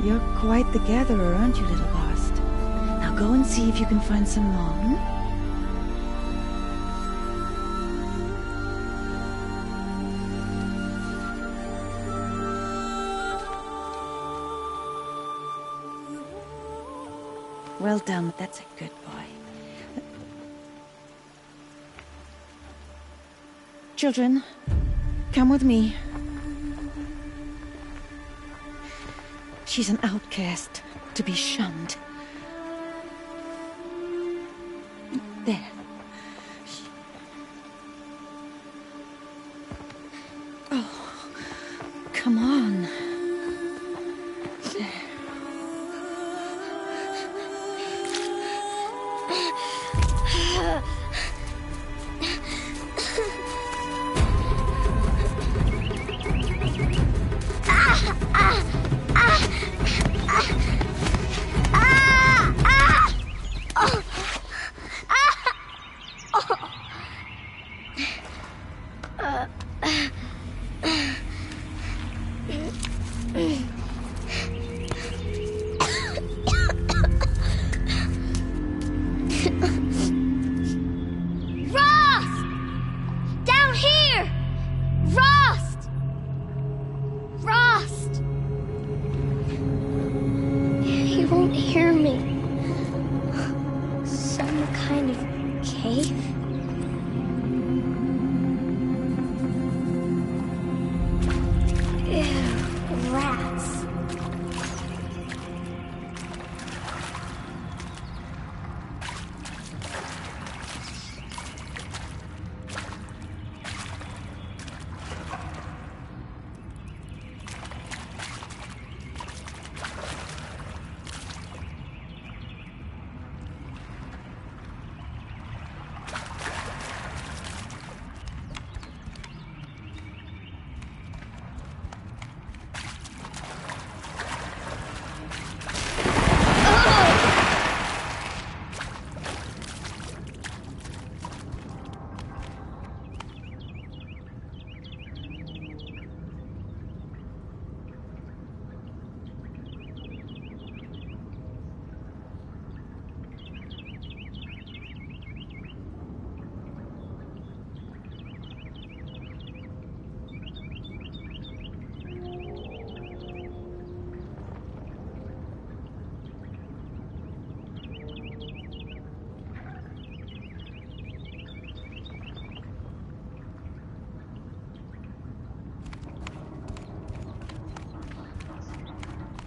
You're quite the gatherer, aren't you, little Bast? Now go and see if you can find some more, hmm? Well done, that's a good boy. Children, come with me. She's an outcast, to be shunned. There. Oh, come on. There.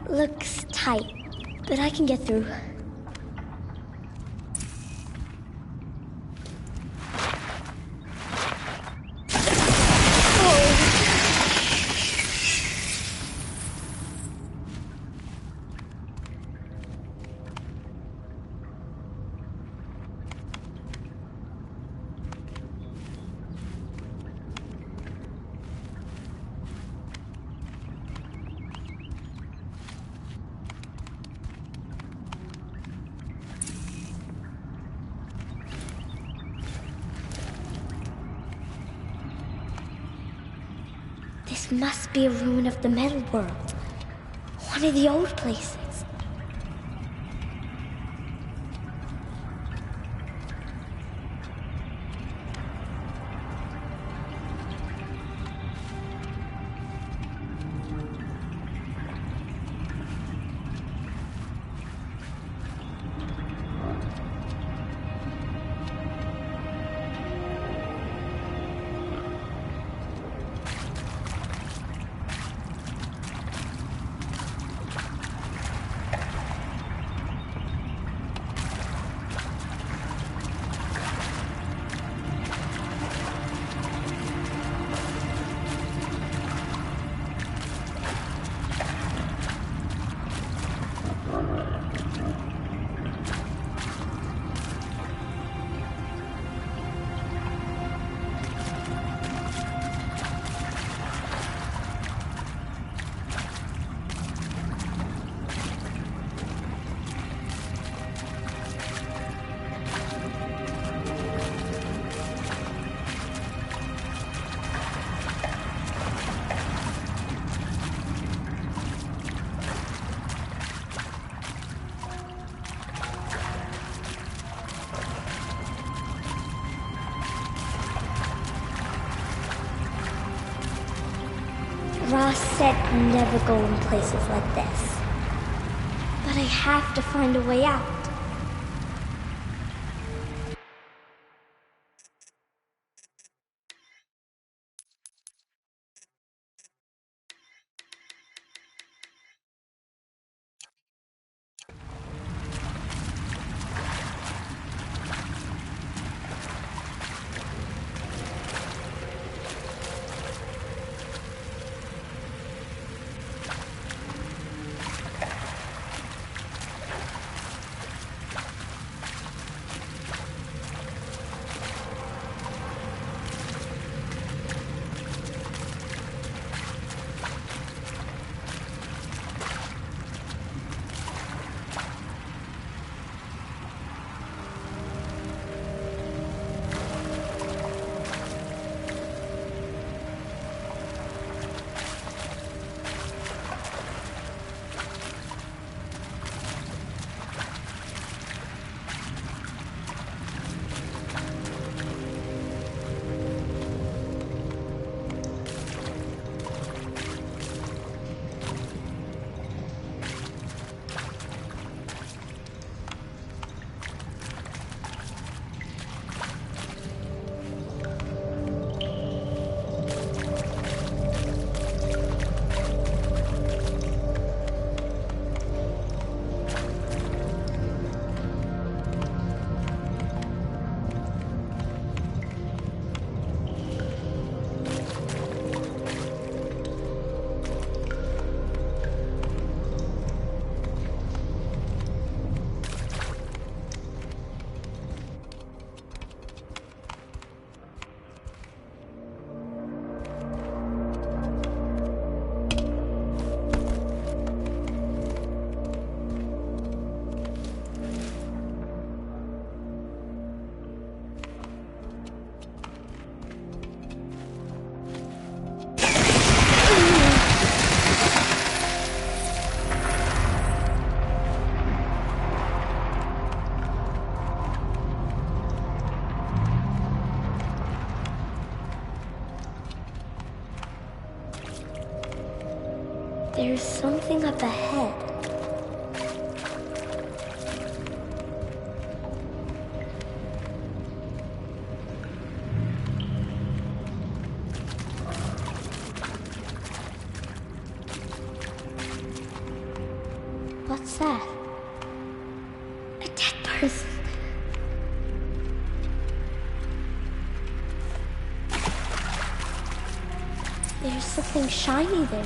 Looks tight, but I can get through. This must be a ruin of the metal world. One of the old places. Ma said never go in places like this. But I have to find a way out. There's something up ahead. What's that? A dead person. There's something shiny there.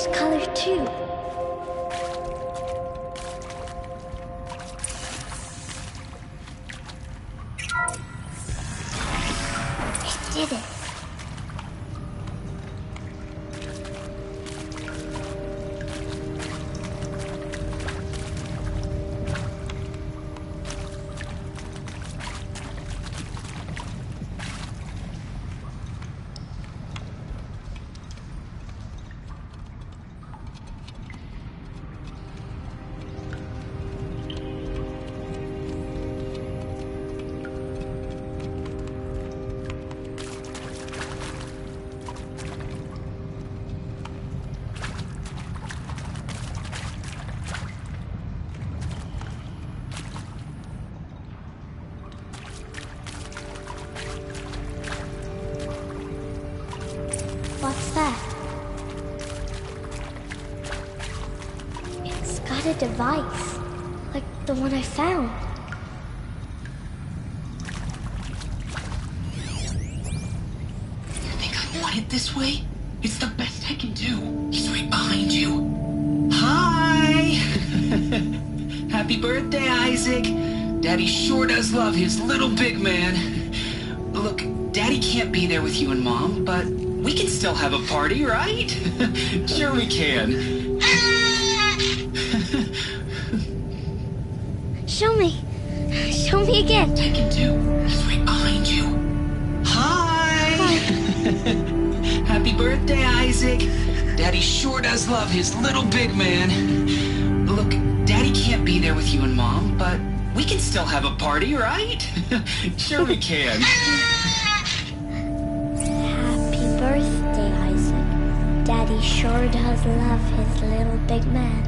changed color too. It did it. What's that? It's got a device, like the one I found. You think I want it this way? It's the best I can do. He's right behind you. Hi! Happy birthday, Isaac. Daddy sure does love his little big man. Look, Daddy can't be there with you and Mom, but we can still have a party, right? Sure we can. Show me. Show me again. I can do. He's right behind you. Hi! Happy birthday, Isaac. Daddy sure does love his little big man. Look, Daddy can't be there with you and Mom, but we can still have a party, right? Sure we can. Happy birthday, Isaac. Daddy sure does love his little big man.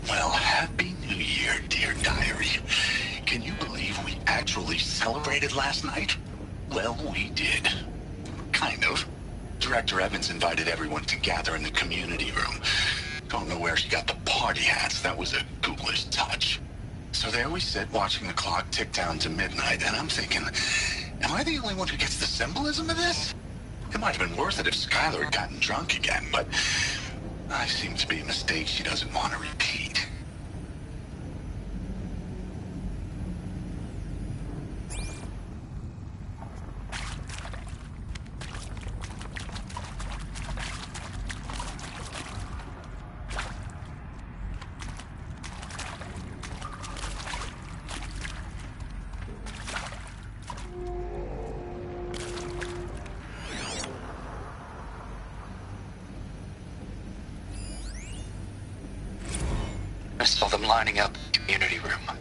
Well, Happy New Year, dear diary. Can you believe we actually celebrated last night? Well, we did. Kind of. Director Evans invited everyone to gather in the community room. Don't know where she got the party hats. That was a ghoulish touch. So there we sit, watching the clock tick down to midnight, and I'm thinking, am I the only one who gets the symbolism of this? It might have been worth it if Skylar had gotten drunk again, but I seem to be a mistake she doesn't want to repeat. I saw them lining up in the community room.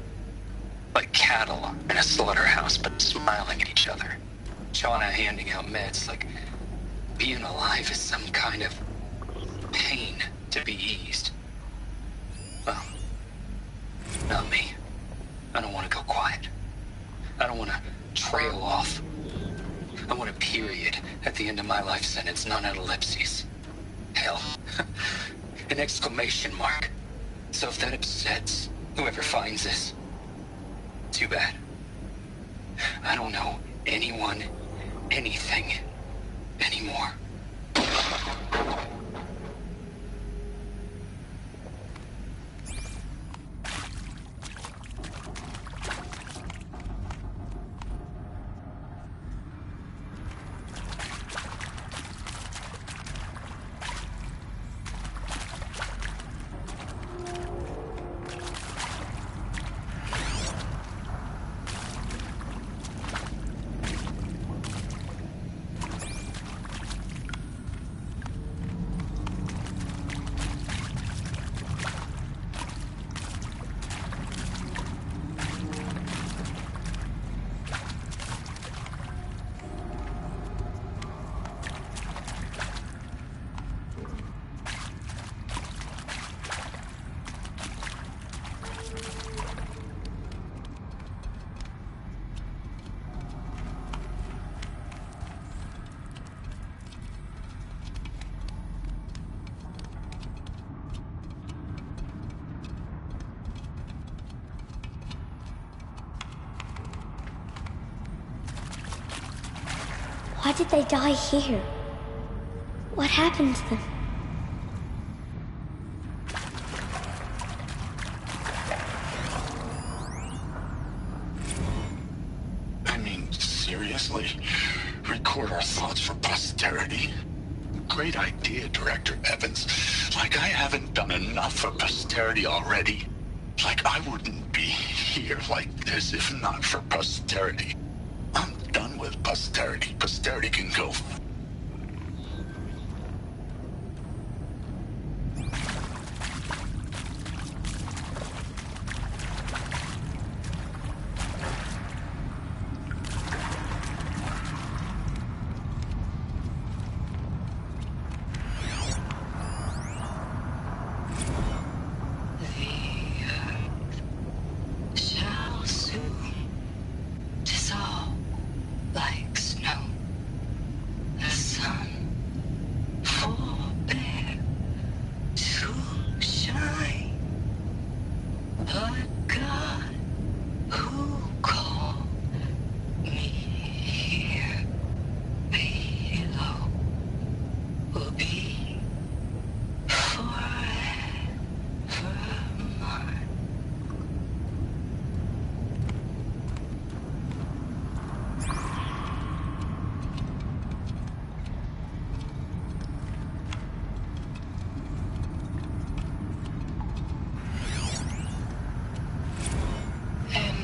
Like cattle in a slaughterhouse, but smiling at each other. Shauna handing out meds like being alive is some kind of pain to be eased. Well, not me. I don't want to go quiet. I don't want to trail off. I want a period at the end of my life sentence, not an ellipses. Hell, an exclamation mark. So if that upsets whoever finds this, too bad. I don't know anyone, anything, anymore. did they die here? What happened to them? I mean, seriously? Record our thoughts for posterity? Great idea, Director Evans. Like I haven't done enough for posterity already. Like I wouldn't be here like this if not for posterity. I'm done with posterity. Posterity can go.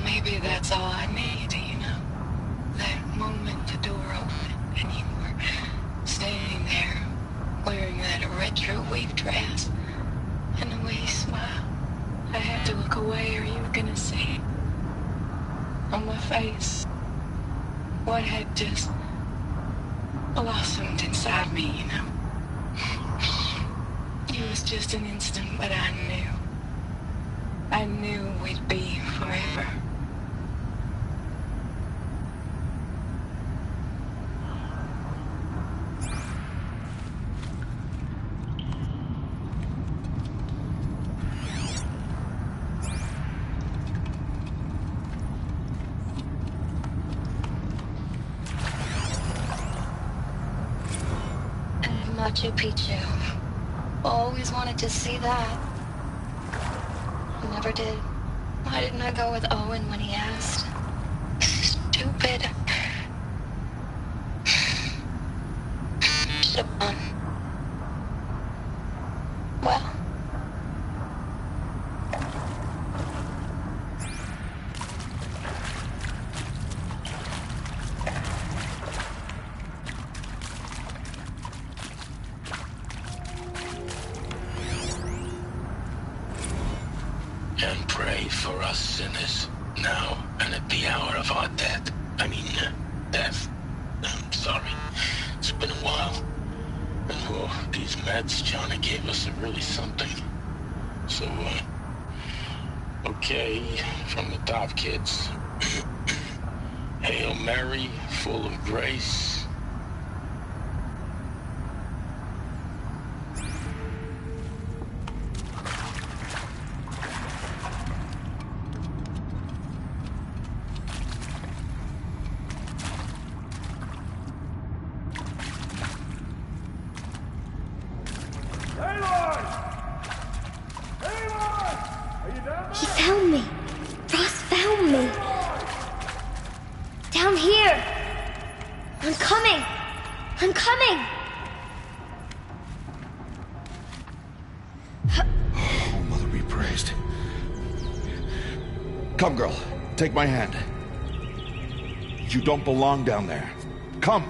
Maybe that's all I need, you know? That moment the door opened and you were standing there wearing that retro wave dress and the way you smiled. I had to look away or you were gonna see on my face what had just blossomed inside me, you know? It was just an instant, but I knew we'd be forever. Machu Picchu. Always wanted to see that. Never did. Why didn't I go with Owen when he asked? Stupid. Should have gone. Well. And pray for us sinners, now and at the hour of our death. Death. I'm sorry. It's been a while. And these meds Johnny gave us are really something. So, okay, from the top, kids. Hail Mary, full of grace. He found me. Ross found me. Down here. I'm coming. I'm coming. Oh, Mother be praised. Come, girl. Take my hand. You don't belong down there. Come.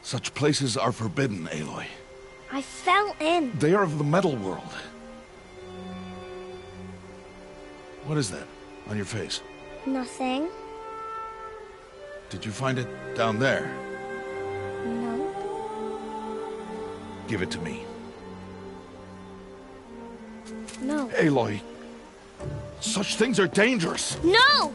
Such places are forbidden, Aloy. I fell in. They are of the metal world. What is that on your face? Nothing. Did you find it down there? No. Give it to me. No. Aloy, such things are dangerous. No!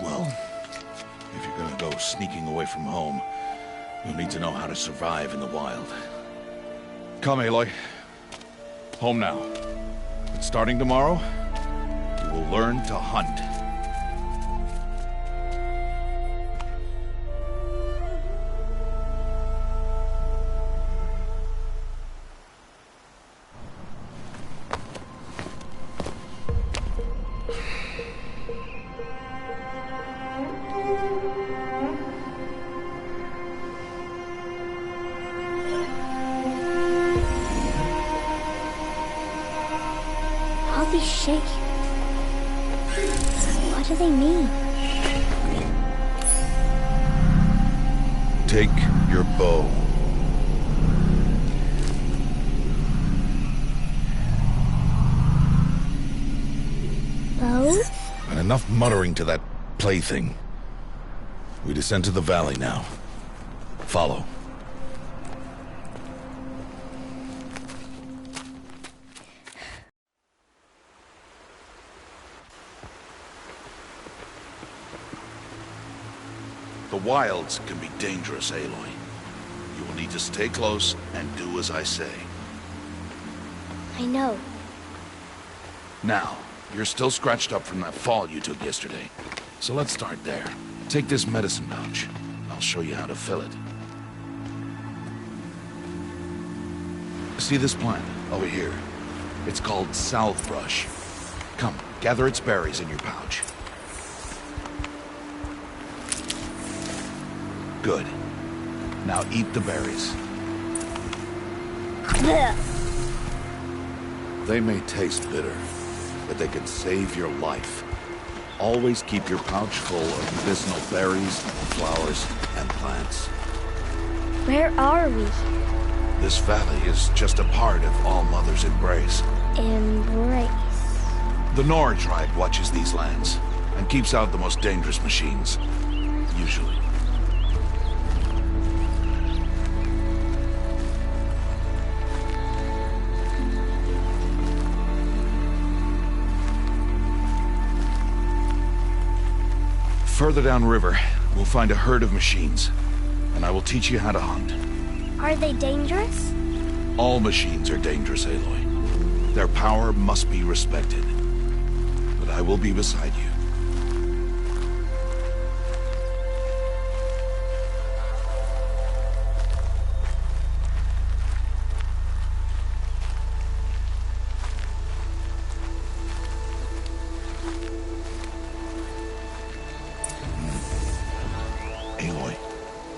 Well, if you're gonna go sneaking away from home, you'll need to know how to survive in the wild. Come, Aloy. Home now. But starting tomorrow, you will learn to hunt. All these shapes. What do they mean? Take your bow. Bow? And enough muttering to that plaything. We descend to the valley now. Follow. The wilds can be dangerous, Aloy. You will need to stay close and do as I say. I know. Now, you're still scratched up from that fall you took yesterday. So let's start there. Take this medicine pouch. I'll show you how to fill it. See this plant over here? It's called salvebrush. Come, gather its berries in your pouch. Good. Now eat the berries. Blech. They may taste bitter, but they can save your life. Always keep your pouch full of medicinal berries, flowers, and plants. Where are we? This valley is just a part of All Mother's embrace. Embrace. The Nora tribe watches these lands and keeps out the most dangerous machines. Usually. Further downriver, we'll find a herd of machines, and I will teach you how to hunt. Are they dangerous? All machines are dangerous, Aloy. Their power must be respected. But I will be beside you. Aloy,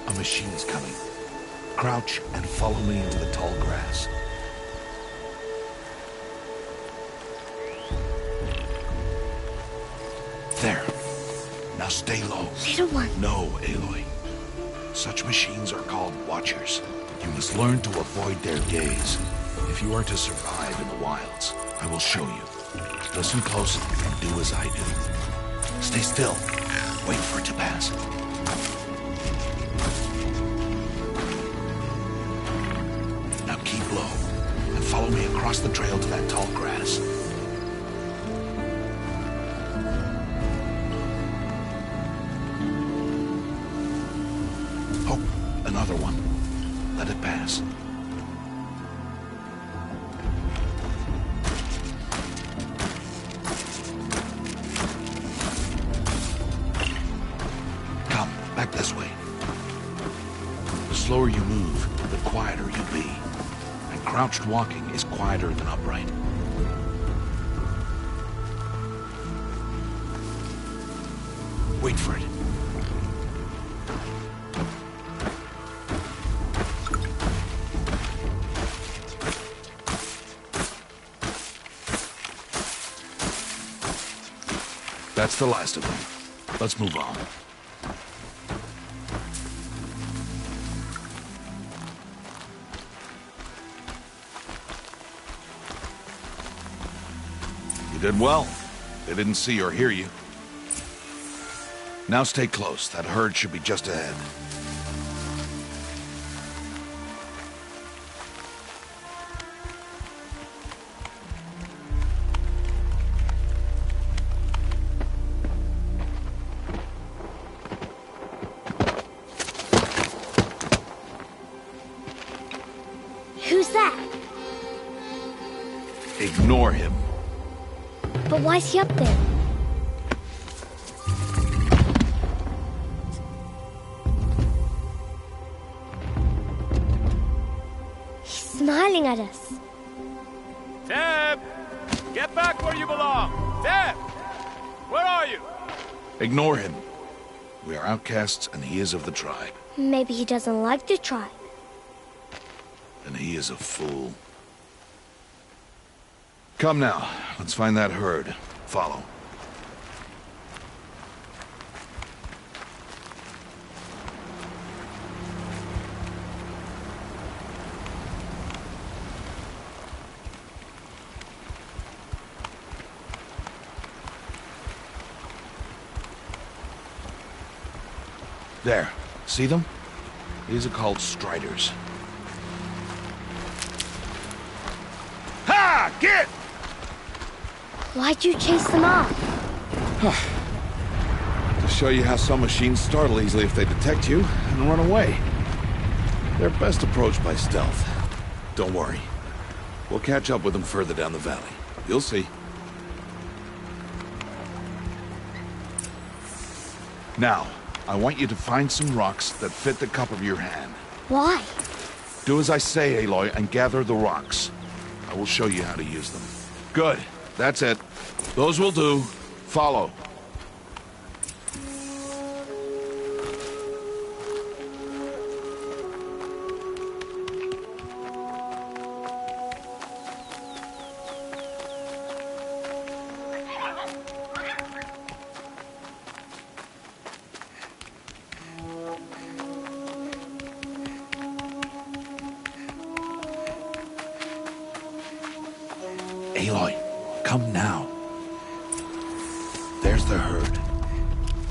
a machine's coming. Crouch and follow me into the tall grass. There. Now stay low. Little one. No, Aloy. Such machines are called watchers. You must learn to avoid their gaze. If you are to survive in the wilds, I will show you. Listen close and do as I do. Stay still. Wait for it to pass. Now keep low and follow me across the trail to that tall grass. Oh, another one. Let it pass. Come, back this way. The slower you move, the quieter you'll be. And crouched walking is quieter than upright. Wait for it. That's the last of them. Let's move on. You did well. They didn't see or hear you. Now stay close. That herd should be just ahead. that? Ignore him. But why's he up there? He's smiling at us. Teb! Get back where you belong! Teb! Where are you? Ignore him. We are outcasts, and he is of the tribe. Maybe he doesn't like the tribe. And he is a fool. Come now, let's find that herd. Follow. There. See them? These are called striders. Ha! Get! Why'd you chase them off? To show you how some machines startle easily if they detect you and run away. They're best approached by stealth. Don't worry. We'll catch up with them further down the valley. You'll see. Now, I want you to find some rocks that fit the cup of your hand. Why? Do as I say, Aloy, and gather the rocks. I will show you how to use them. Good. That's it. Those will do. Follow. Aloy, come now. There's the herd.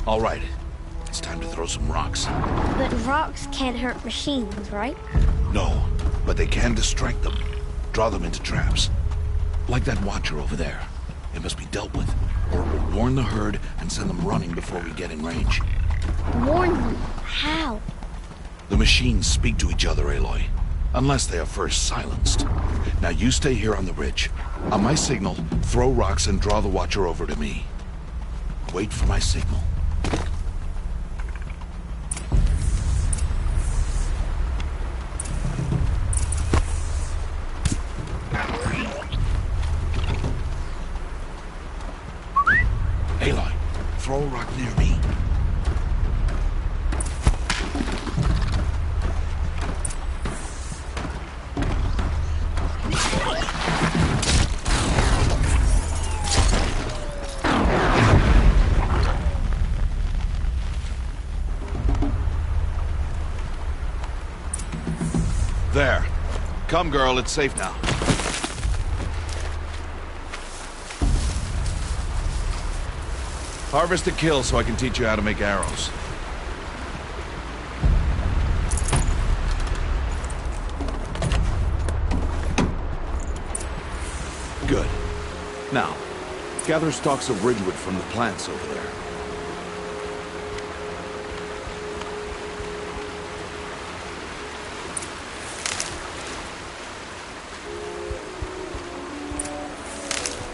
All right, it's time to throw some rocks. But rocks can't hurt machines, right? No, but they can distract them. Draw them into traps. Like that watcher over there. It must be dealt with, or it will warn the herd and send them running before we get in range. Warn them? How? The machines speak to each other, Aloy. Unless they are first silenced. Now you stay here on the ridge. On my signal, throw rocks and draw the watcher over to me. Wait for my signal. Aloy, throw a rock near me. There. Come, girl, it's safe now. Harvest a kill so I can teach you how to make arrows. Good. Now, gather stalks of ridgewood from the plants over there.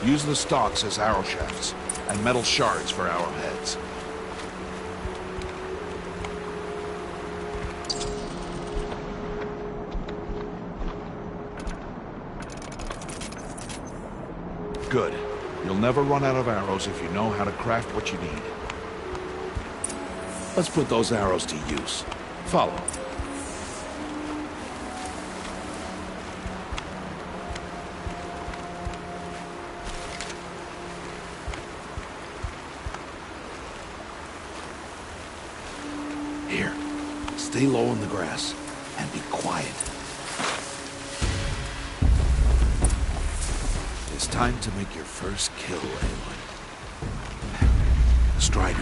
Use the stalks as arrow shafts, and metal shards for arrowheads. Good. You'll never run out of arrows if you know how to craft what you need. Let's put those arrows to use. Follow. Here, stay low in the grass, and be quiet. It's time to make your first kill, Aloy. Strider,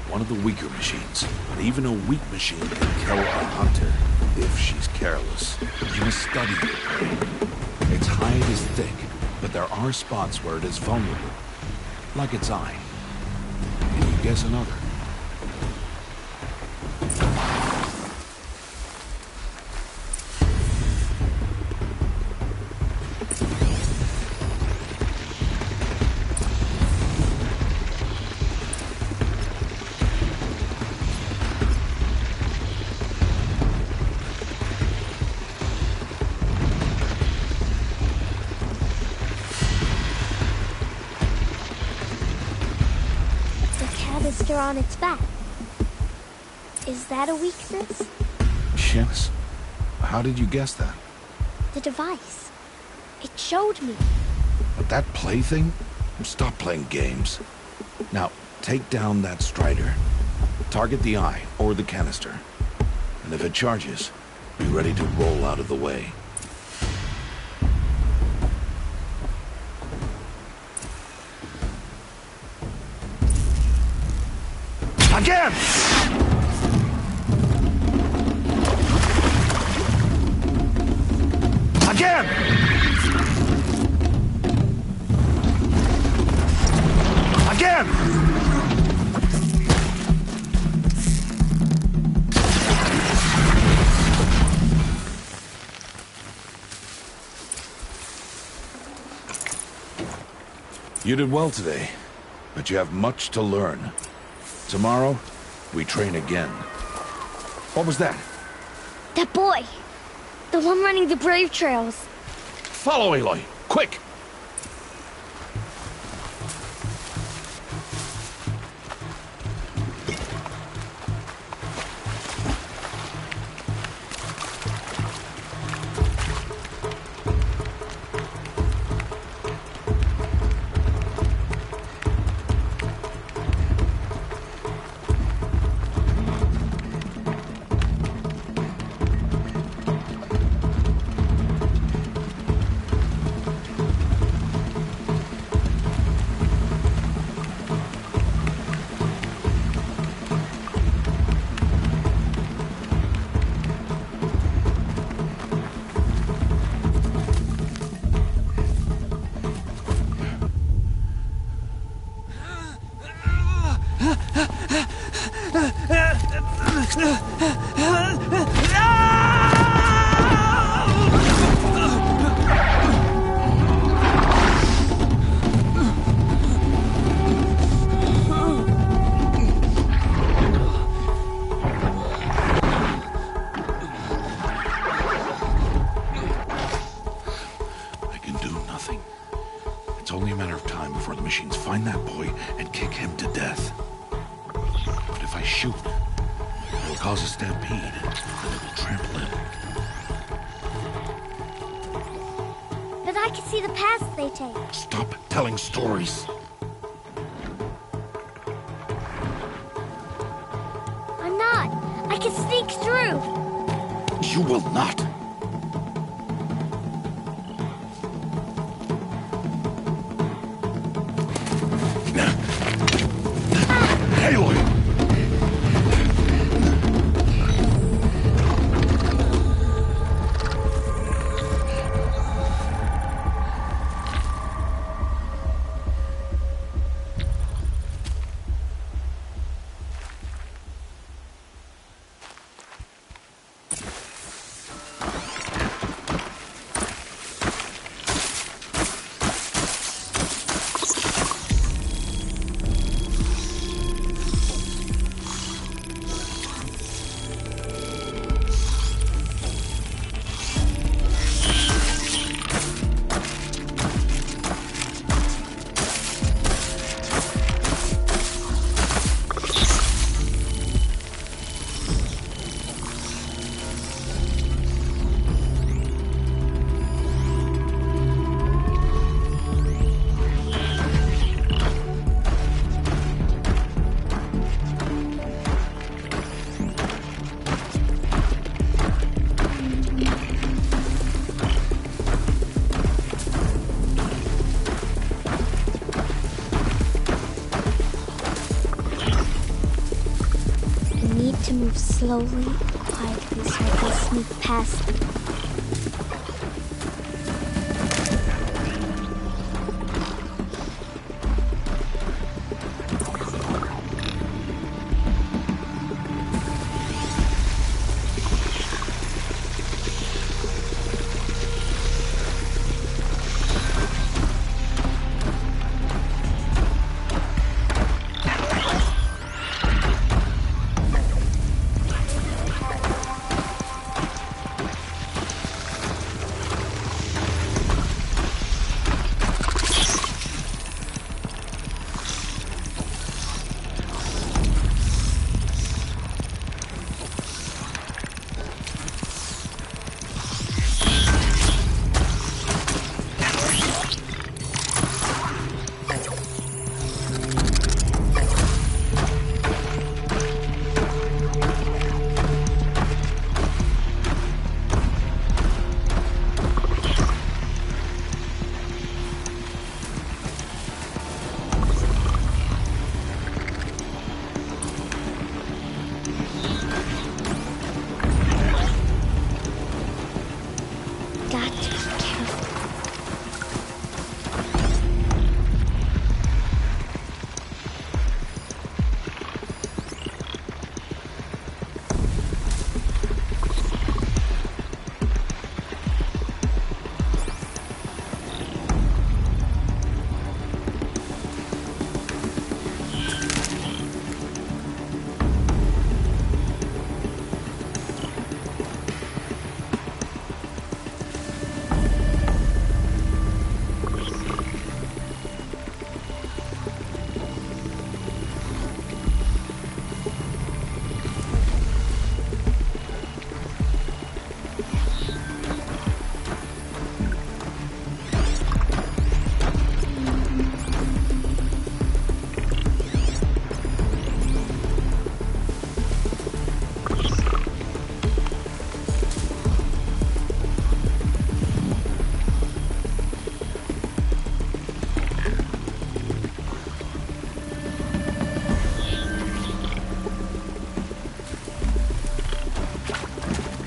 one of the weaker machines, but even a weak machine can kill a hunter if she's careless. You must study your prey. Its hide is thick, but there are spots where it is vulnerable, like its eye. Can you guess another? strider on its back. Is that a weakness? Yes. How did you guess that? The device. It showed me. But that plaything? Stop playing games. Now, take down that strider. Target the eye or the canister. And if it charges, be ready to roll out of the way. Again! Again! Again! You did well today, but you have much to learn. Tomorrow, we train again. What was that? That boy! The one running the brave trails. Follow, Aloy! Quick! It's only a matter of time before the machines find that boy and kick him to death. But if I shoot, it will cause a stampede, and it will trample him. But I can see the paths they take. Stop telling stories. I'm not. I can sneak through. You will not. Aloy! To move slowly, quietly, so I can sneak past them. got to be careful.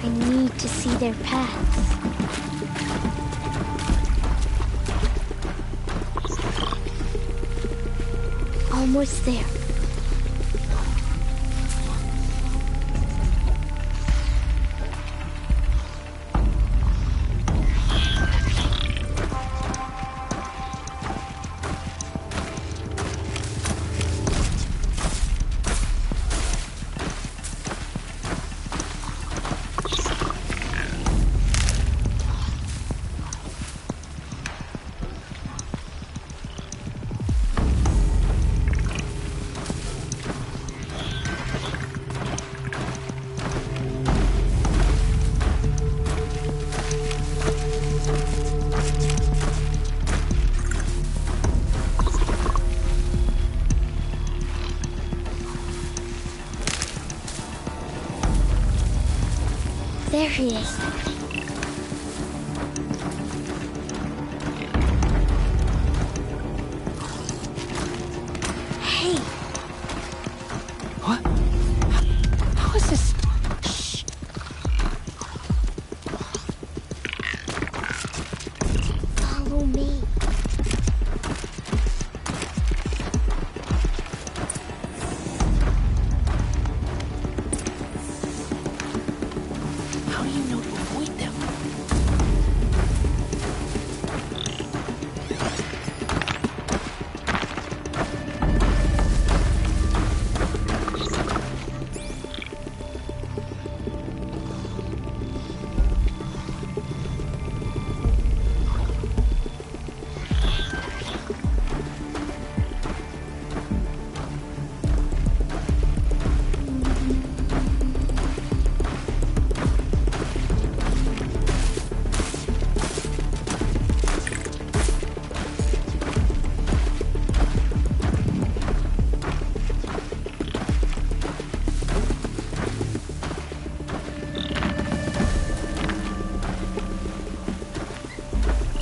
I need to see their paths. Almost there. There he is. Hey. What? How is this? Shh. Follow me. How do you know to avoid them?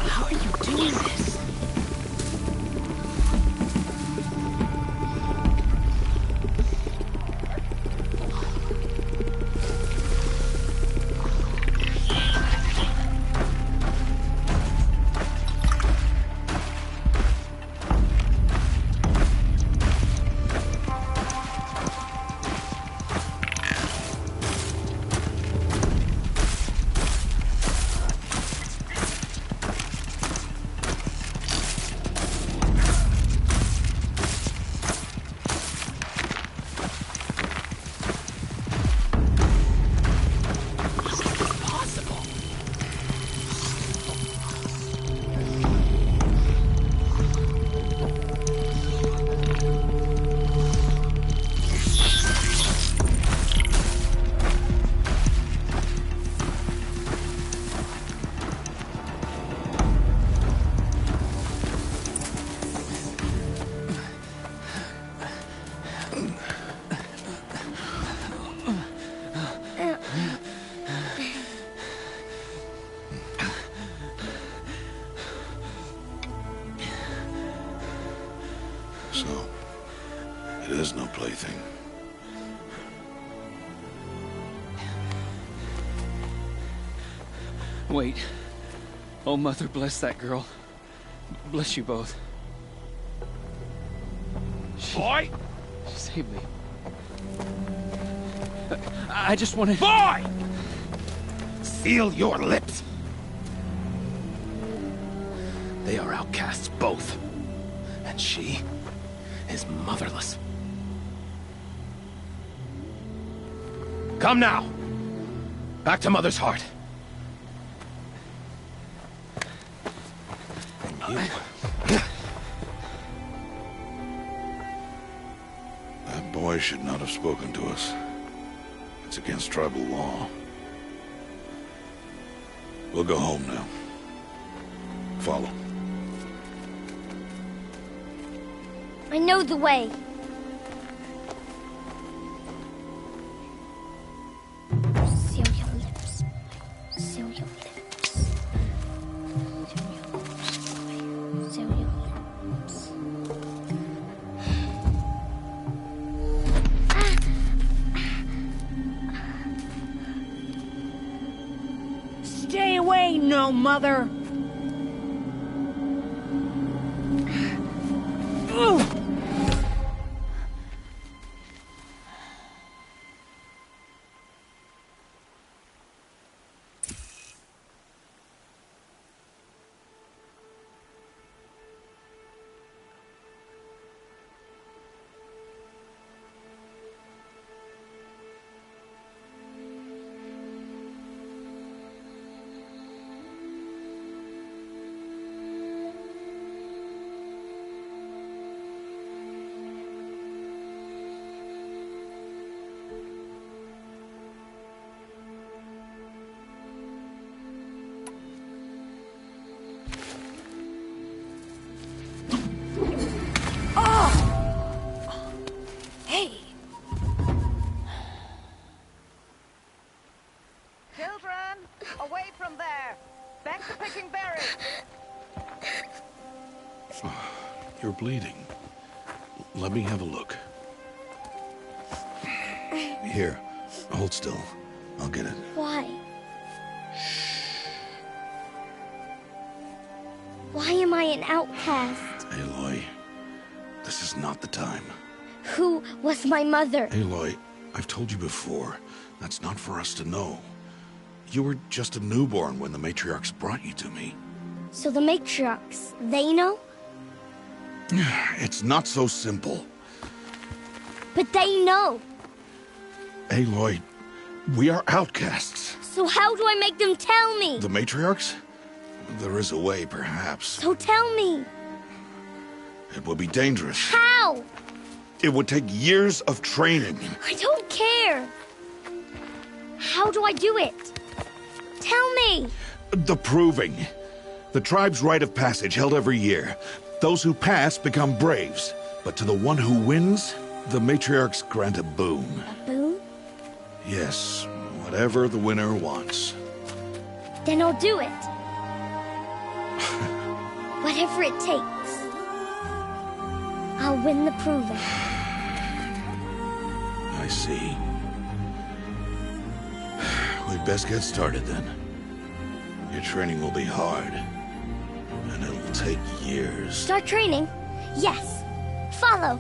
How are you doing this? So, it is no plaything. Wait. Oh, Mother, bless that girl. Bless you both. Boy! She saved me. I just wanted... Boy! Seal your lips! They are outcasts, both. And she is motherless. Come now! Back to Mother's heart. And you... That boy should not have spoken to us. It's against tribal law. We'll go home now. Follow. I know the way. Seal your lips. Seal your lips. Seal your lips. Stay away, no mother! Away from there! Back to picking berries! You're bleeding. Let me have a look. Here, hold still. I'll get it. Why? Why am I an outcast? Aloy, this is not the time. Who was my mother? Aloy, I've told you before, that's not for us to know. You were just a newborn when the matriarchs brought you to me. So the matriarchs, they know? It's not so simple. But they know. Aloy, we are outcasts. So how do I make them tell me? The matriarchs? There is a way, perhaps. So tell me. It would be dangerous. How? It would take years of training. I don't care. How do I do it? Tell me. The proving. The tribe's rite of passage held every year. Those who pass become braves. But to the one who wins, the matriarchs grant a boon. A boon? Yes, whatever the winner wants. Then I'll do it. Whatever it takes. I'll win the proving. I see. We'd best get started then. Your training will be hard. And it'll take years. Start training? Yes. Follow.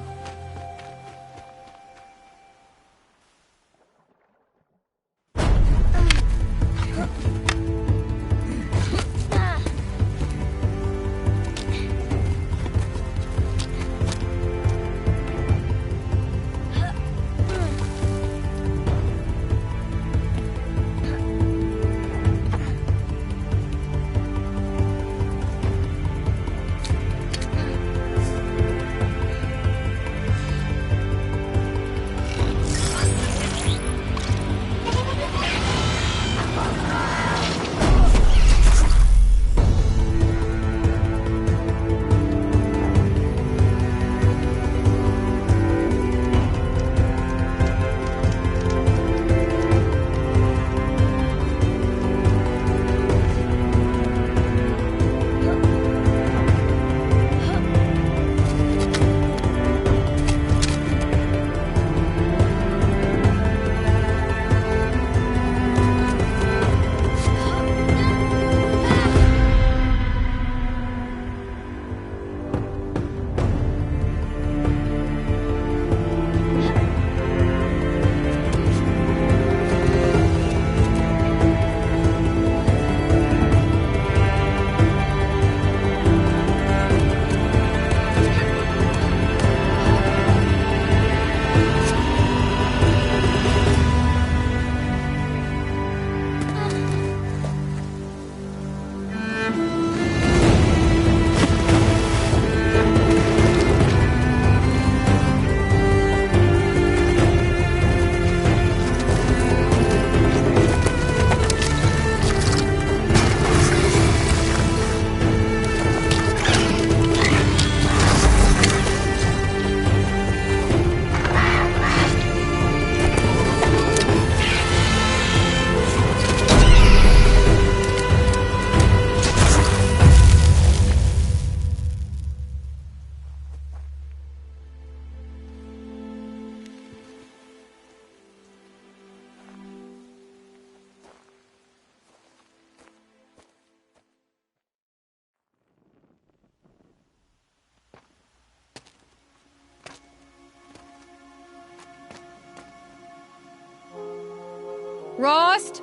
Rost?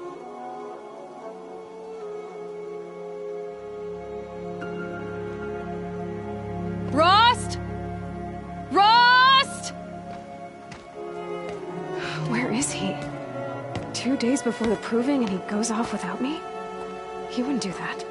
Rost? Rost? Where is he? 2 days before the proving and he goes off without me? He wouldn't do that.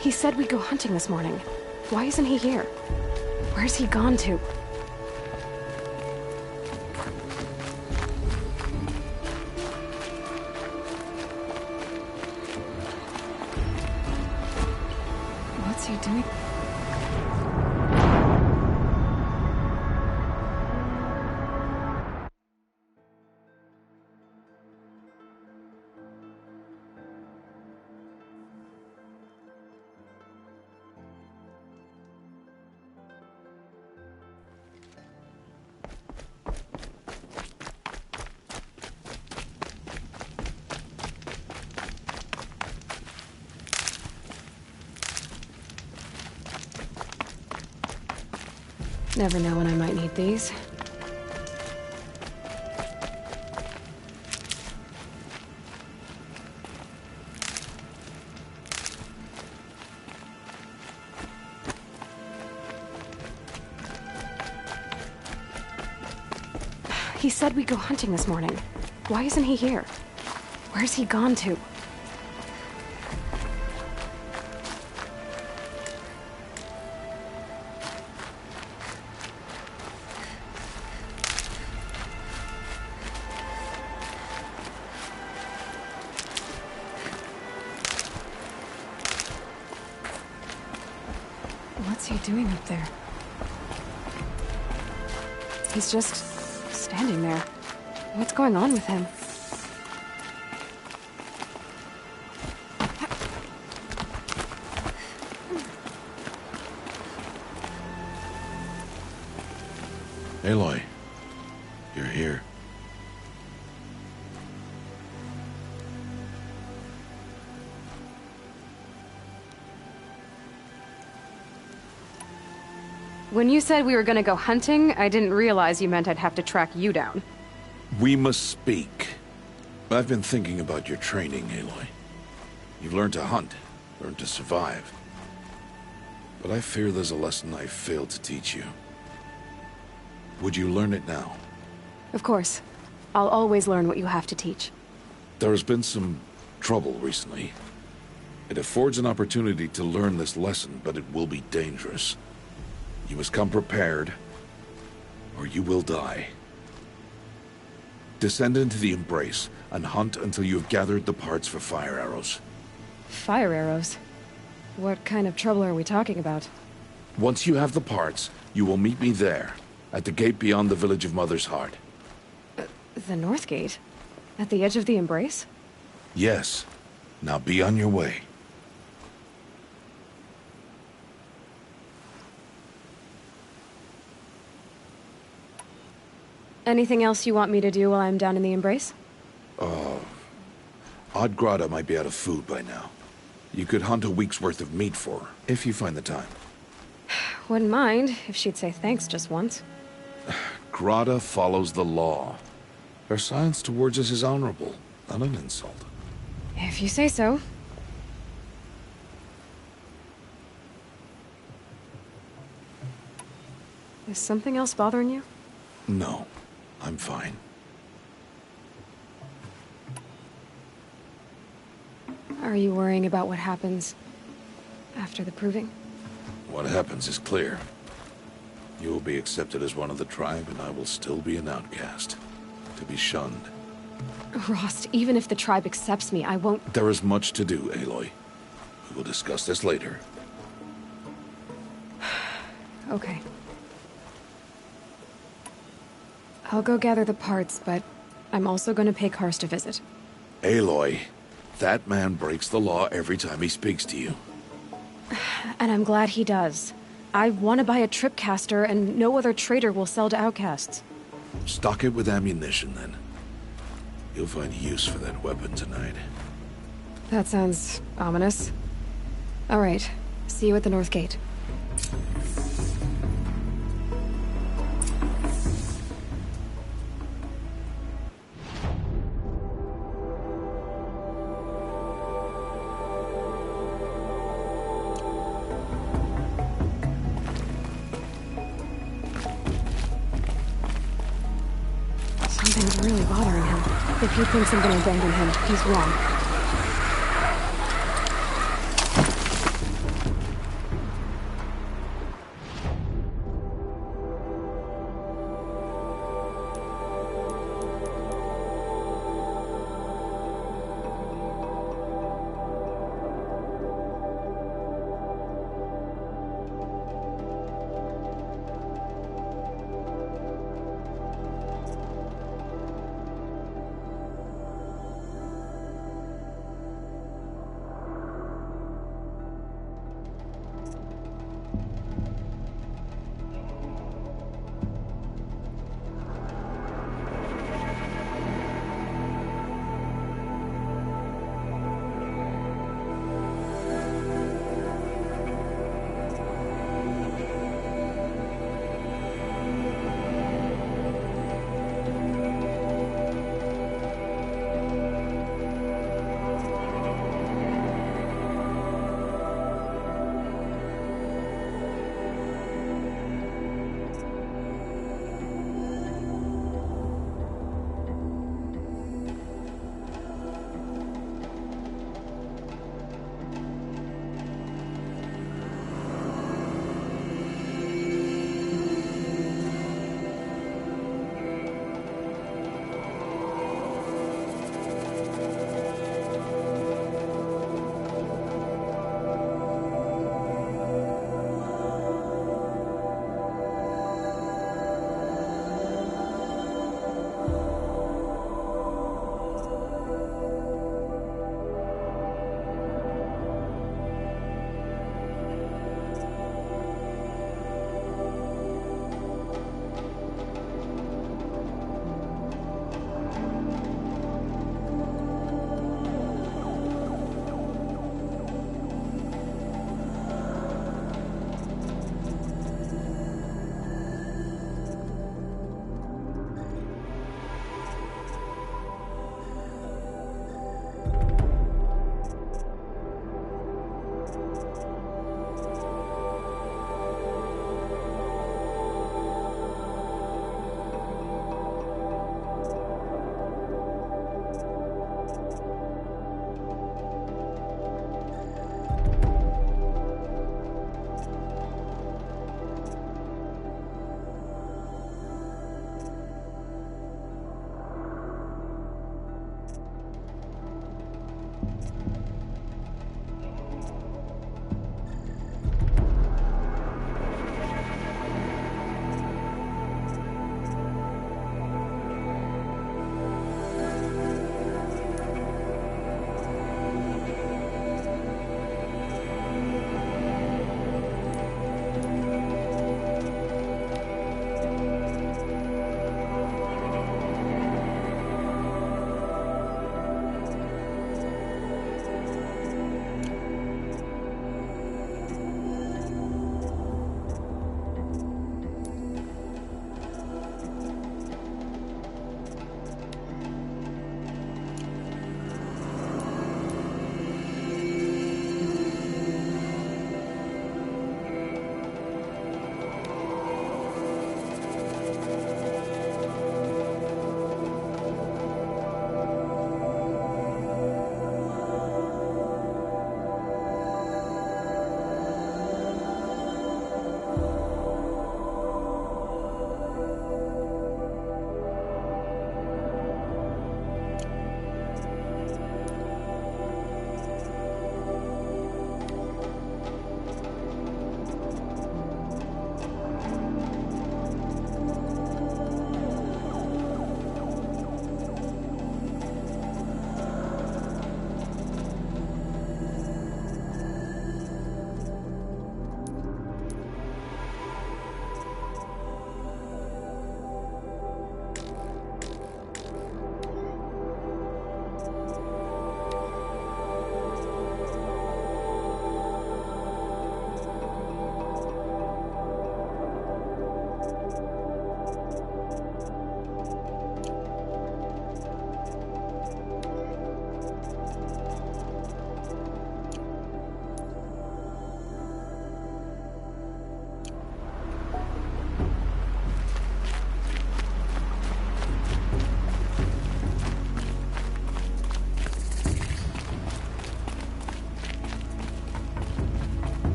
He said we'd go hunting this morning. Why isn't he here? Where's he gone to? What's he doing? Never know when I might need these. He said we'd go hunting this morning. Why isn't he here? Where's he gone to? What's he doing up there? He's just standing there. What's going on with him? Aloy, you're here. When you said we were gonna go hunting, I didn't realize you meant I'd have to track you down. We must speak. I've been thinking about your training, Aloy. You've learned to hunt, learned to survive. But I fear there's a lesson I failed to teach you. Would you learn it now? Of course. I'll always learn what you have to teach. There has been some trouble recently. It affords an opportunity to learn this lesson, but it will be dangerous. You must come prepared, or you will die. Descend into the Embrace, and hunt until you have gathered the parts for fire arrows. Fire arrows? What kind of trouble are we talking about? Once you have the parts, you will meet me there, at the gate beyond the village of Mother's Heart. The North Gate? At the edge of the Embrace? Yes. Now be on your way. Anything else you want me to do while I'm down in the Embrace? Odd Grata might be out of food by now. You could hunt a week's worth of meat for her, if you find the time. Wouldn't mind if she'd say thanks just once. Grata follows the law. Her silence towards us is honorable, not an insult. If you say so. Is something else bothering you? No, I'm fine. Are you worrying about what happens after the proving? What happens is clear. You will be accepted as one of the tribe, and I will still be an outcast. To be shunned. Rost, even if the tribe accepts me, I won't— There is much to do, Aloy. We will discuss this later. Okay. I'll go gather the parts, but I'm also gonna pay Karst a visit. Aloy, that man breaks the law every time he speaks to you. And I'm glad he does. I want to buy a tripcaster, and no other trader will sell to outcasts. Stock it with ammunition, then. You'll find use for that weapon tonight. That sounds ominous. All right. See you at the North Gate. Something's really bothering him. If he thinks I'm gonna abandon him, he's wrong.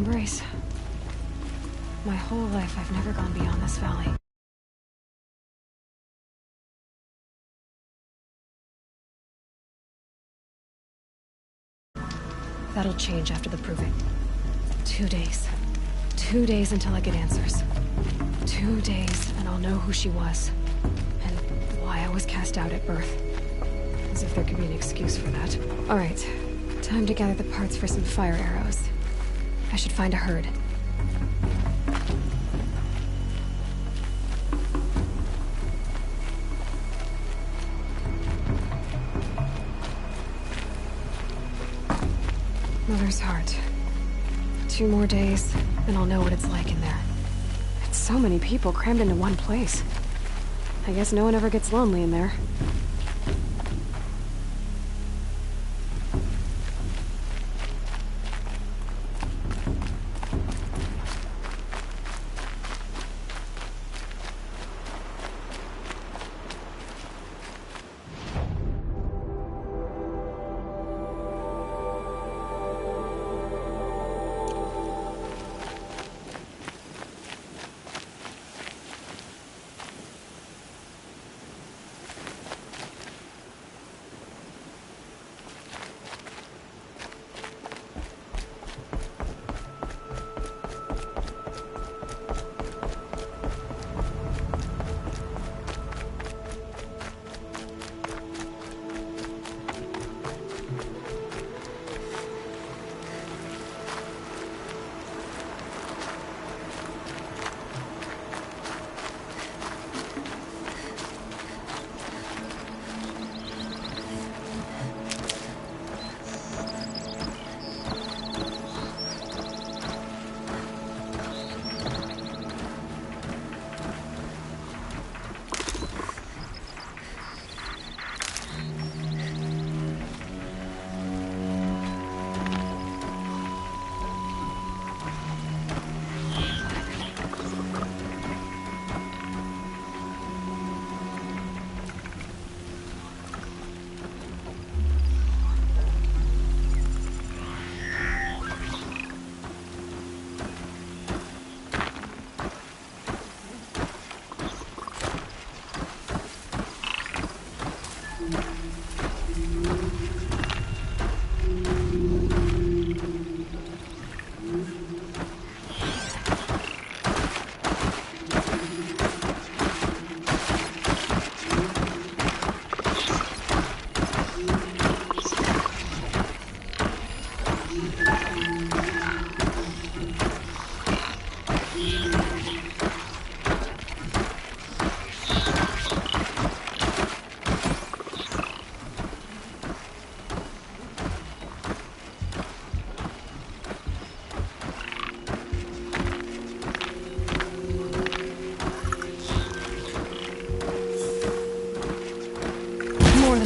embrace. My whole life, I've never gone beyond this valley. That'll change after the proving. 2 days. 2 days until I get answers. 2 days, and I'll know who she was. And why I was cast out at birth. As if there could be an excuse for that. Alright, time to gather the parts for some fire arrows. I should find a herd. Mother's heart. 2 more days, and I'll know what it's like in there. It's so many people crammed into one place. I guess no one ever gets lonely in there.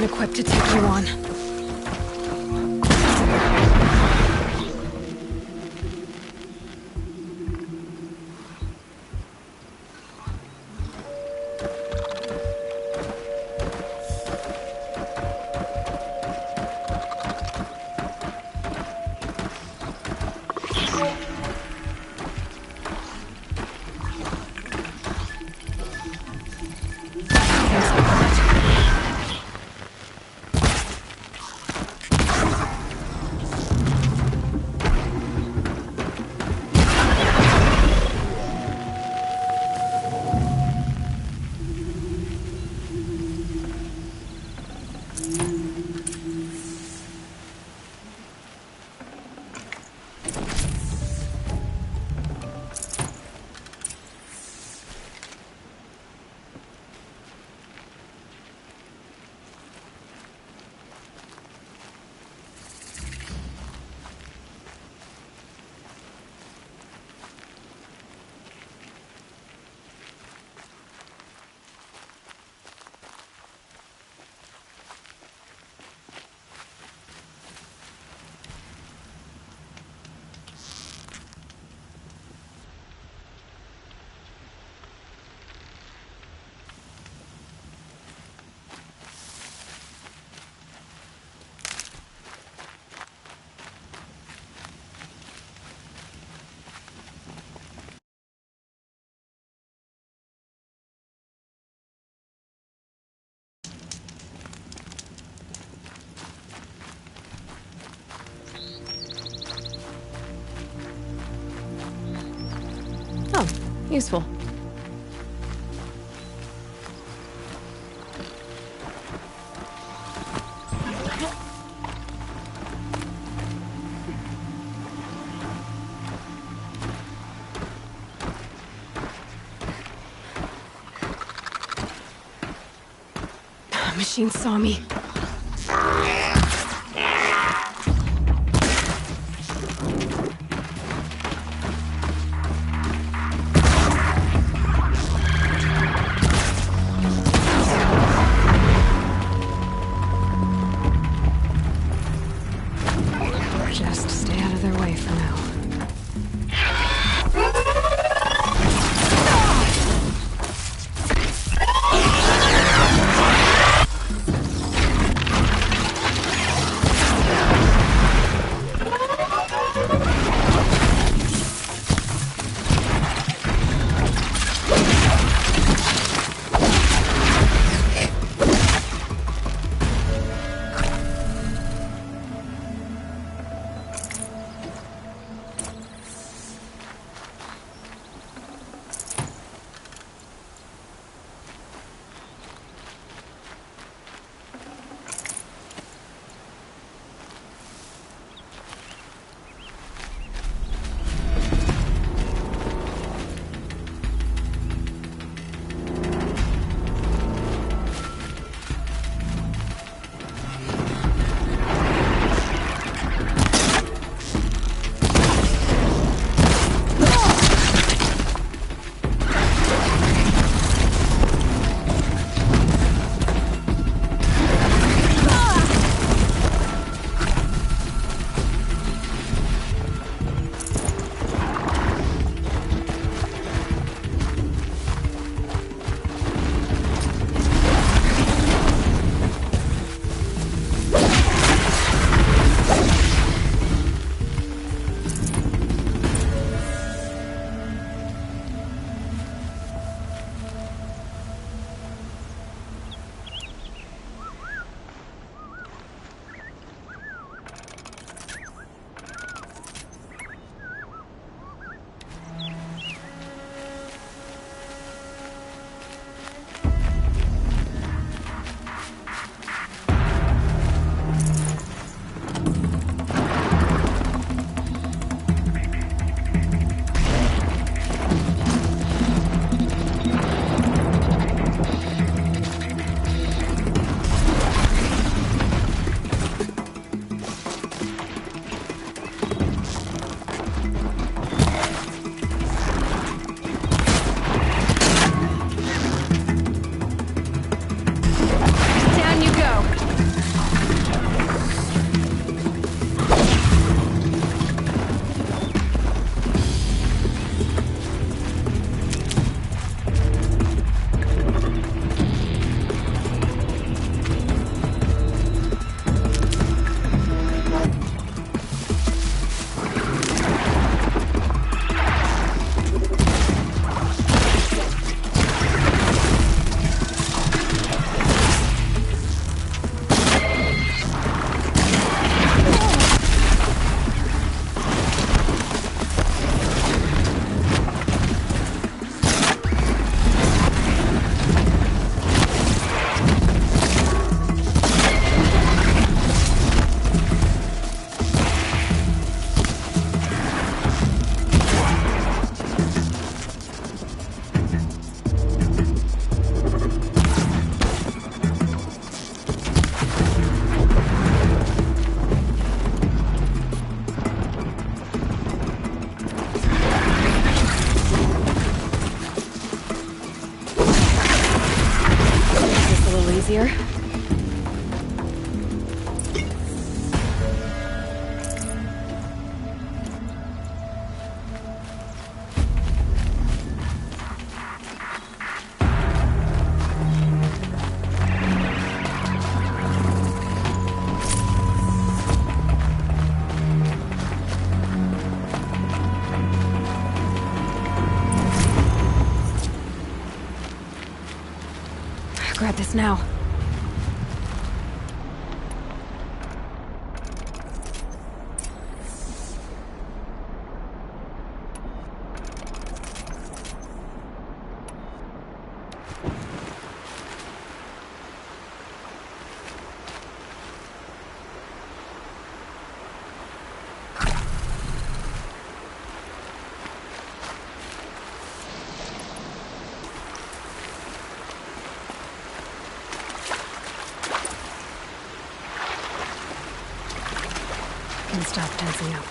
Equipped to take you on. Useful. Machine saw me. Just stay out of their way for now. easier. Grab this now. and stop tensing up.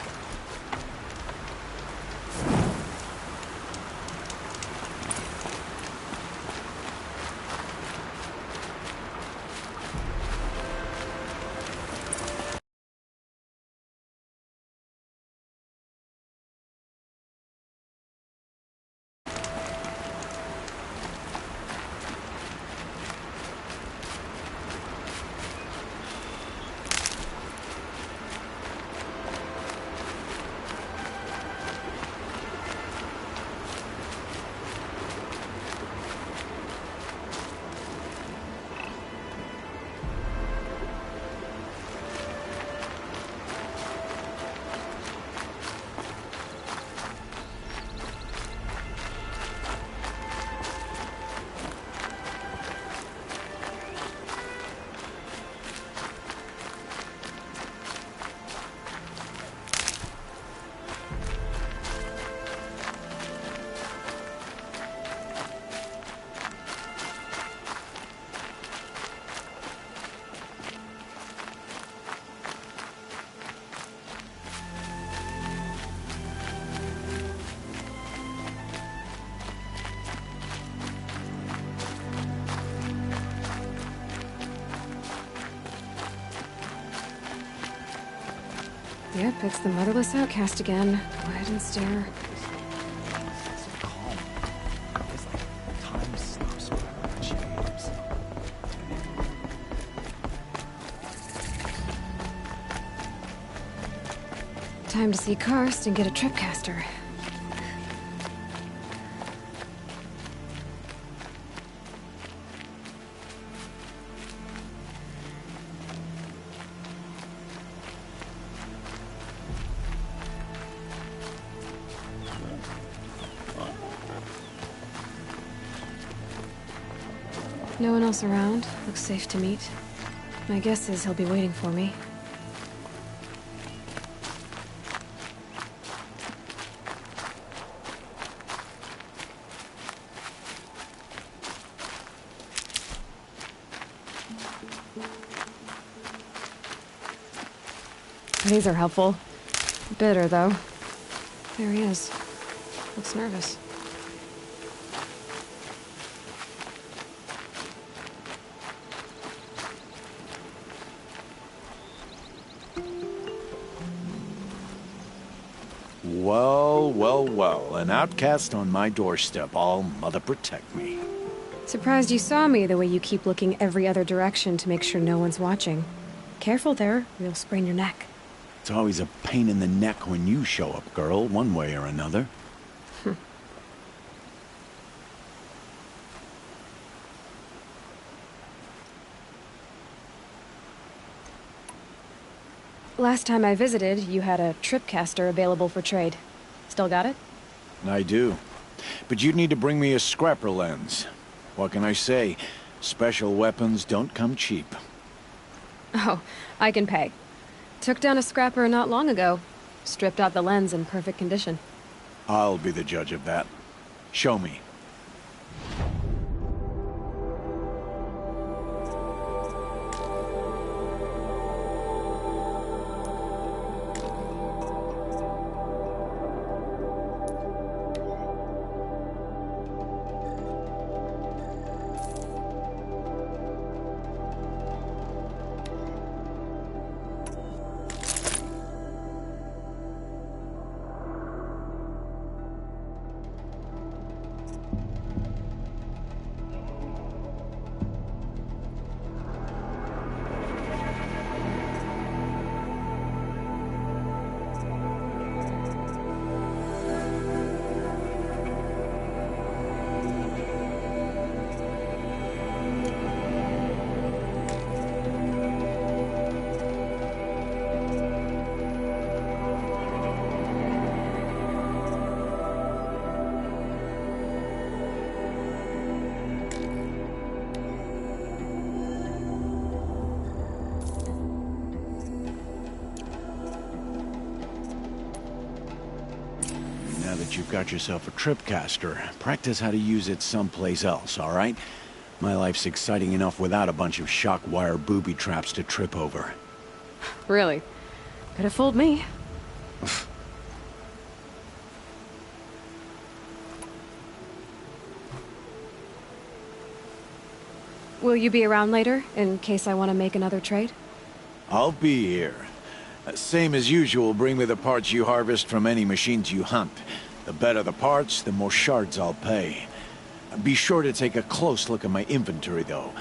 Yep, it's the motherless outcast again. Go ahead and stare. Time to see Karst and get a tripcaster. No one else around. Looks safe to meet. My guess is he'll be waiting for me. These are helpful. Bitter, though. There he is. Looks nervous. Well, an outcast on my doorstep. All mother protect me. Surprised you saw me the way you keep looking every other direction to make sure no one's watching. Careful there, or you'll sprain your neck. It's always a pain in the neck when you show up, girl, one way or another. Last time I visited, you had a tripcaster available for trade. Still got it? I do. But you'd need to bring me a scrapper lens. What can I say? Special weapons don't come cheap. Oh, I can pay. Took down a scrapper not long ago. Stripped out the lens in perfect condition. I'll be the judge of that. Show me. Now that you've got yourself a tripcaster, practice how to use it someplace else, all right? My life's exciting enough without a bunch of shock wire booby traps to trip over. Really? Could have fooled me. Will you be around later, in case I want to make another trade? I'll be here. Same as usual, bring me the parts you harvest from any machines you hunt. The better the parts, the more shards I'll pay. Be sure to take a close look at my inventory, though.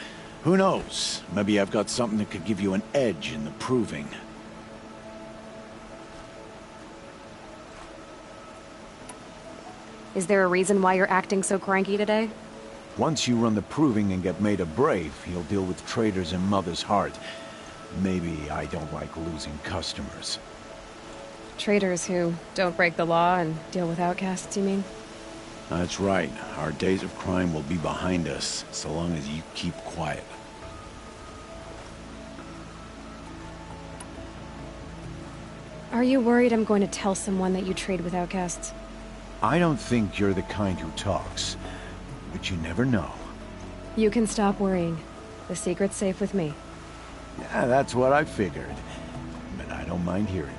Who knows? Maybe I've got something that could give you an edge in the proving. Is there a reason why you're acting so cranky today? Once you run the proving and get made a brave, you'll deal with traitors in Mother's Heart. Maybe I don't like losing customers. Traitors who don't break the law and deal with outcasts, you mean? That's right. Our days of crime will be behind us, so long as you keep quiet. Are you worried I'm going to tell someone that you trade with outcasts? I don't think you're the kind who talks, but you never know. You can stop worrying. The secret's safe with me. Yeah, that's what I figured, but I don't mind hearing it.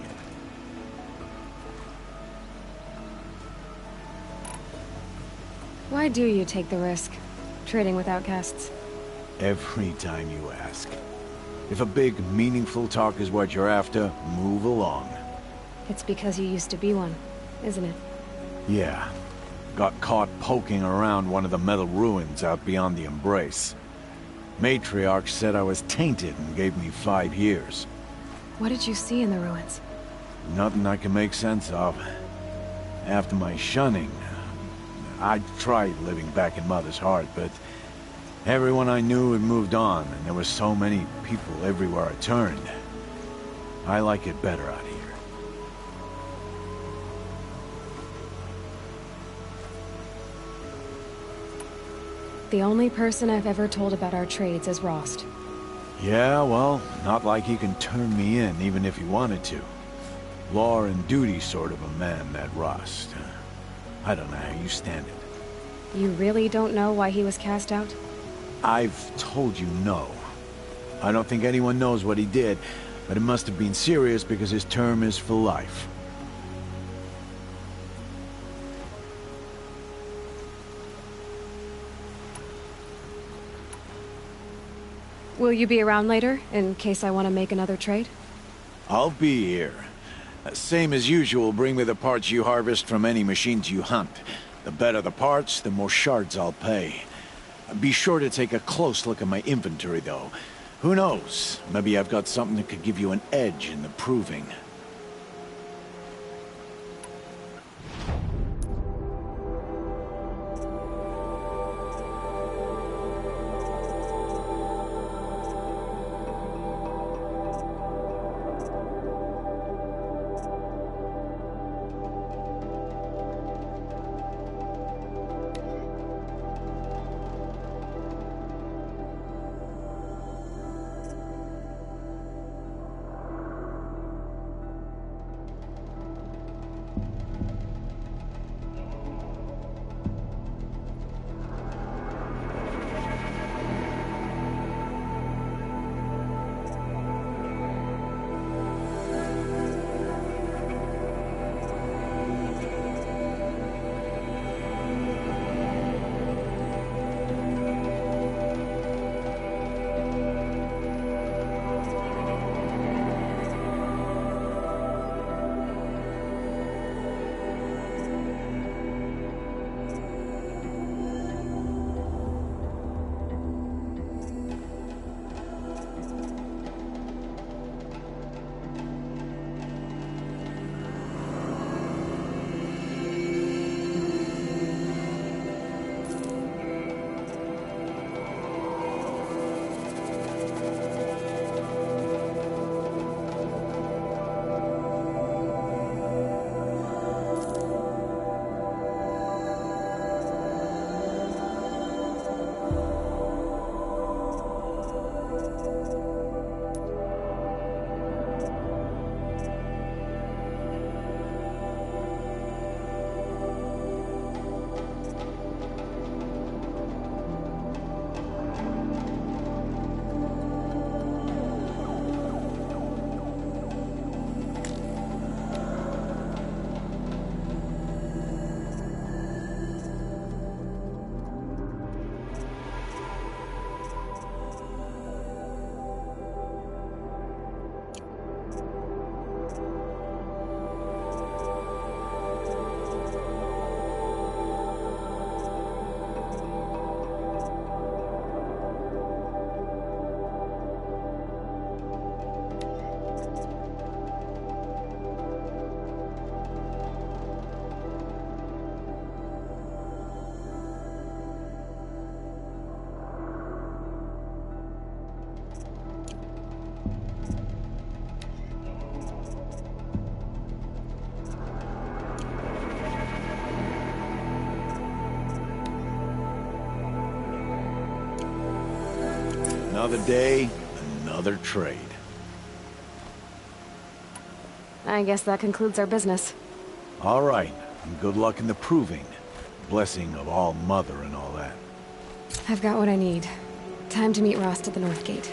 Why do you take the risk, trading with outcasts? Every time you ask. If a big, meaningful talk is what you're after, move along. It's because you used to be one, isn't it? Yeah. Got caught poking around one of the metal ruins out beyond the Embrace. Matriarch said I was tainted and gave me 5 years. What did you see in the ruins? Nothing I can make sense of. After my shunning, I tried living back in Mother's Heart, but everyone I knew had moved on, and there were so many people everywhere I turned. I like it better out here. The only person I've ever told about our trades is Rost. Yeah, well, not like he can turn me in, even if he wanted to. Law and duty sort of a man, that Rost. I don't know how you stand it. You really don't know why he was cast out? I've told you no. I don't think anyone knows what he did, but it must have been serious because his term is for life. Will you be around later, in case I want to make another trade? I'll be here. Same as usual, bring me the parts you harvest from any machines you hunt. The better the parts, the more shards I'll pay. Be sure to take a close look at my inventory, though. Who knows? Maybe I've got something that could give you an edge in the proving. Another day, another trade. I guess that concludes our business. All right, and good luck in the proving. Blessing of All Mother and all that. I've got what I need. Time to meet Rost at the North Gate.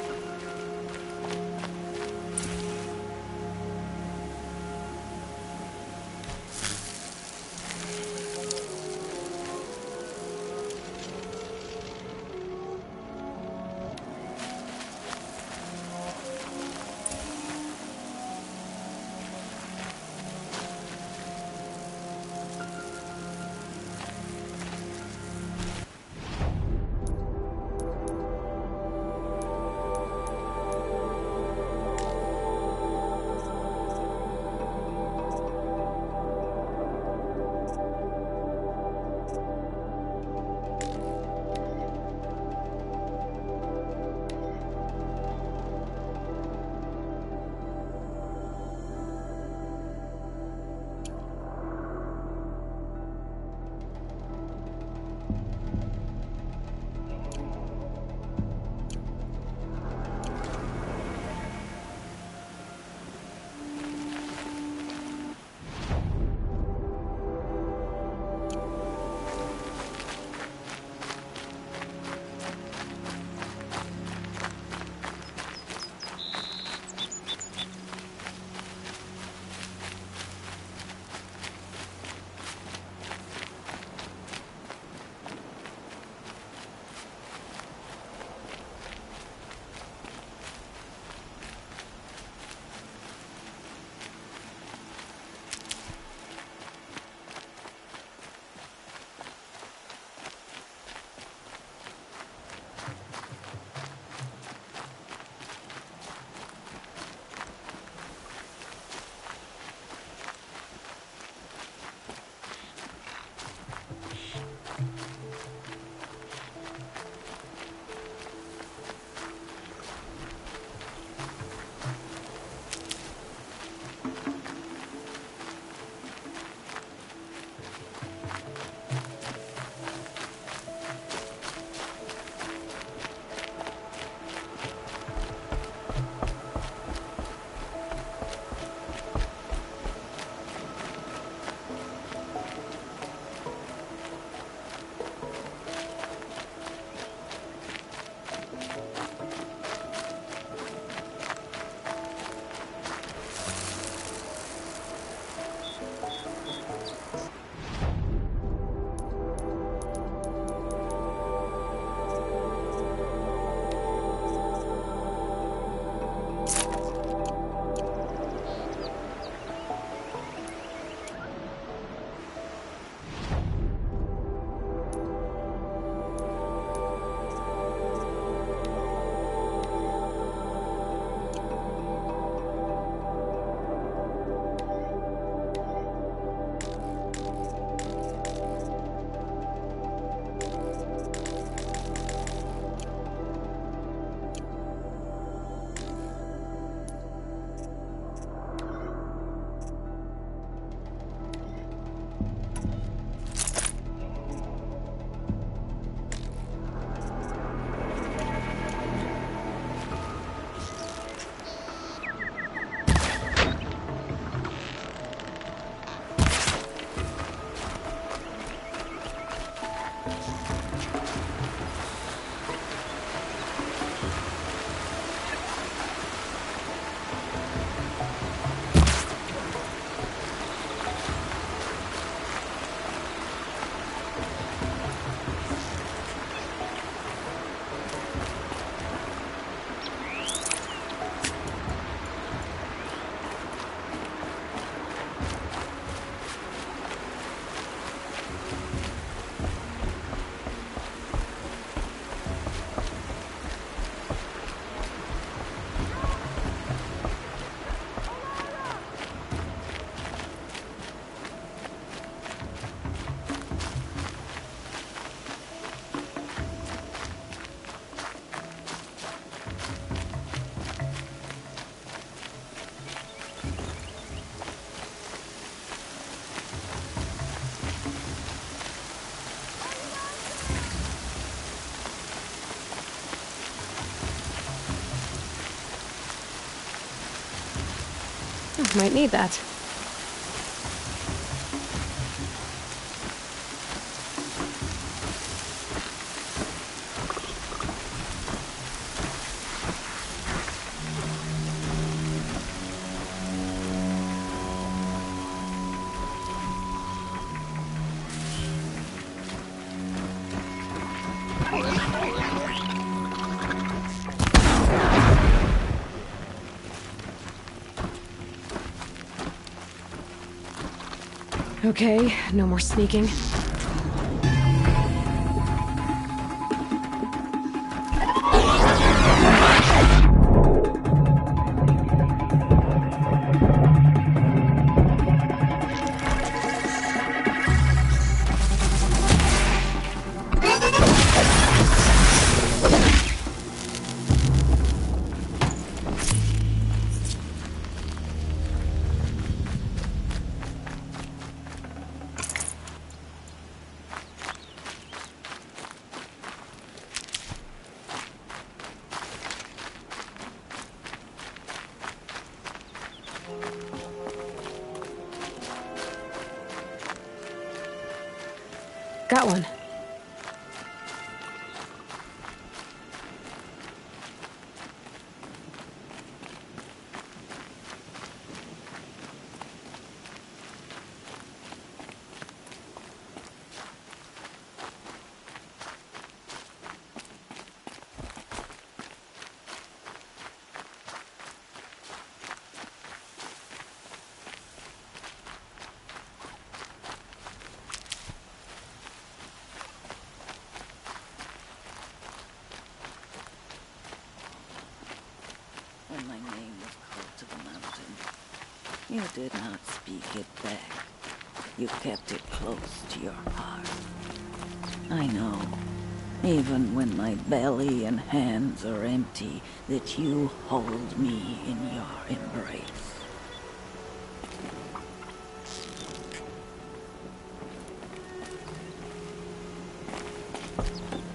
Might need that. Okay, no more sneaking. Got one. When my name was called to the mountain, you did not speak it back. You kept it close to your heart. I know, even when my belly and hands are empty, that you hold me in your embrace.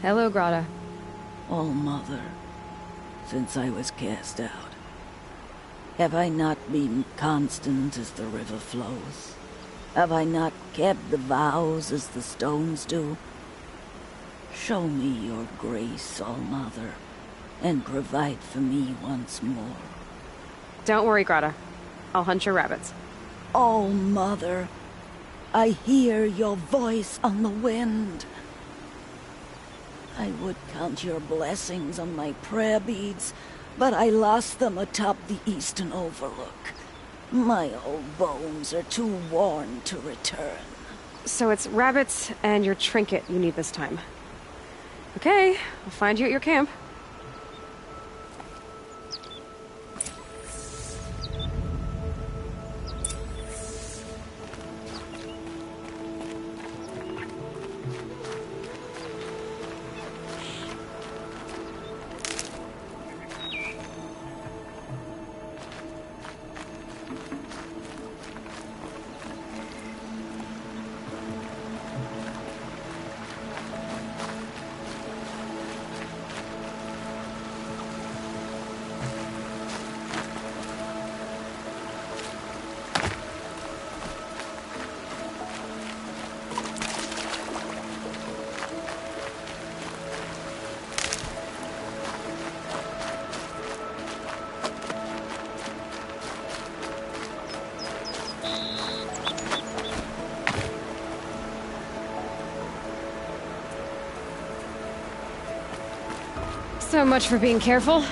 Hello, Grata. Oh, Mother, since I was cast out, have I not been constant as the river flows? Have I not kept the vows as the stones do? Show me your grace, All-Mother, and provide for me once more. Don't worry, Grata. I'll hunt your rabbits. Oh, Mother, I hear your voice on the wind. I would count your blessings on my prayer beads, but I lost them atop the eastern overlook. My old bones are too worn to return. So it's rabbits and your trinket you need this time. Okay, I'll find you at your camp. So much for being careful.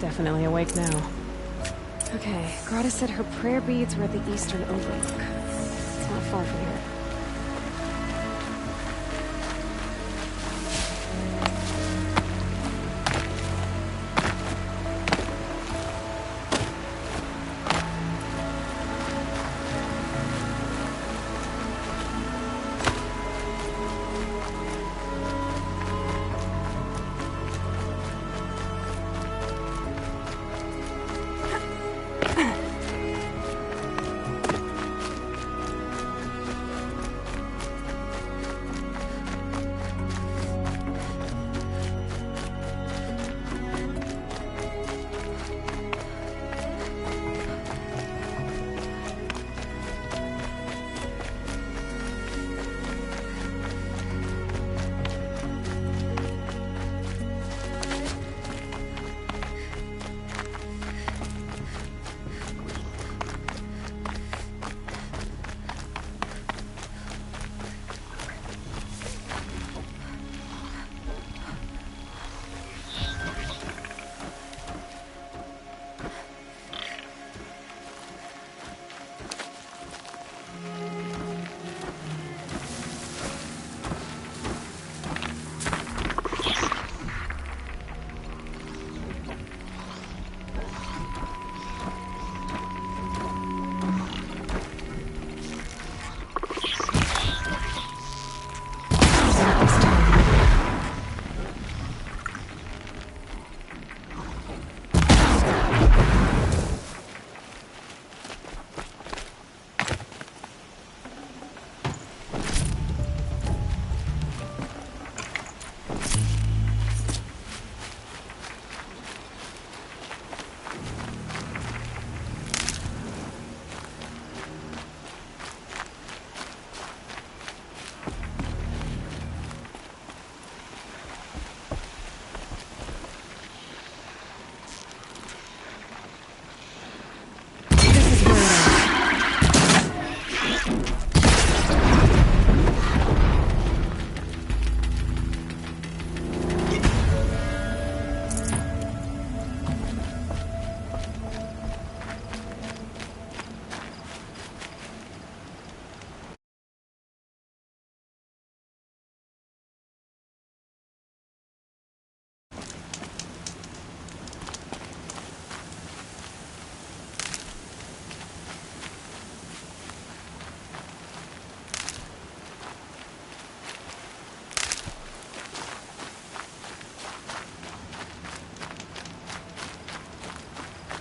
Definitely awake now. Okay, Grata said her prayer beads were at the eastern overlook. It's not far from here.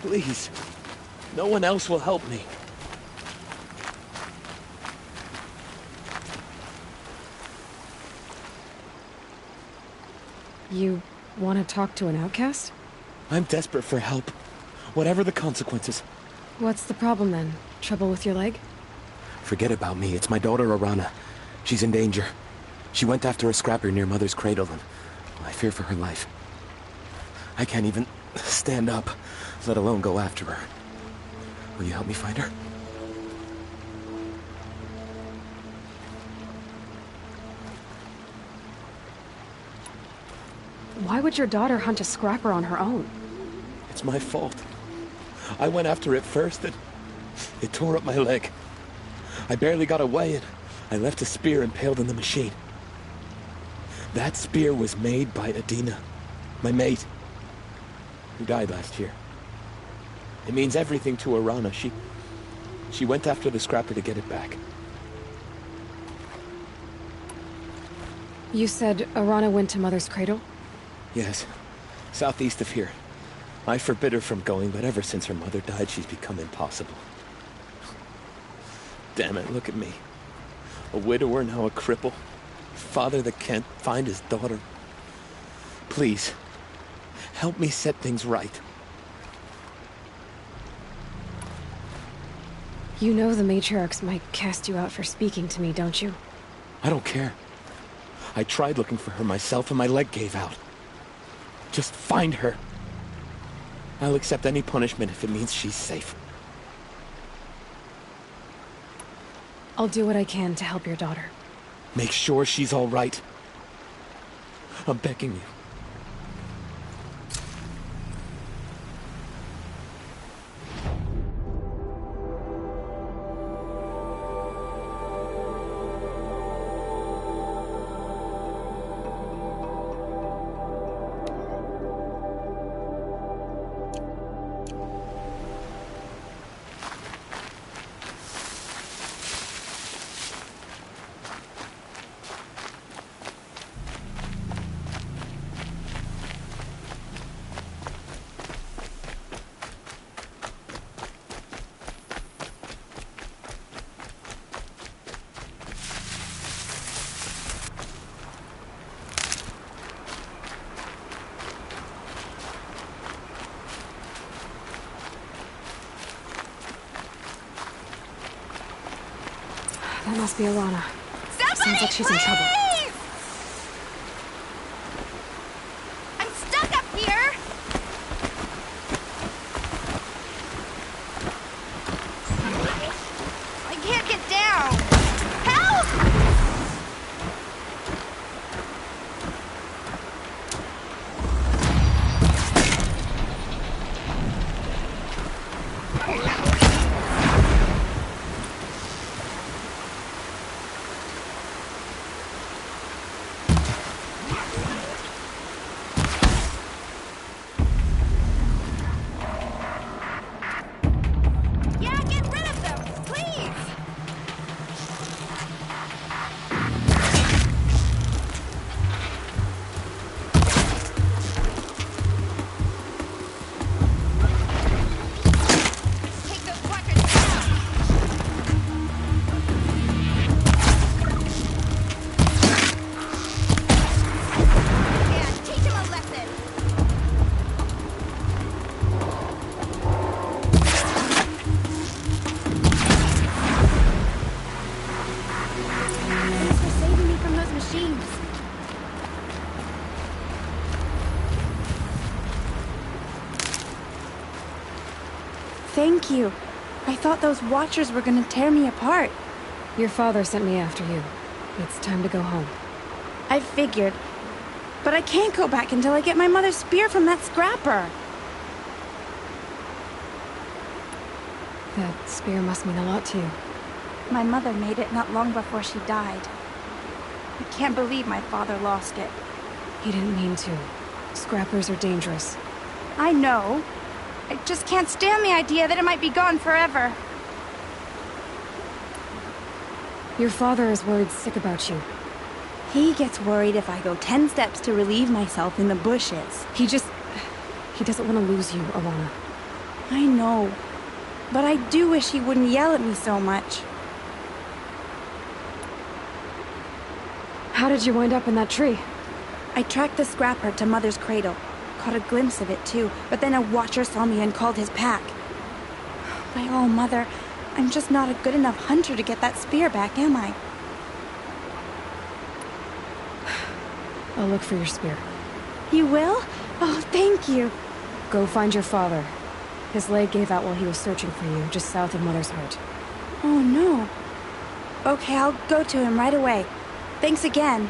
Please. No one else will help me. You want to talk to an outcast? I'm desperate for help. Whatever the consequences. What's the problem then? Trouble with your leg? Forget about me. It's my daughter, Arana. She's in danger. She went after a scrapper near Mother's cradle, and I fear for her life. I can't even stand up, let alone go after her. Will you help me find her? Why would your daughter hunt a scrapper on her own? It's my fault. I went after it first, and it tore up my leg. I barely got away, and I left a spear impaled in the machine. That spear was made by Adina, my mate, who died last year. It means everything to Arana. She went after the scrapper to get it back. You said Arana went to Mother's cradle? Yes, southeast of here. I forbid her from going, but ever since her mother died, she's become impossible. Damn it, look at me. A widower, now a cripple. Father that can't find his daughter. Please, help me set things right. You know the matriarchs might cast you out for speaking to me, don't you? I don't care. I tried looking for her myself and my leg gave out. Just find her. I'll accept any punishment if it means she's safe. I'll do what I can to help your daughter. Make sure she's all right. I'm begging you. That must be Arana. Somebody, Sounds like she's in trouble. I'm stuck up here! I can't get down! Help! Thank you. I thought those Watchers were gonna tear me apart. Your father sent me after you. It's time to go home. I figured. But I can't go back until I get my mother's spear from that scrapper. That spear must mean a lot to you. My mother made it not long before she died. I can't believe my father lost it. He didn't mean to. Scrappers are dangerous. I know. I just can't stand the idea that it might be gone forever. Your father is worried sick about you. He gets worried if I go 10 steps to relieve myself in the bushes. He doesn't want to lose you, Arana. I know. But I do wish he wouldn't yell at me so much. How did you wind up in that tree? I tracked the scrapper to Mother's cradle. Caught a glimpse of it too, but then a watcher saw me and called his pack. My oh, Mother, I'm just not a good enough hunter to get that spear back, am I? I'll look for your spear. You will? Oh, thank you. Go find your father. His leg gave out while he was searching for you, just south of Mother's Heart. Oh, no. Okay, I'll go to him right away. Thanks again.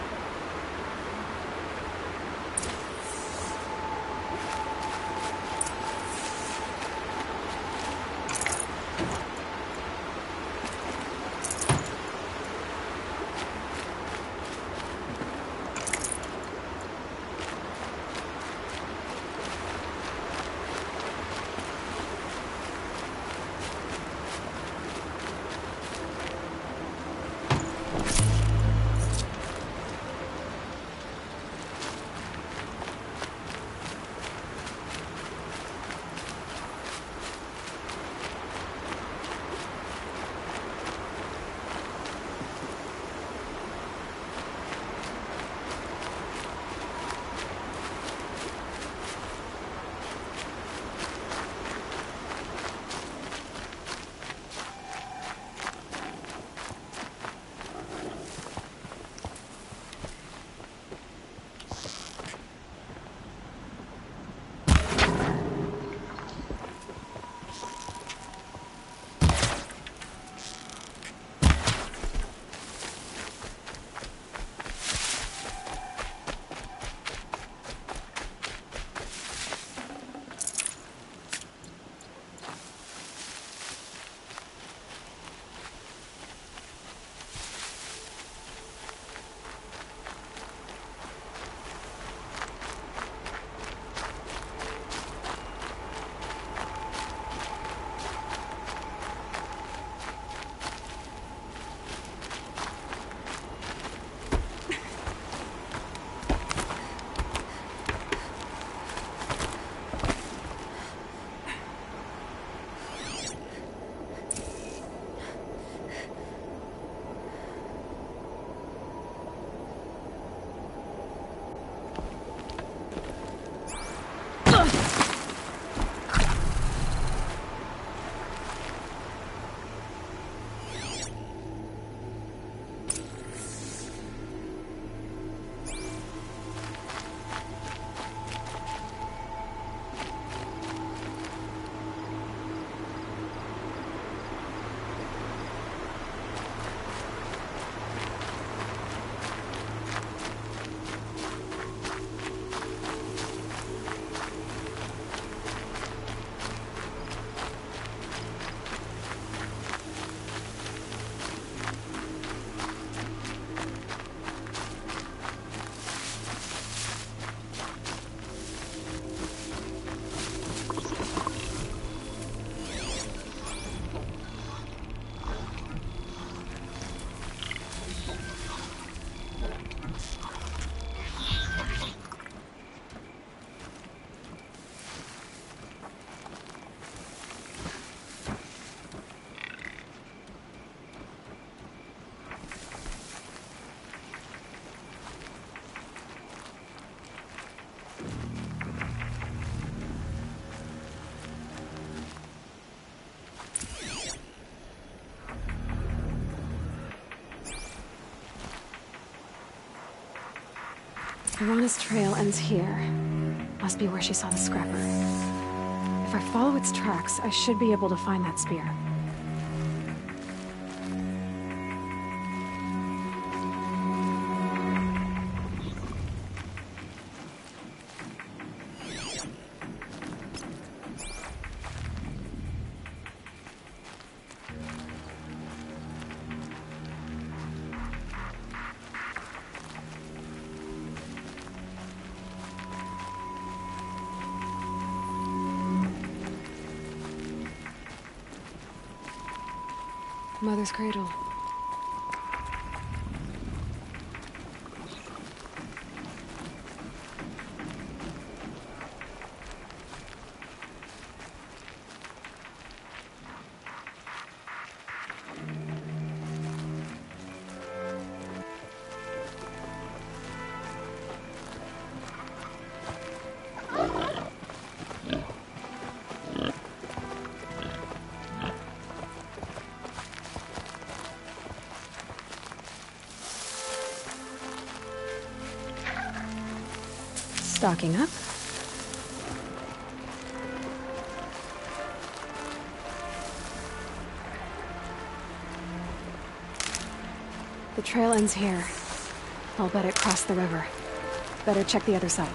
Irana's trail ends here. Must be where she saw the scrapper. If I follow its tracks, I should be able to find that spear. Mother's cradle. stocking up. The trail ends here. I'll bet it crossed the river. Better check the other side.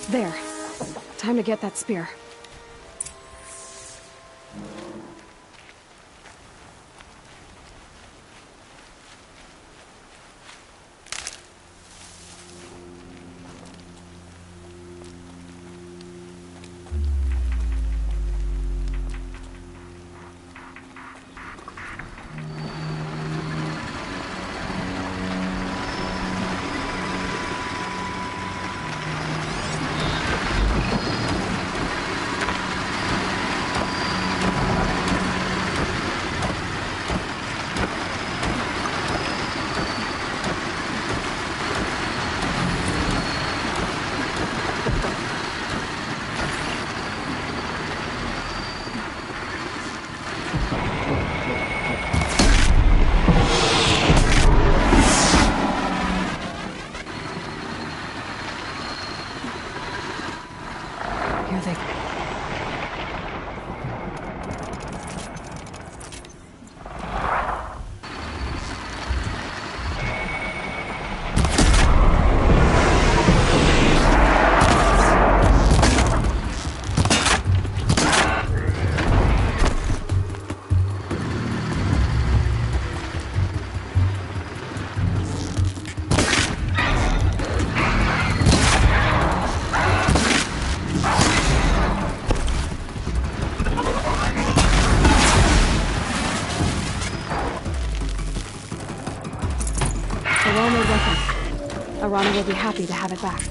There. Time to get that spear. Lorana will be happy to have it back.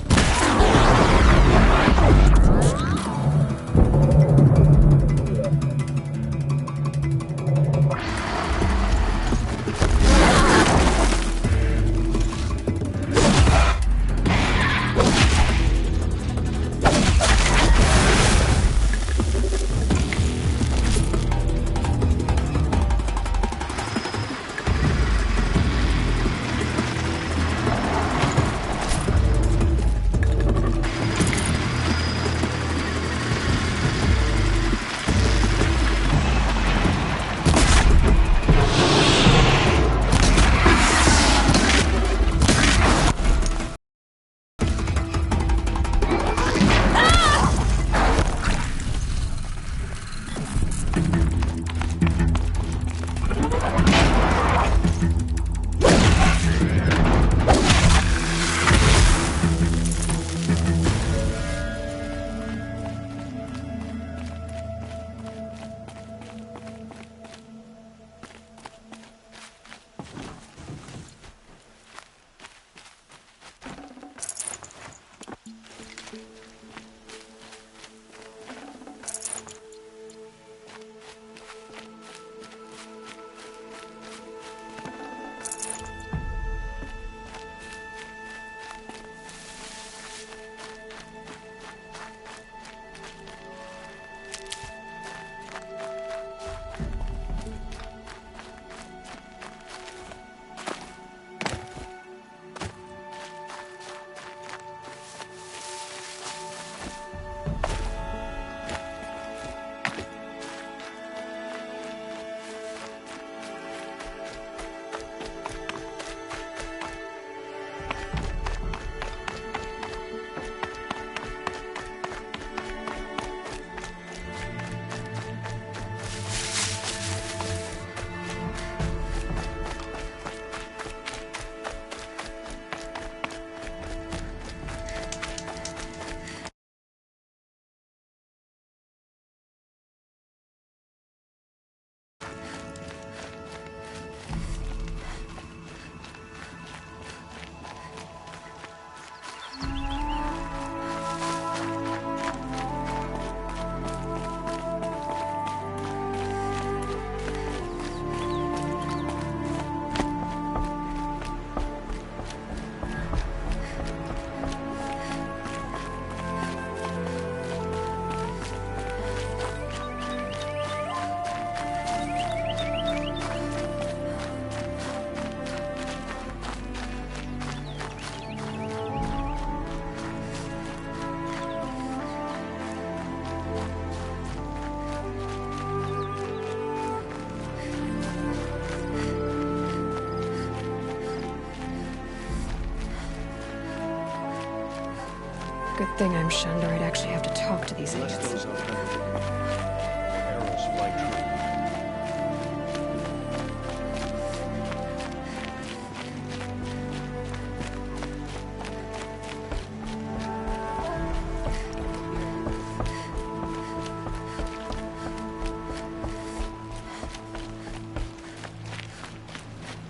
Good thing I'm shunned, or I'd actually have to talk to these idiots.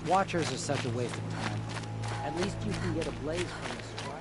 Watchers are such a waste of time. At least you can get a blaze from the squire.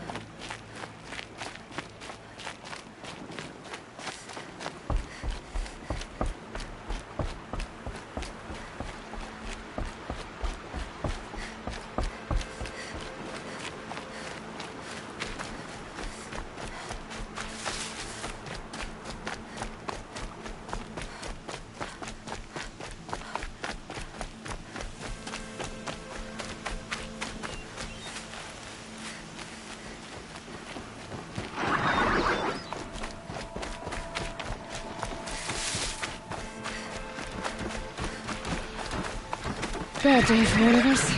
Bad day for one of us.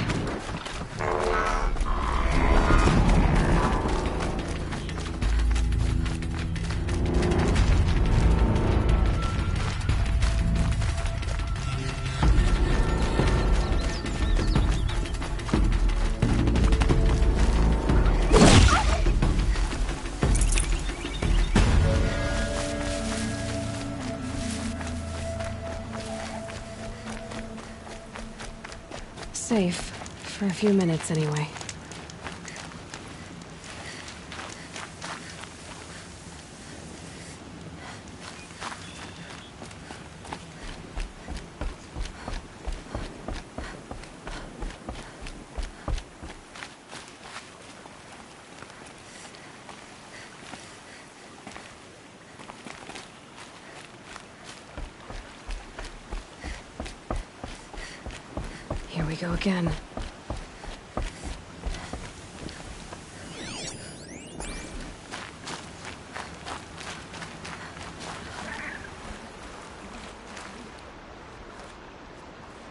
Safe. For a few minutes, anyway. go again.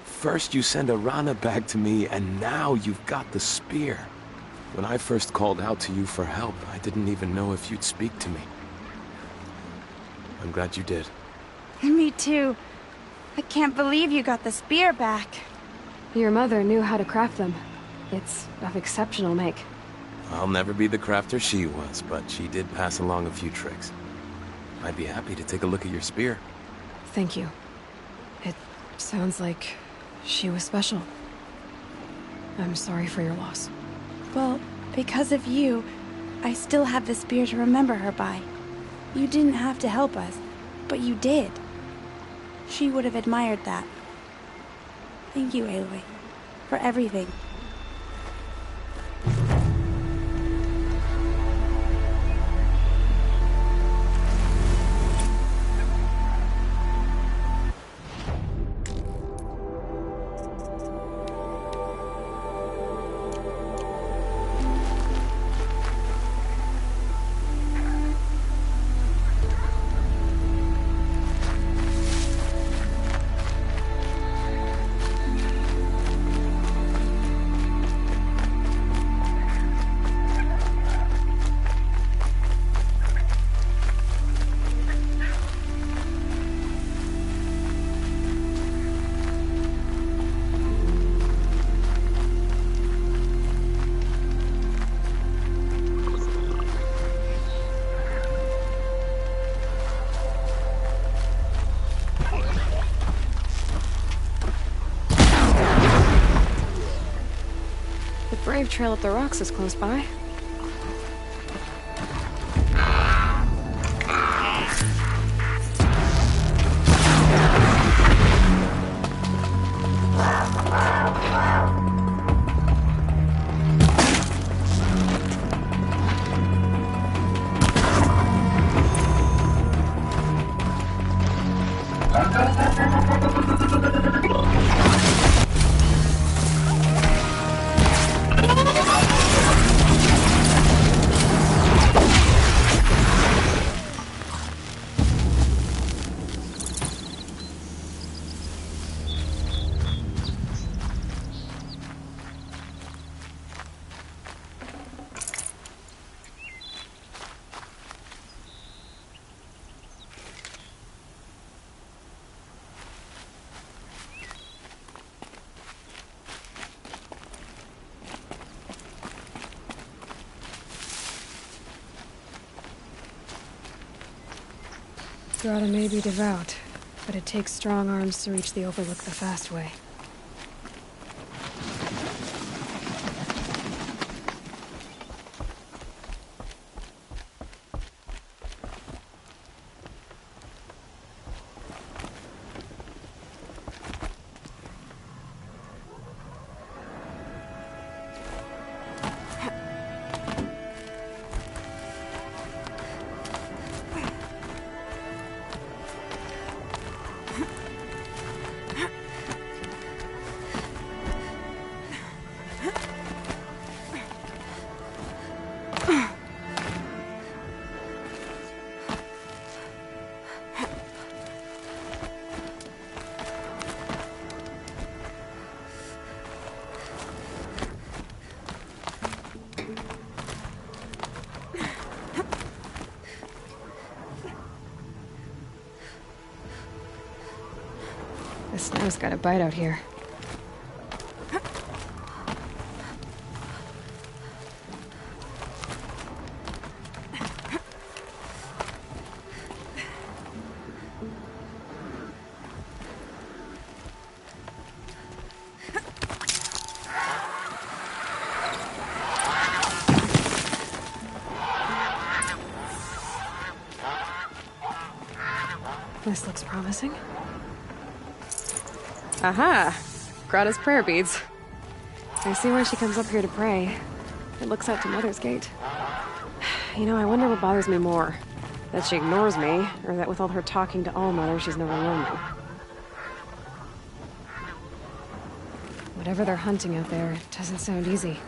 First you send Arana back to me, and now you've got the spear. When I first called out to you for help, I didn't even know if you'd speak to me. I'm glad you did. Me too. I can't believe you got the spear back. Your mother knew how to craft them. It's of exceptional make. I'll never be the crafter she was, but she did pass along a few tricks. I'd be happy to take a look at your spear. Thank you. It sounds like she was special. I'm sorry for your loss. Well, because of you, I still have the spear to remember her by. You didn't have to help us, but you did. She would have admired that. Thank you, Aloy, for everything. Brave trail up the rocks is close by. Grata may be devout, but it takes strong arms to reach the Overlook the fast way. The snow's got a bite out here. This looks promising. Aha! Grata's prayer beads. I see why she comes up here to pray. It looks out to Mother's Gate. You know, I wonder what bothers me more. That she ignores me, or that with all her talking to All-Mother, she's never lonely. Whatever they're hunting out there doesn't sound easy.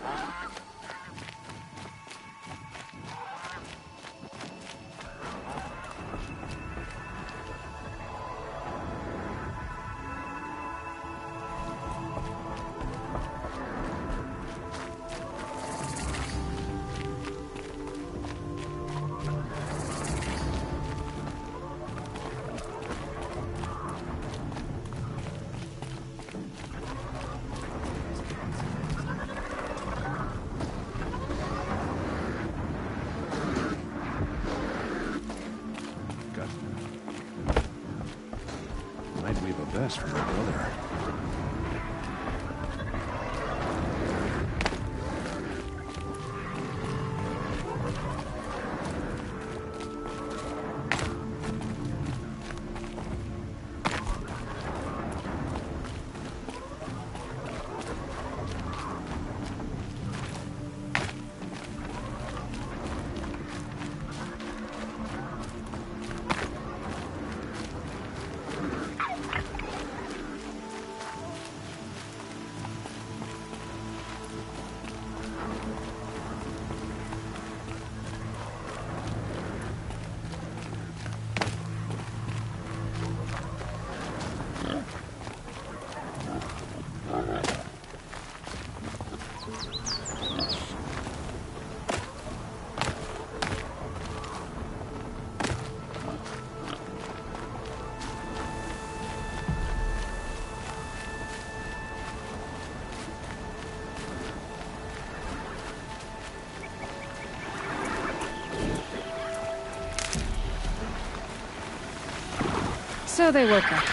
Might leave a vest for my brother. So they woke up.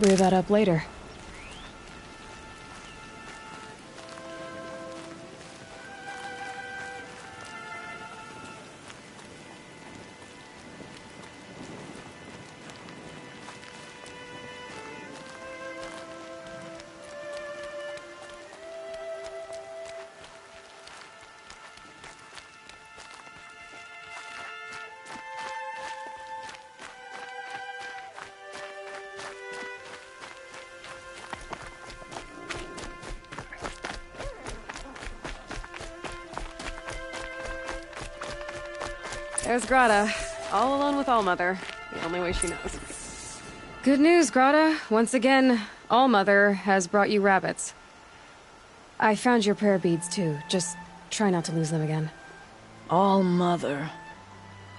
Clear that up later. There's Grata, all alone with Allmother, the only way she knows. Good news, Grata. Once again, Allmother has brought you rabbits. I found your prayer beads, too. Just try not to lose them again. Allmother.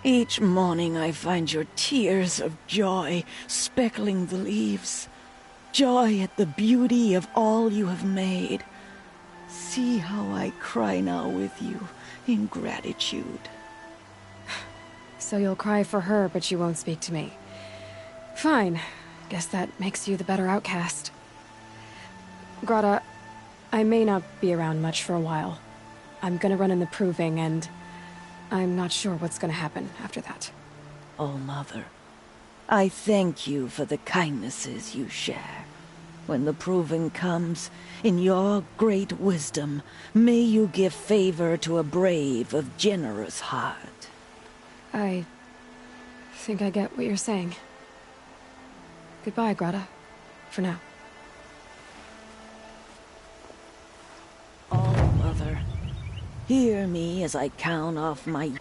Each morning I find your tears of joy speckling the leaves. Joy at the beauty of all you have made. See how I cry now with you in gratitude. So you'll cry for her, but you won't speak to me. Fine. Guess that makes you the better outcast. Grata, I may not be around much for a while. I'm gonna run in the proving, and I'm not sure what's gonna happen after that. Oh, Mother, I thank you for the kindnesses you share. When the proving comes, in your great wisdom, may you give favor to a brave of generous heart. I think I get what you're saying. Goodbye, Greta. For now. Oh, Mother, hear me as I count off my...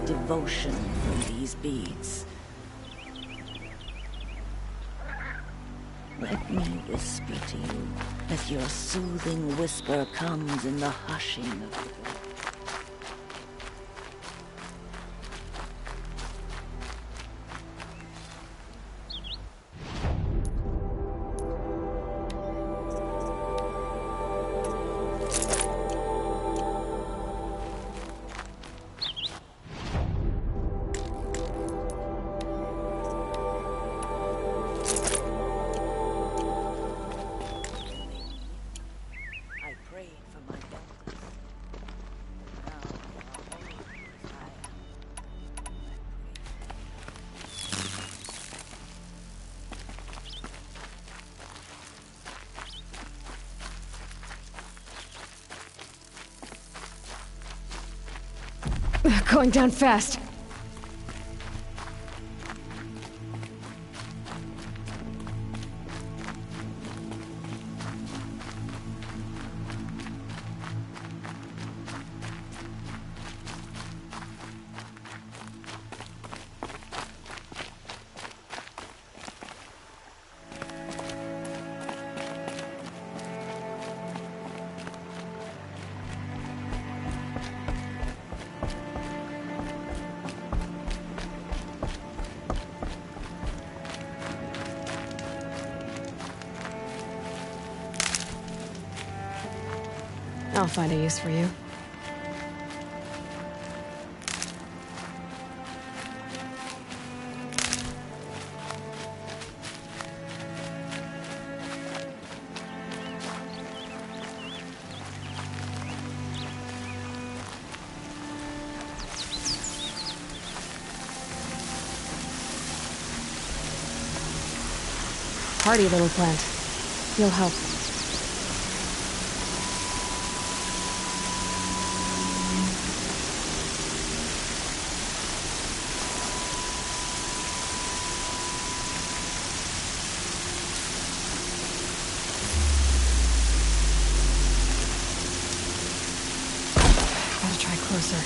devotion from these beads. Let me whisper to you as your soothing whisper comes in the hushing of the wind. Going down fast. I'll find a use for you. Hardy little plant. You'll help. Gotta try closer.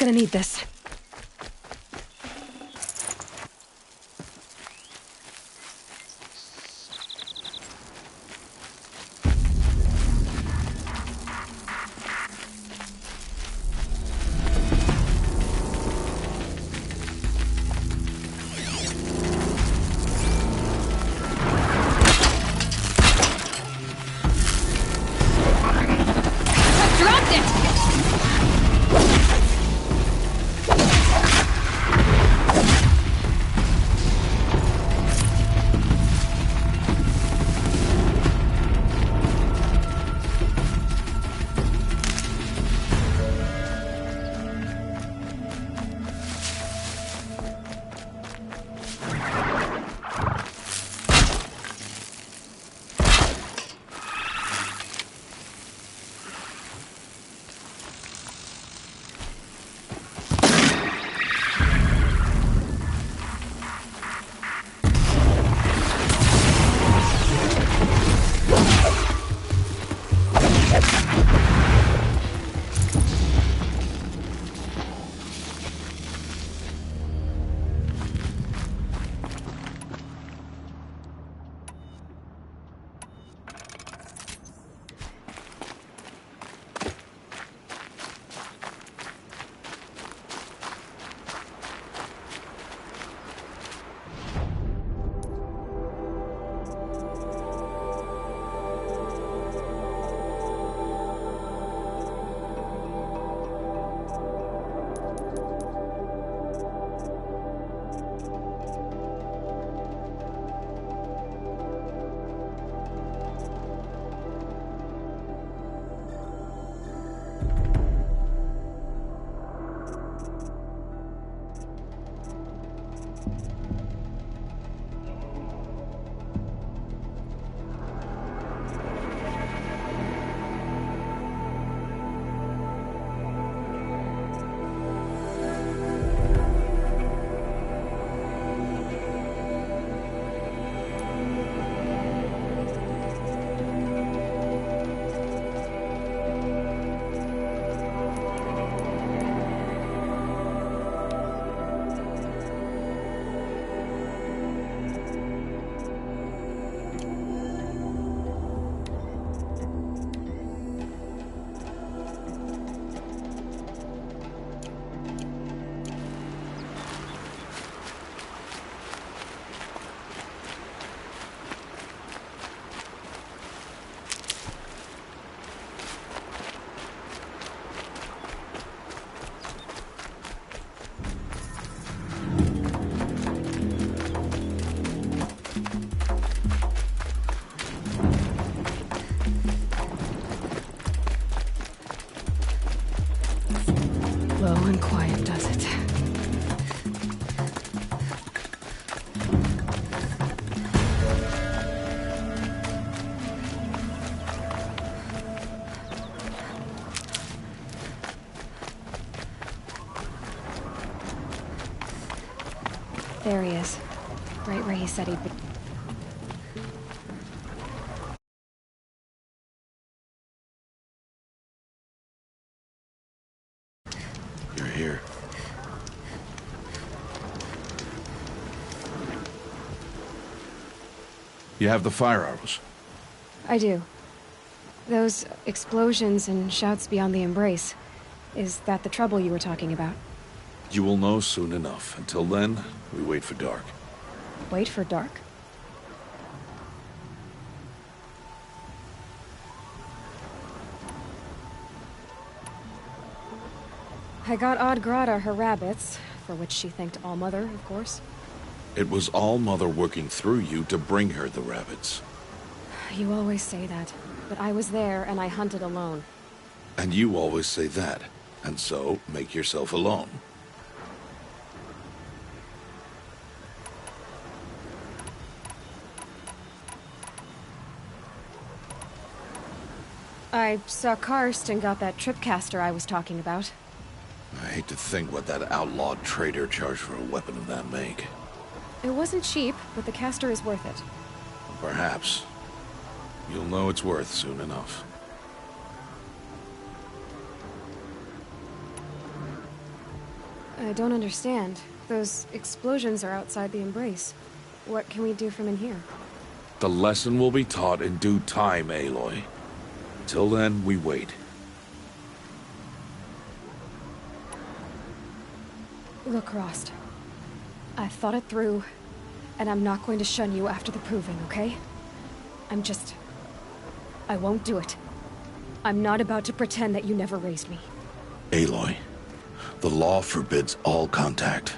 gonna need this. Low and quiet does it. There he is. Right where he said he'd be. You're here. You have the fire arrows. I do. Those explosions and shouts beyond the embrace. Is that the trouble you were talking about? You will know soon enough. Until then, we wait for dark. Wait for dark? I got Odd Grata her rabbits, for which she thanked All-Mother, of course. It was All-Mother working through you to bring her the rabbits. You always say that, but I was there and I hunted alone. And you always say that, and so make yourself alone. I saw Karst and got that tripcaster I was talking about. I hate to think what that outlawed trader charged for a weapon of that make. It wasn't cheap, but the caster is worth it. Perhaps. You'll know it's worth soon enough. I don't understand. Those explosions are outside the embrace. What can we do from in here? The lesson will be taught in due time, Aloy. Till then, we wait. Look, Rost. I've thought it through, and I'm not going to shun you after the proving, okay? I won't do it. I'm not about to pretend that you never raised me. Aloy, the law forbids all contact.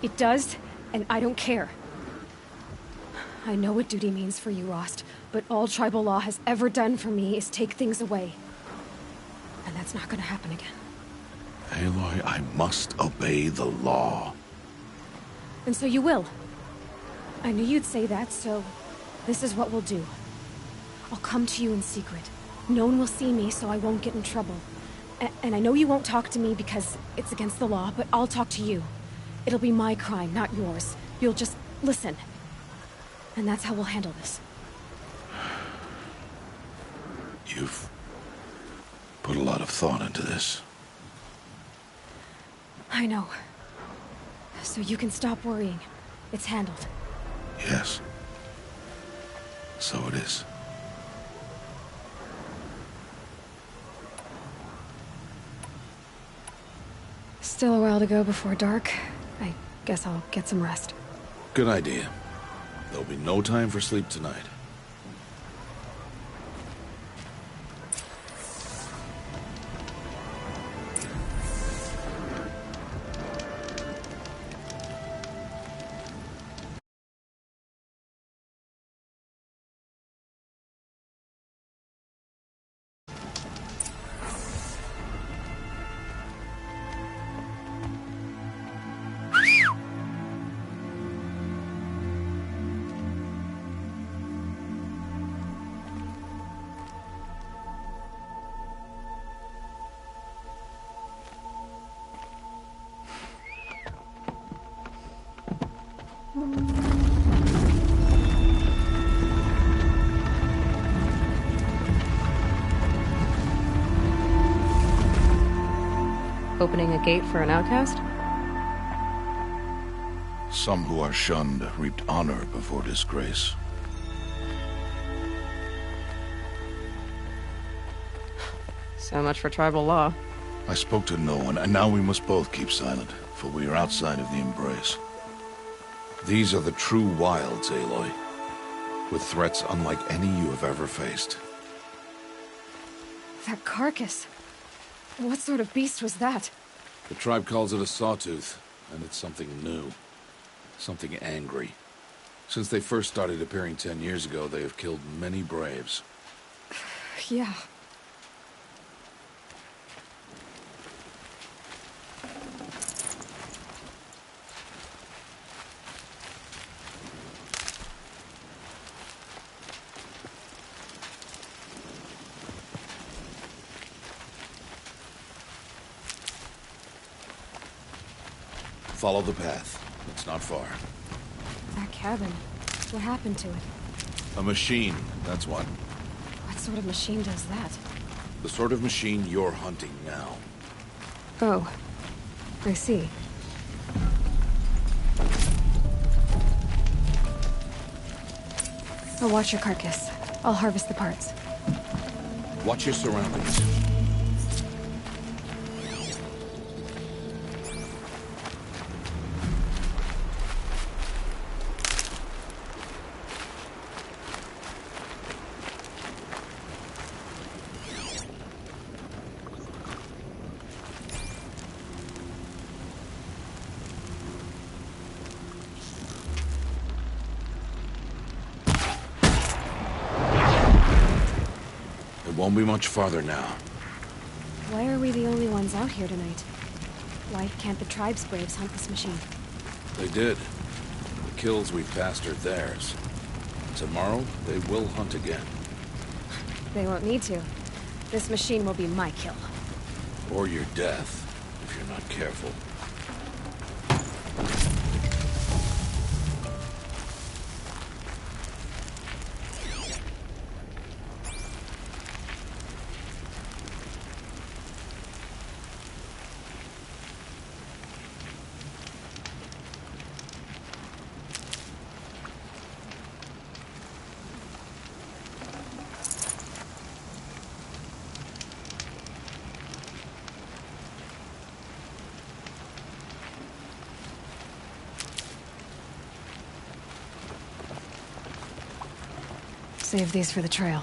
It does, and I don't care. I know what duty means for you, Rost, but all tribal law has ever done for me is take things away. And that's not gonna happen again. Aloy, I must obey the law. And so you will. I knew you'd say that, so this is what we'll do. I'll come to you in secret. No one will see me, so I won't get in trouble. And I know you won't talk to me because it's against the law, but I'll talk to you. It'll be my crime, not yours. You'll just listen. And that's how we'll handle this. You've put a lot of thought into this. I know. So you can stop worrying. It's handled. Yes. So it is. Still a while to go before dark. I guess I'll get some rest. Good idea. There'll be no time for sleep tonight. Opening a gate for an outcast? Some who are shunned reaped honor before disgrace. So much for tribal law. I spoke to no one, and now we must both keep silent, for we are outside of the embrace. These are the true wilds, Aloy, with threats unlike any you have ever faced. That carcass. What sort of beast was that? The tribe calls it a sawtooth, and it's something new. Something angry. Since they first started appearing 10 years ago, they have killed many braves. Yeah. Follow the path. It's not far. That cabin. What happened to it? A machine, that's what. What sort of machine does that? The sort of machine you're hunting now. Oh. I see. I'll watch your carcass. I'll harvest the parts. Watch your surroundings. Won't be much farther now. Why are we the only ones out here tonight? Why can't the tribe's braves hunt this machine? They did. The kills we've passed are theirs. Tomorrow, they will hunt again. They won't need to. This machine will be my kill. Or your death, if you're not careful. Save these for the trail.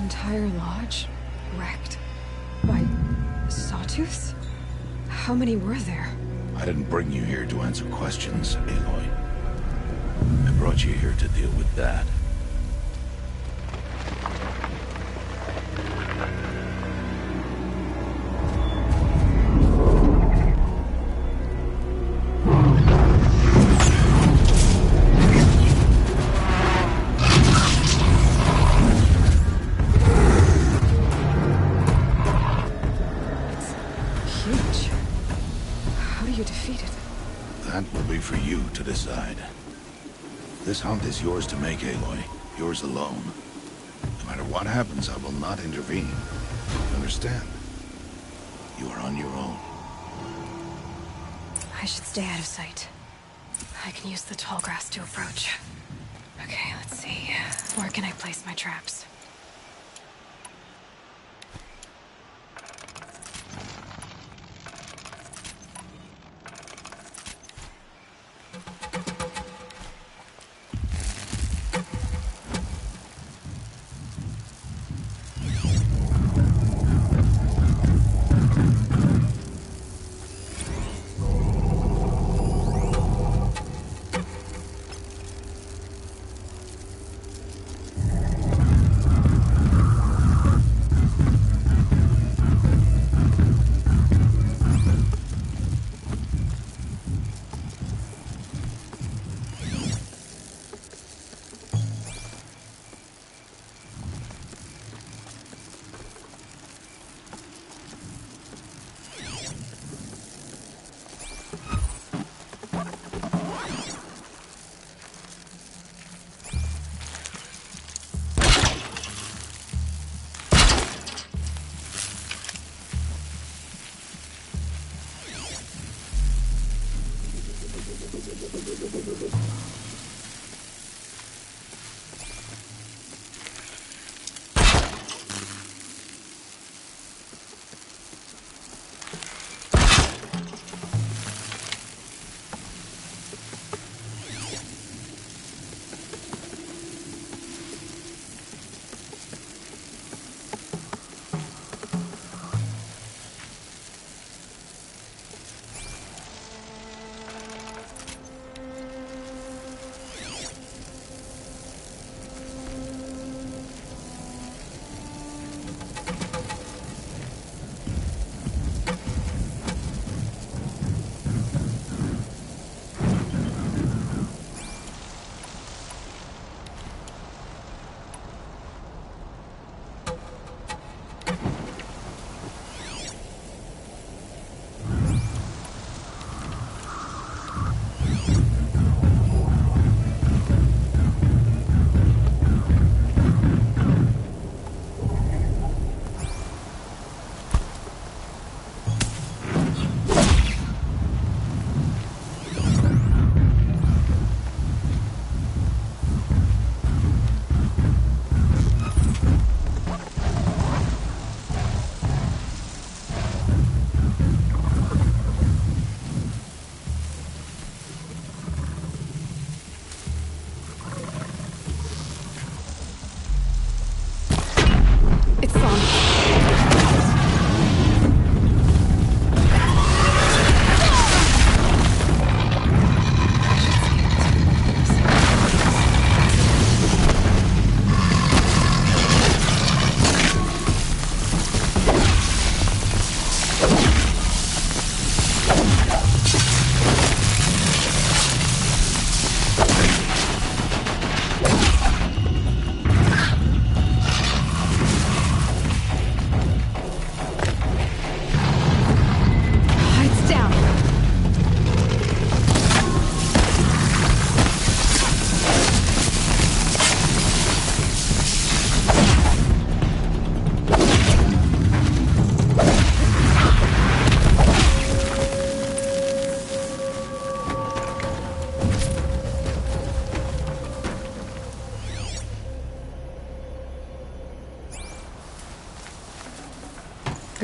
Entire lodge wrecked by sawtooths? How many were there? I didn't bring you here to answer questions, Aloy. I brought you here to deal with that. This hunt is yours to make, Aloy. Yours alone. No matter what happens, I will not intervene. Understand? You are on your own. I should stay out of sight. I can use the tall grass to approach. Okay, let's see. Where can I place my traps?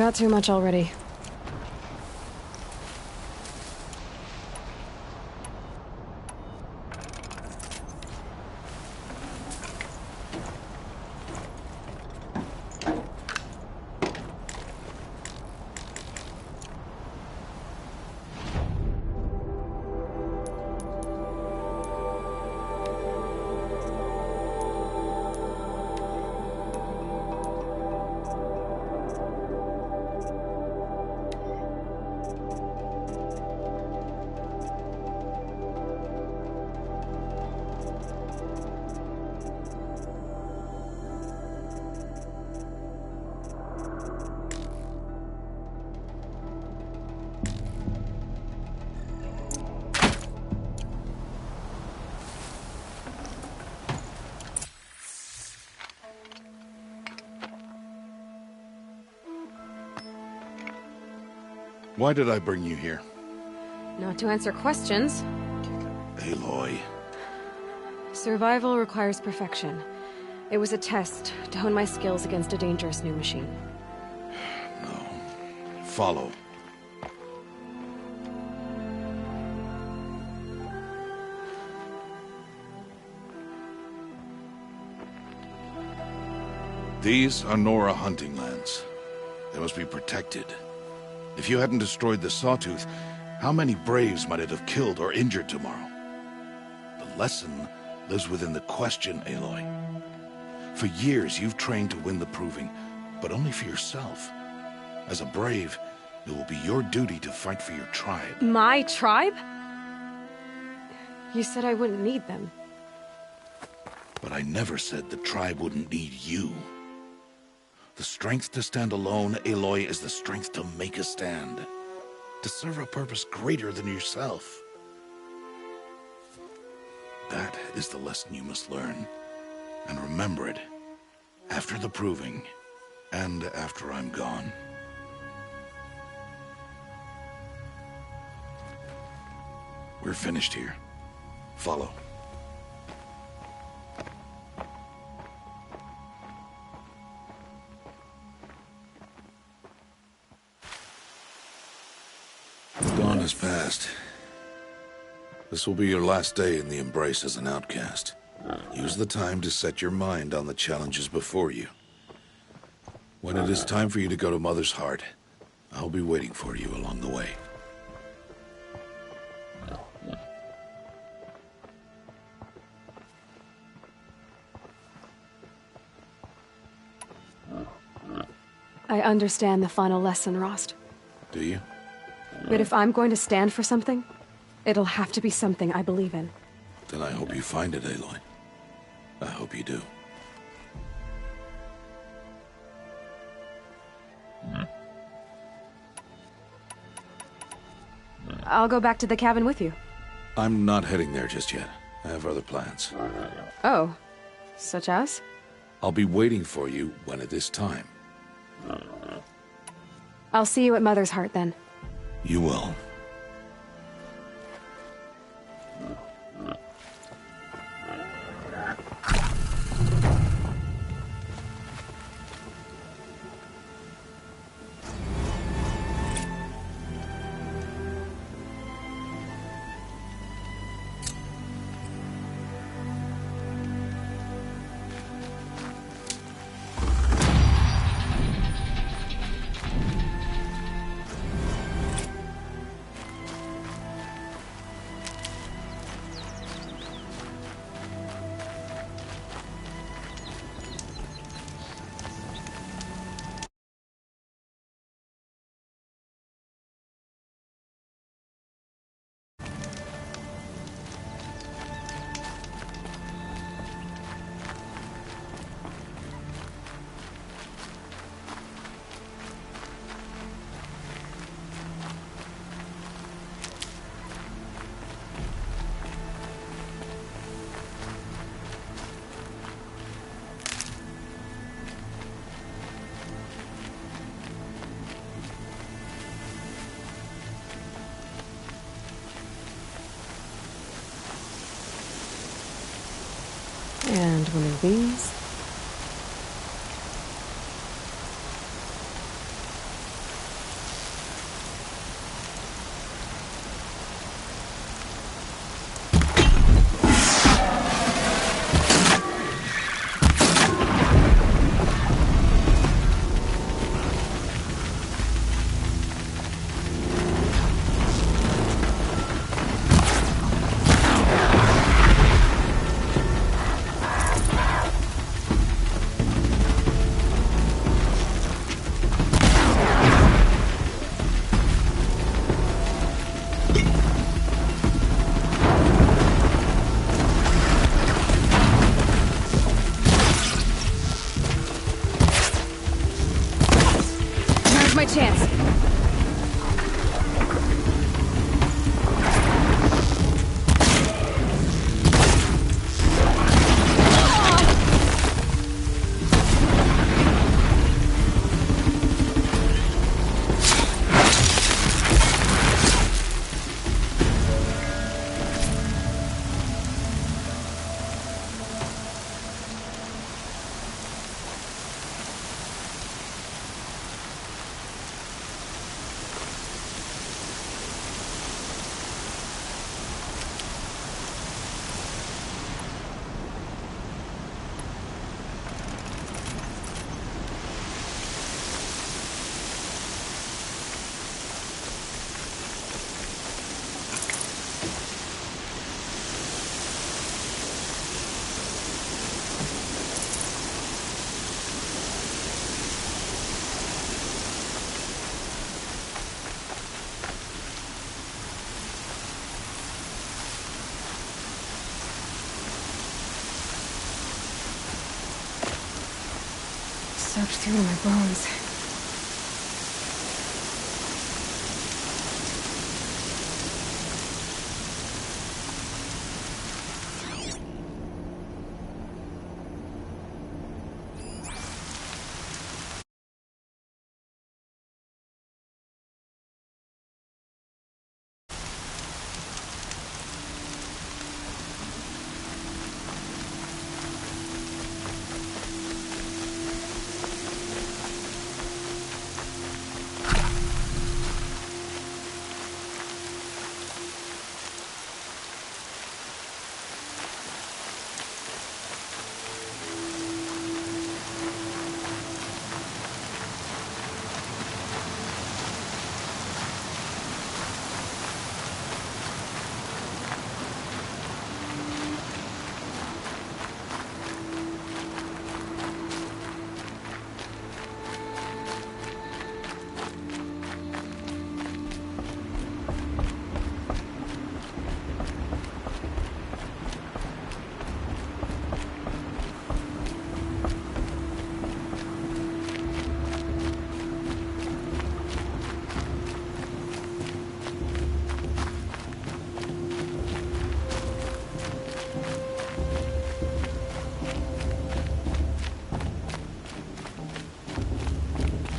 got too much already. Why did I bring you here? Not to answer questions. Aloy. Survival requires perfection. It was a test to hone my skills against a dangerous new machine. No. Follow. These are Nora hunting lands. They must be protected. If you hadn't destroyed the Sawtooth, how many Braves might it have killed or injured tomorrow? The lesson lives within the question, Aloy. For years, you've trained to win the Proving, but only for yourself. As a Brave, it will be your duty to fight for your tribe. My tribe? You said I wouldn't need them. But I never said the tribe wouldn't need you. The strength to stand alone, Aloy, is the strength to make a stand. To serve a purpose greater than yourself. That is the lesson you must learn. And remember it. After the Proving. And after I'm gone. We're finished here. Follow. Dawn has passed. This will be your last day in the Embrace as an outcast. Use the time to set your mind on the challenges before you. When it is time for you to go to Mother's Heart, I'll be waiting for you along the way. I understand the final lesson, Rost. Do you? But if I'm going to stand for something, it'll have to be something I believe in. Then I hope you find it, Aloy. I hope you do. I'll go back to the cabin with you. I'm not heading there just yet. I have other plans. Oh, such as? I'll be waiting for you when it is time. I'll see you at Mother's Heart then. You will. And one of these. soaked through to my bones.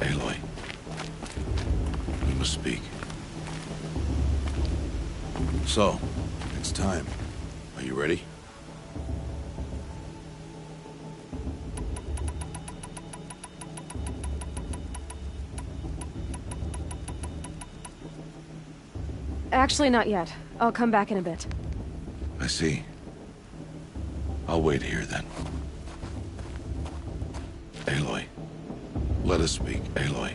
Aloy, we must speak. So, it's time. Are you ready? Actually, not yet. I'll come back in a bit. I see. I'll wait here then. Aloy. Let us speak, Aloy.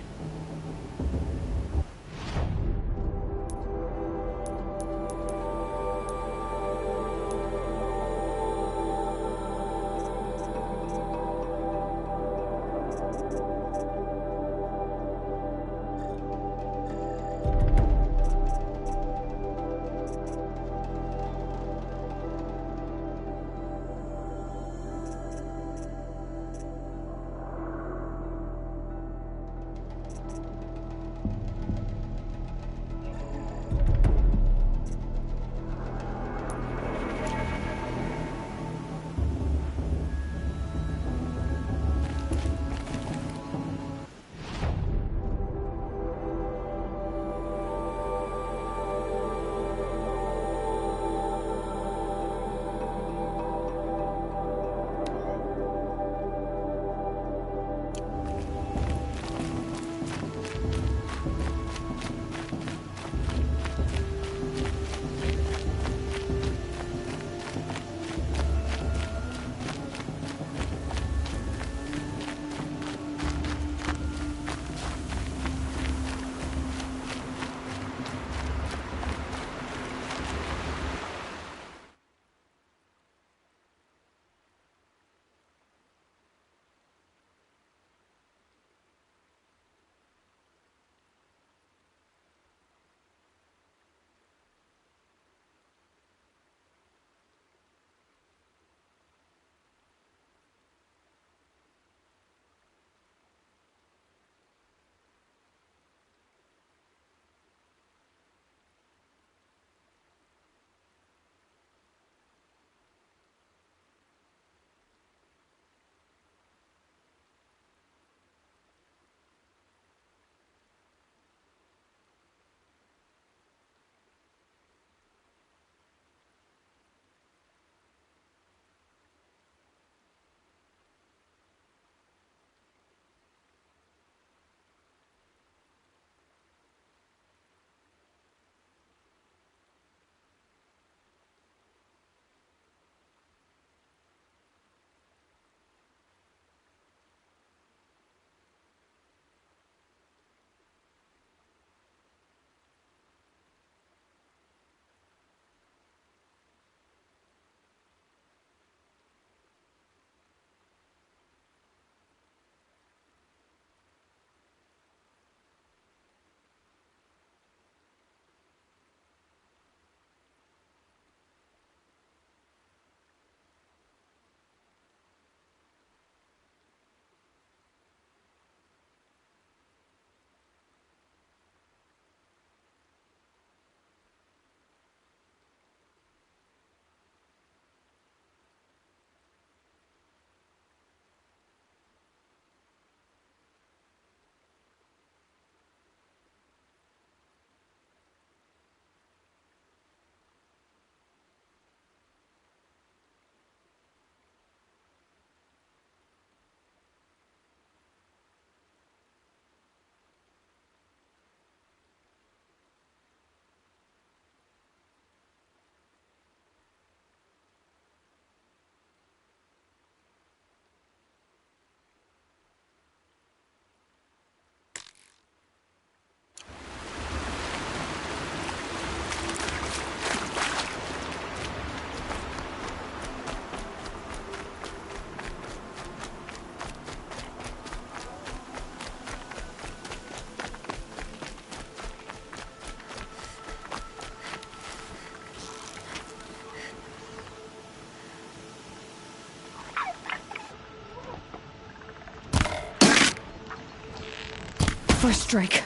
first strike.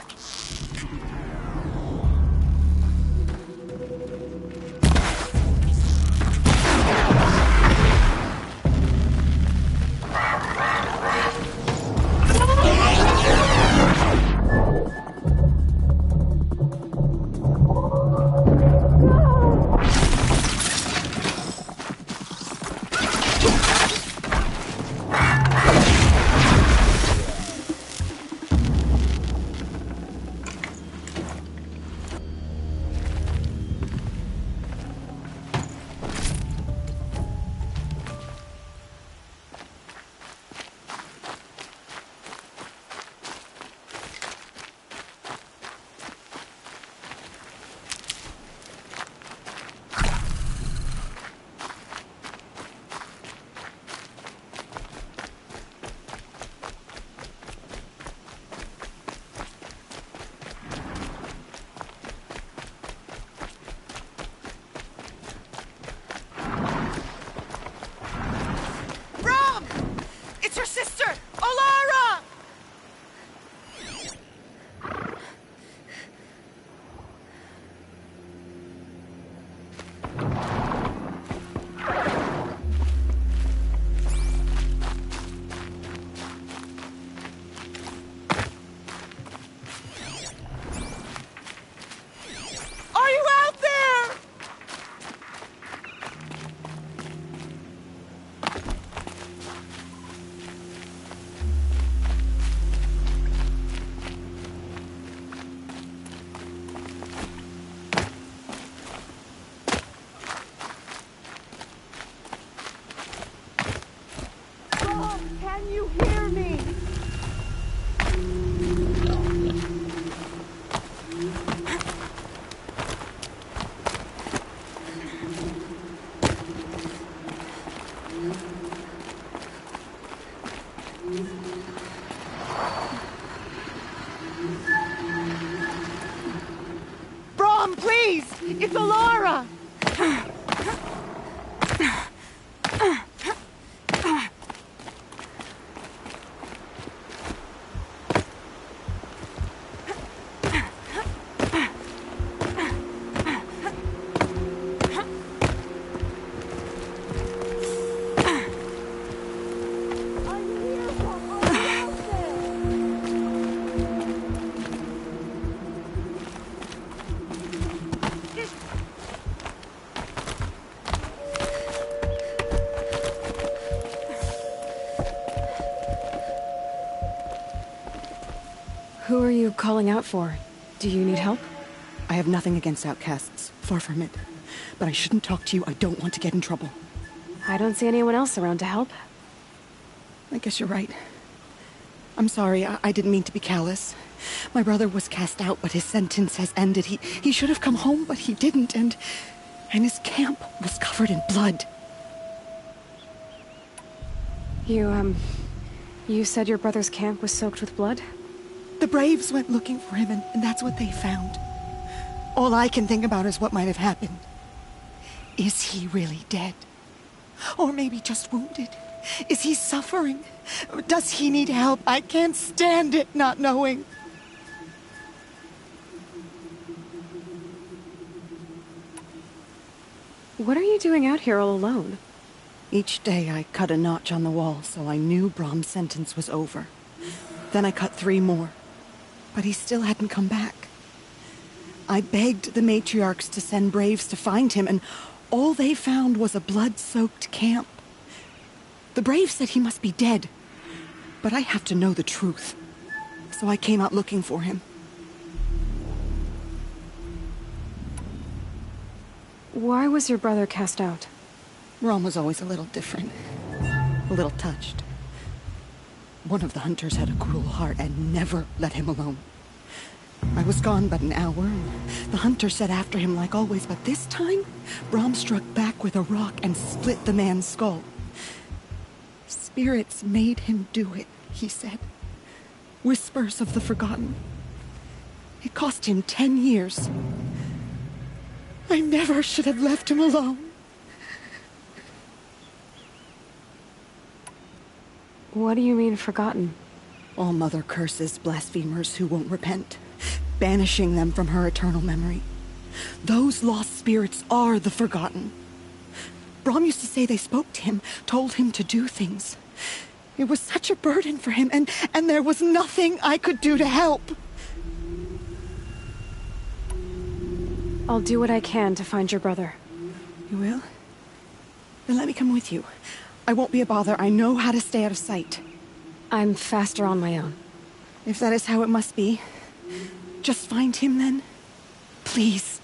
Can you hear me? Brom, please! It's Alara! Who are you calling out for? Do you need help? I have nothing against outcasts. Far from it. But I shouldn't talk to you. I don't want to get in trouble. I don't see anyone else around to help. I guess you're right. I'm sorry. I didn't mean to be callous. My brother was cast out, but his sentence has ended. He should have come home, but he didn't, and his camp was covered in blood. You said your brother's camp was soaked with blood? The Braves went looking for him, and that's what they found. All I can think about is what might have happened. Is he really dead? Or maybe just wounded? Is he suffering? Does he need help? I can't stand it not knowing. What are you doing out here all alone? Each day I cut a notch on the wall, so I knew Brom's sentence was over. Then I cut 3 more. But he still hadn't come back. I begged the matriarchs to send Braves to find him, and all they found was a blood-soaked camp. The Braves said he must be dead, but I have to know the truth. So I came out looking for him. Why was your brother cast out? Brom was always a little different. A little touched. One of the hunters had a cruel heart and never let him alone. I was gone but an hour, and the hunter set after him like always, but this time, Brom struck back with a rock and split the man's skull. Spirits made him do it, he said. Whispers of the forgotten. It cost him 10 years. I never should have left him alone. What do you mean, forgotten? All Mother curses blasphemers who won't repent, banishing them from her eternal memory. Those lost spirits are the forgotten. Brom used to say they spoke to him, told him to do things. It was such a burden for him, and there was nothing I could do to help. I'll do what I can to find your brother. You will? Then let me come with you. I won't be a bother. I know how to stay out of sight. I'm faster on my own. If that is how it must be, just find him then. Please.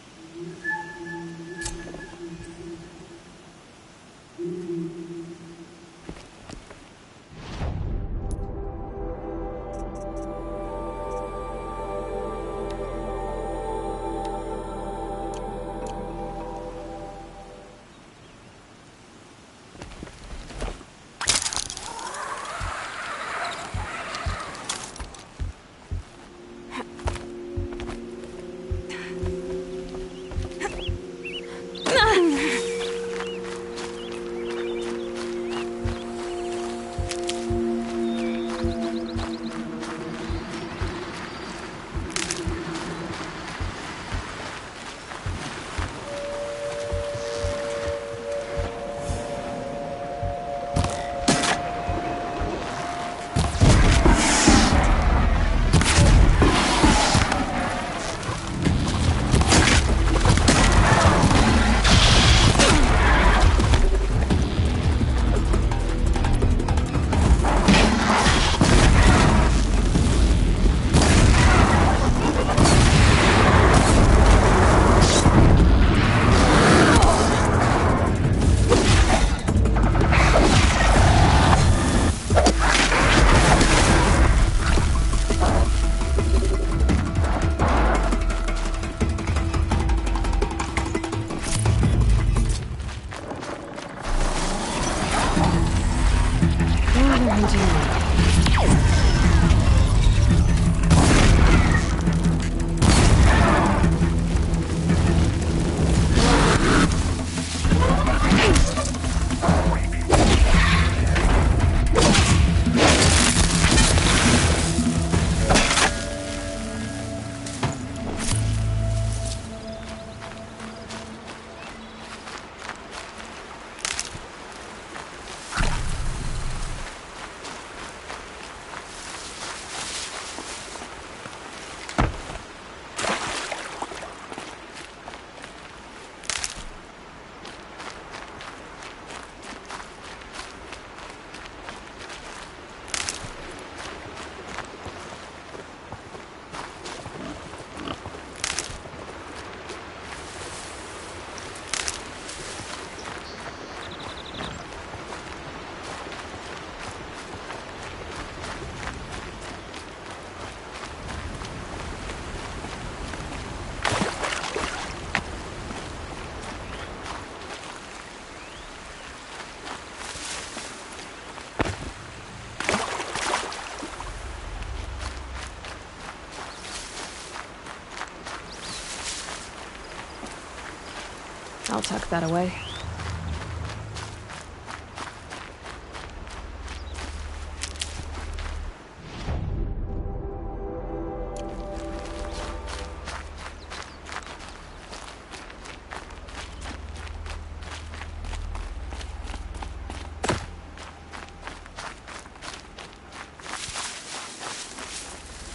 I'll tuck that away.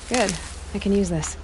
Good. I can use this.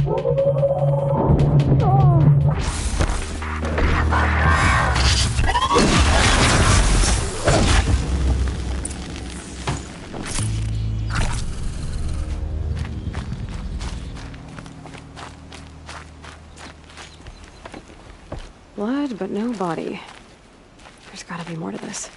Blood, but no body. There's gotta be more to this.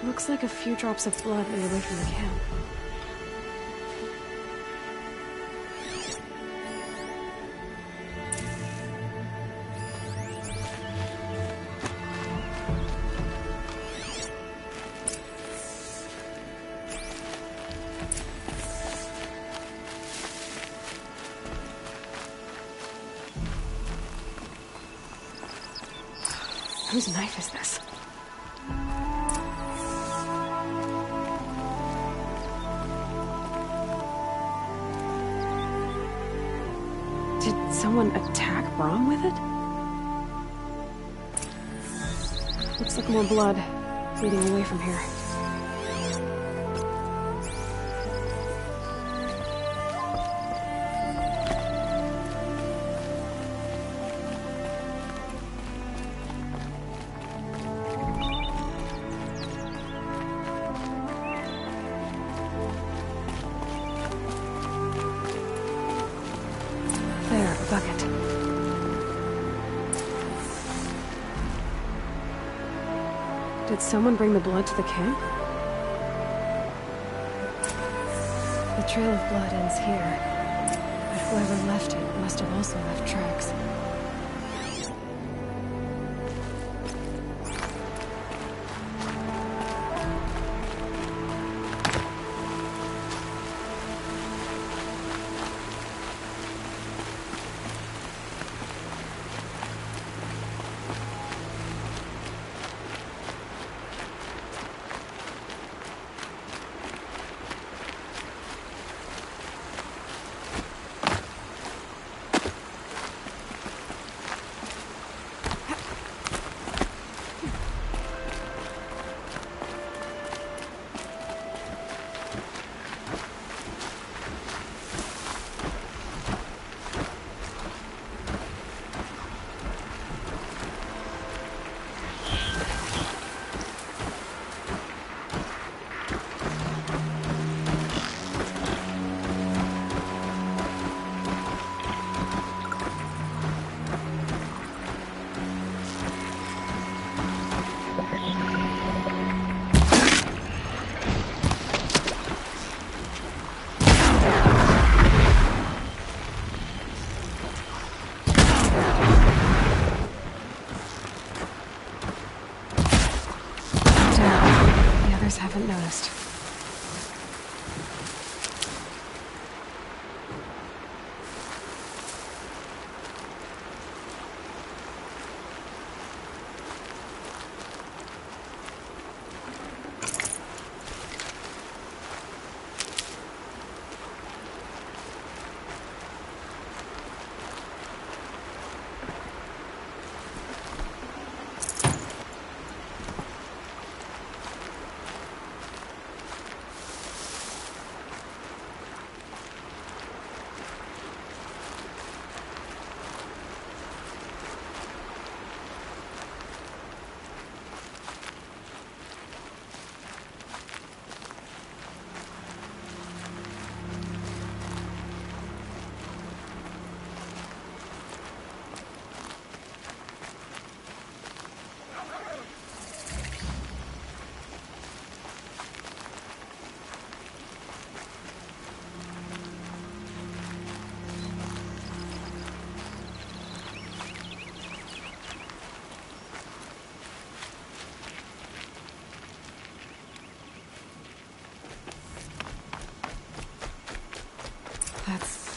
Looks like a few drops of blood lead away from the camp. Whose knife is this? Did someone attack Brom with it? Looks like more blood leading away from here. Bucket. Did someone bring the blood to the camp? The trail of blood ends here, but whoever left it must have also left tracks.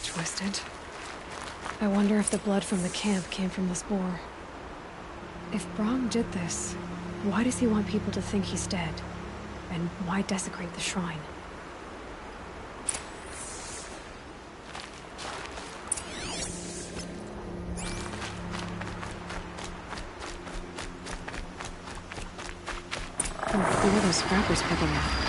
twisted. I wonder if the blood from the camp came from the spore. If Brahm did this, why does he want people to think he's dead? And why desecrate the shrine? What are those scrappers picking up?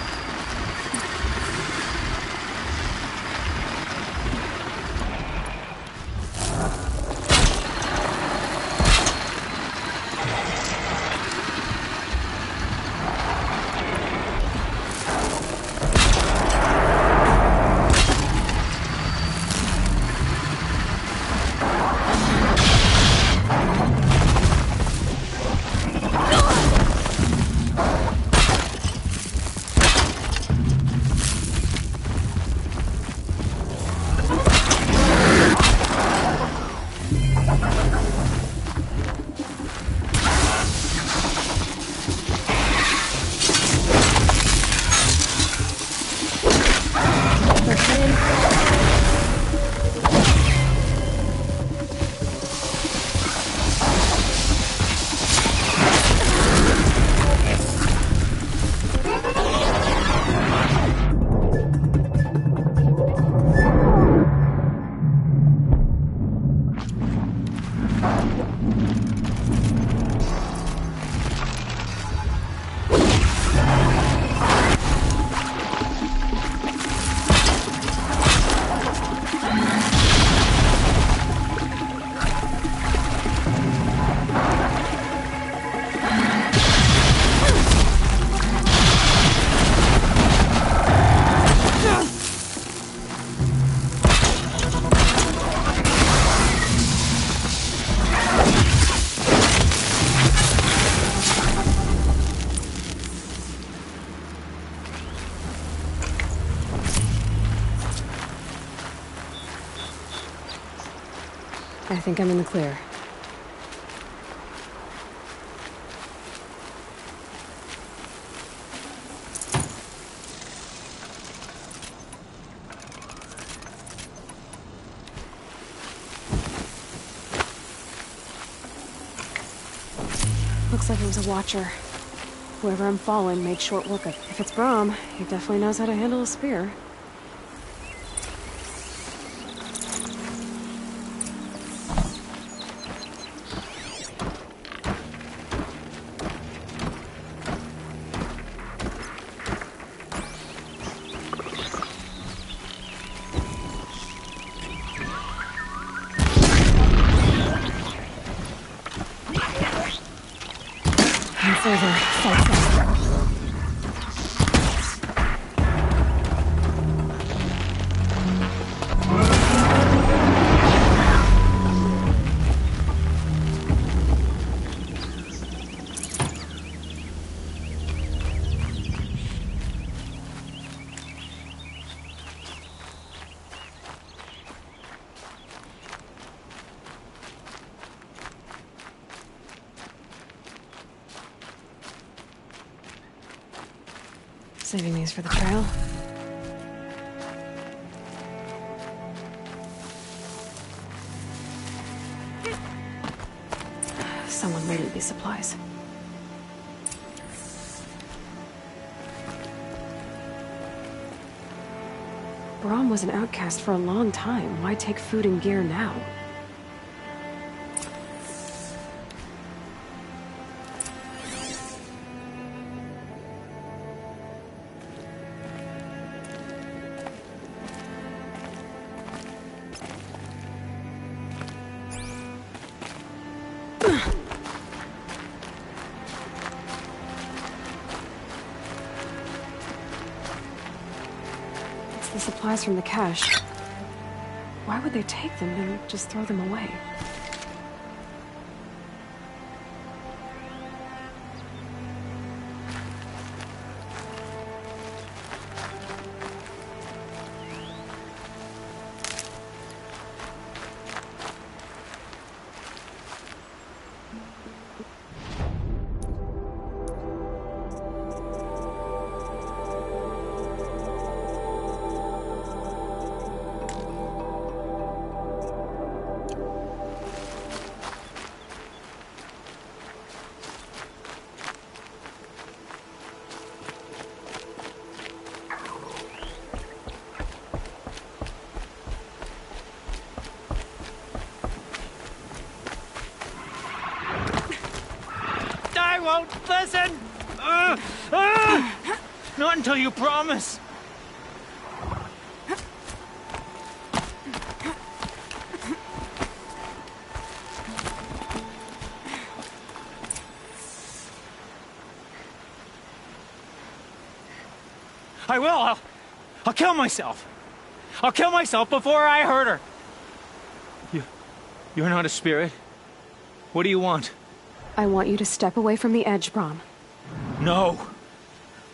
I think I'm in the clear. Looks like it was a watcher. Whoever I'm following made short work of it. If it's Brahm, he definitely knows how to handle a spear. It's over. Fight's over. Saving these for the trail. Someone may need these supplies. Brahm was an outcast for a long time. Why take food and gear now? The supplies from the cache. Why would they take them and just throw them away? I won't listen! Not until you promise. I will. I'll kill myself. I'll kill myself before I hurt her. You're not a spirit. What do you want? I want you to step away from the edge, Brom. No.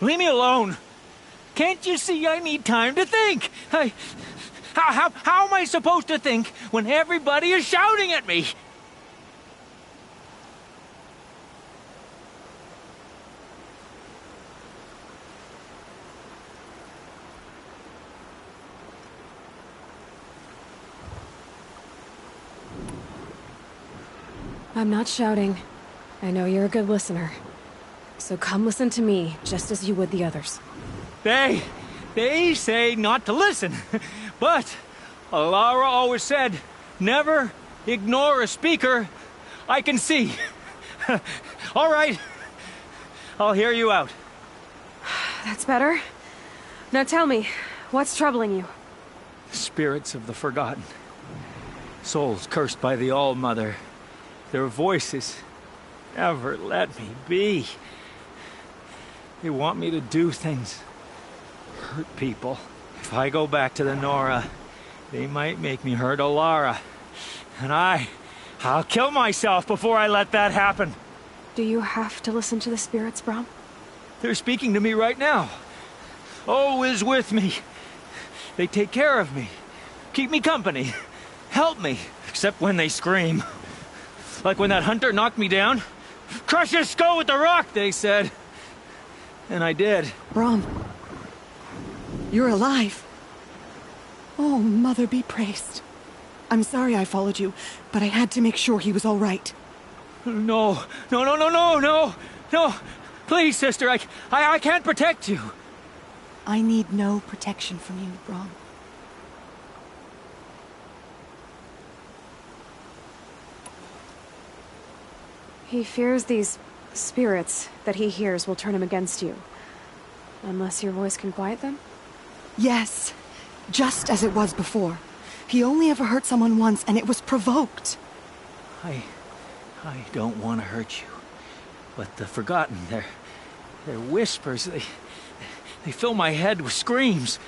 Leave me alone. Can't you see I need time to think? How am I supposed to think when everybody is shouting at me? I'm not shouting. I know you're a good listener. So come listen to me, just as you would the others. They say not to listen. But Alara always said, never ignore a speaker I can see. All right. I'll hear you out. That's better. Now tell me, what's troubling you? Spirits of the forgotten. Souls cursed by the All-Mother. Their voices never let me be. They want me to do things, hurt people. If I go back to the Nora, they might make me hurt Alara. And I'll kill myself before I let that happen. Do you have to listen to the spirits, Brom? They're speaking to me right now. O is with me. They take care of me, keep me company, help me, except when they scream. Like when that hunter knocked me down. Crush his skull with the rock, they said. And I did. Brom, you're alive. Oh, Mother be praised. I'm sorry I followed you, but I had to make sure he was all right. No. Please, sister, I can't protect you. I need no protection from you, Brom. He fears these spirits that he hears will turn him against you. Unless your voice can quiet them? Yes, just as it was before. He only ever hurt someone once, and it was provoked. I don't want to hurt you. But the Forgotten, their whispers, they fill my head with screams.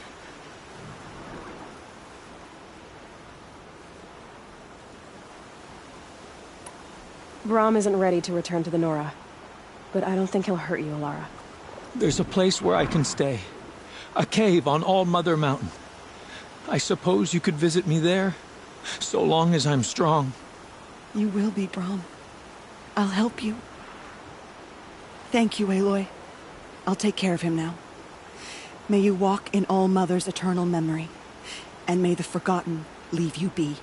Brom isn't ready to return to the Nora. But I don't think he'll hurt you, Alara. There's a place where I can stay. A cave on All-Mother Mountain. I suppose you could visit me there, so long as I'm strong. You will be, Brom. I'll help you. Thank you, Aloy. I'll take care of him now. May you walk in All-Mother's eternal memory, and may the Forgotten leave you be.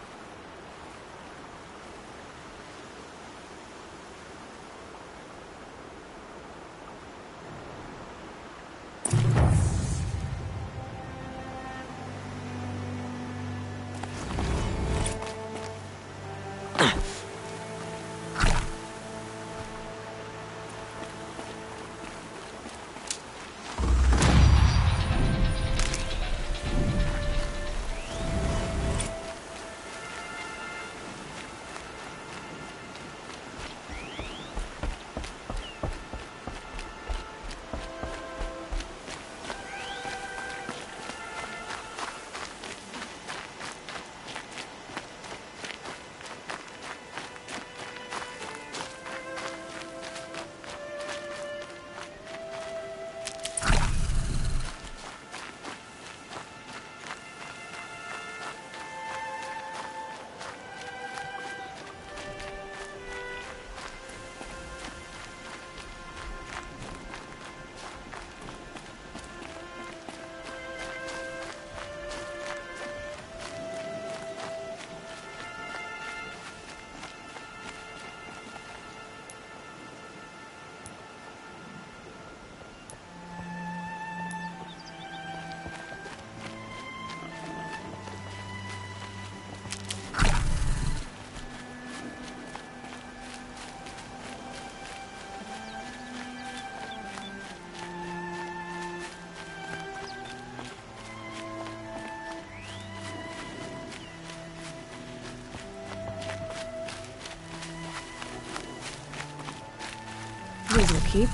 these will keep.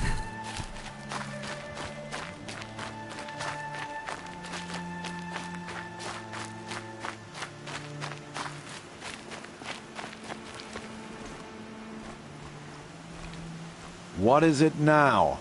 What is it now?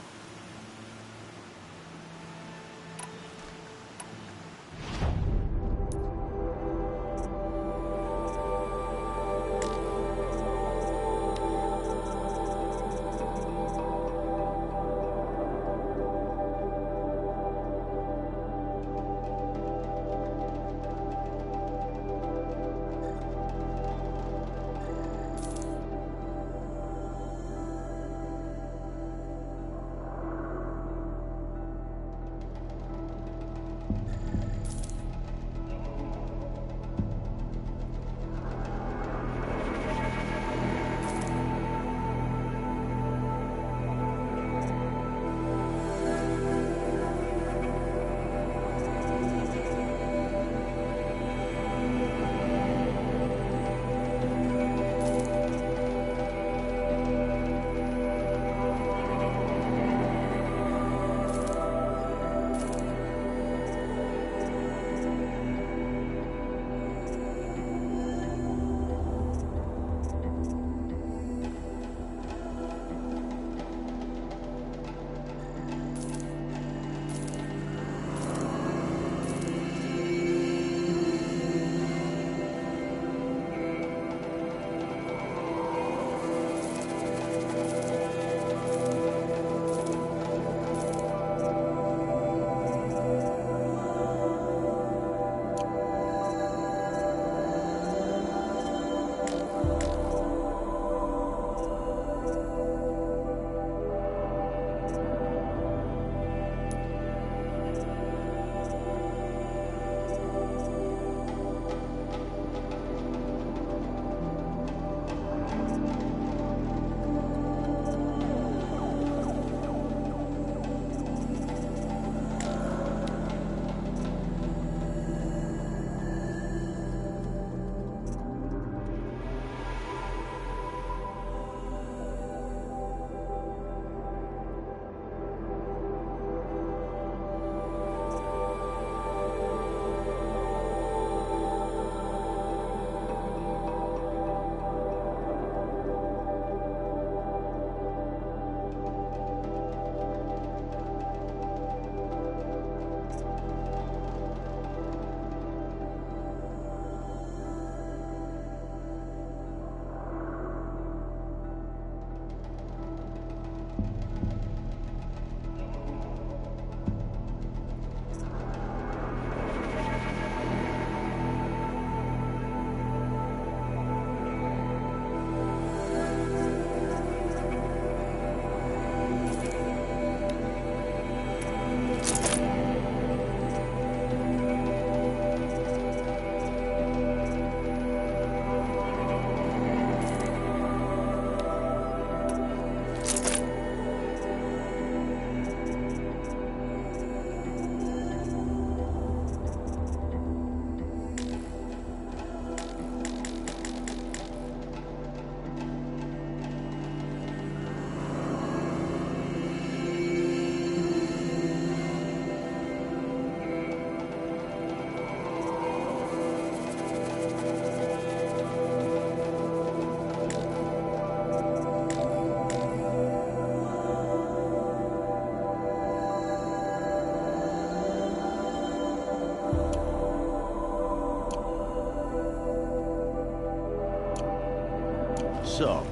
So,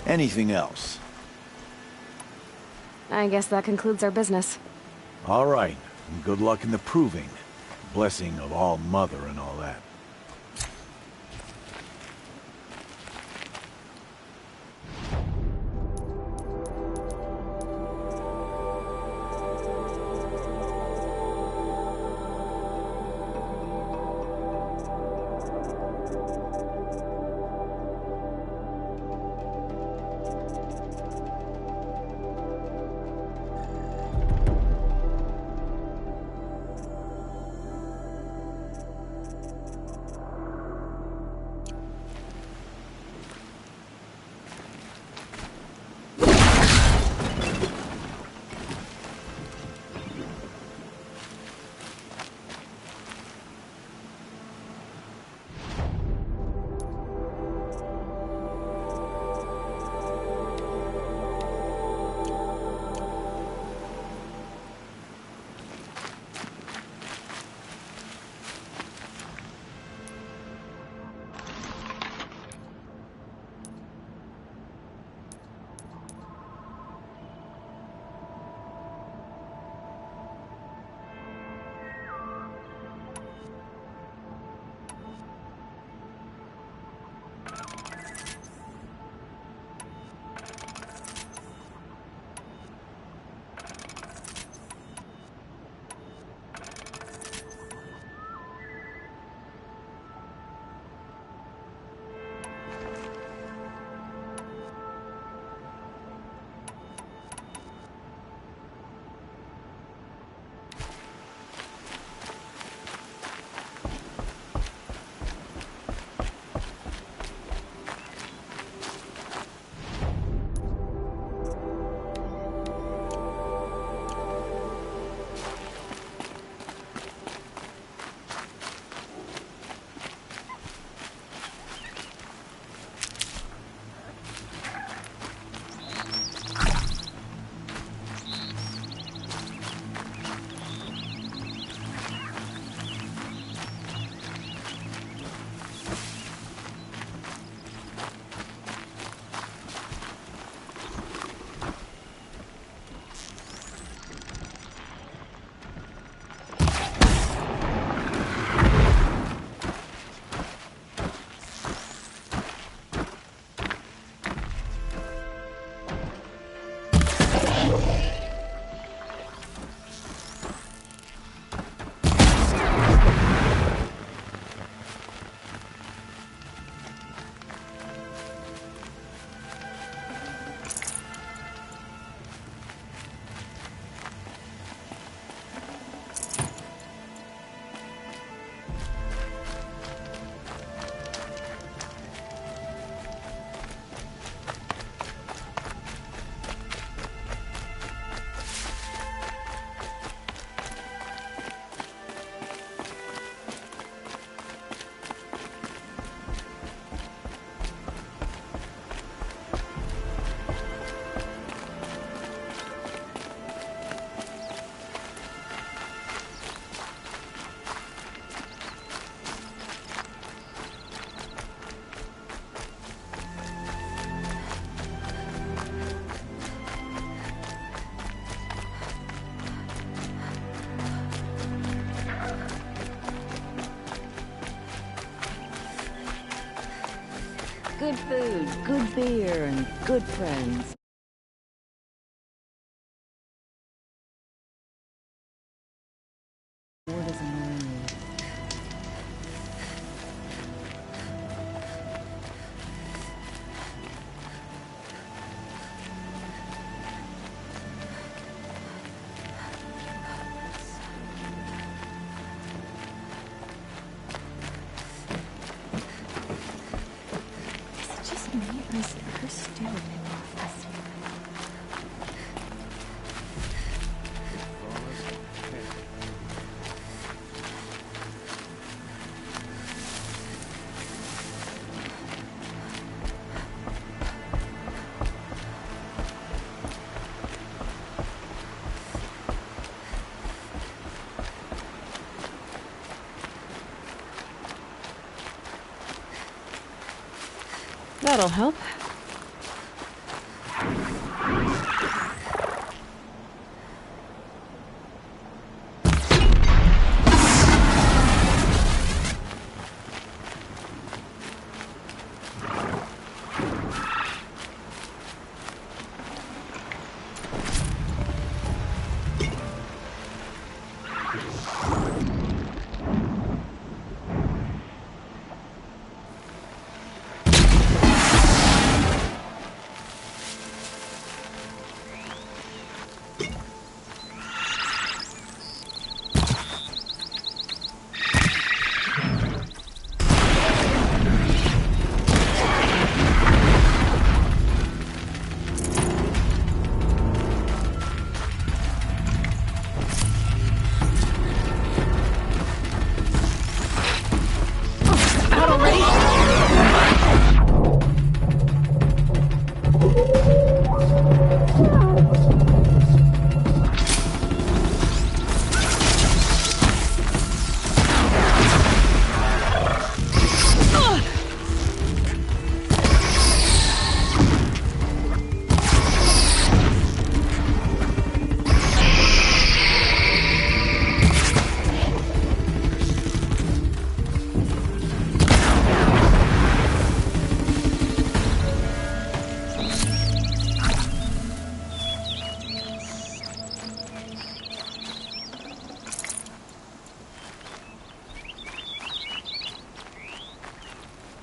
anything else? I guess that concludes our business. All right, and good luck in the proving. Blessing of All Mother and all that. Good food, good beer, and good friends. What is annoying you? Is it just me, or is her stare a bit off? That'll help.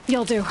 You'll do.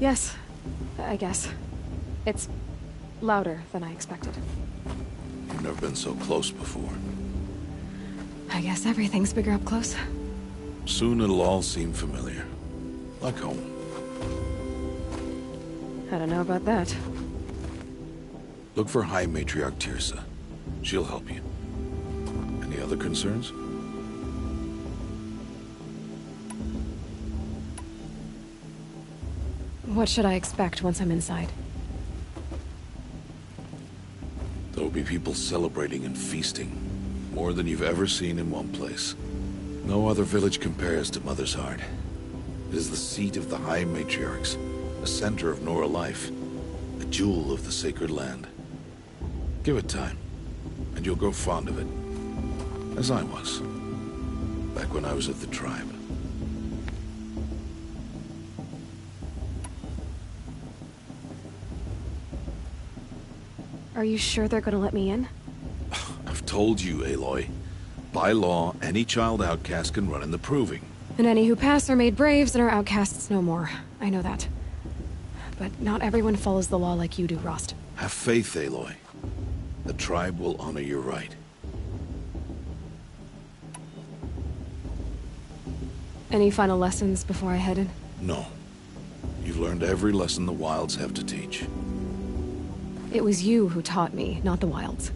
Yes, I guess. It's louder than I expected. You've never been so close before. I guess everything's bigger up close. Soon it'll all seem familiar. Like home. I don't know about that. Look for High Matriarch Tirsa. She'll help you. Any other concerns? What should I expect once I'm inside? There will be people celebrating and feasting. More than you've ever seen in one place. No other village compares to Mother's Heart. It is the seat of the High Matriarchs, a center of Nora life, a jewel of the sacred land. Give it time, and you'll grow fond of it. As I was, back when I was at the tribe. Are you sure they're gonna let me in? I've told you, Aloy. By law, any child outcast can run in the proving. And any who pass are made braves and are outcasts no more. I know that. But not everyone follows the law like you do, Rost. Have faith, Aloy. The tribe will honor your right. Any final lessons before I head in? No. You've learned every lesson the Wilds have to teach. It was you who taught me, not the Wilds.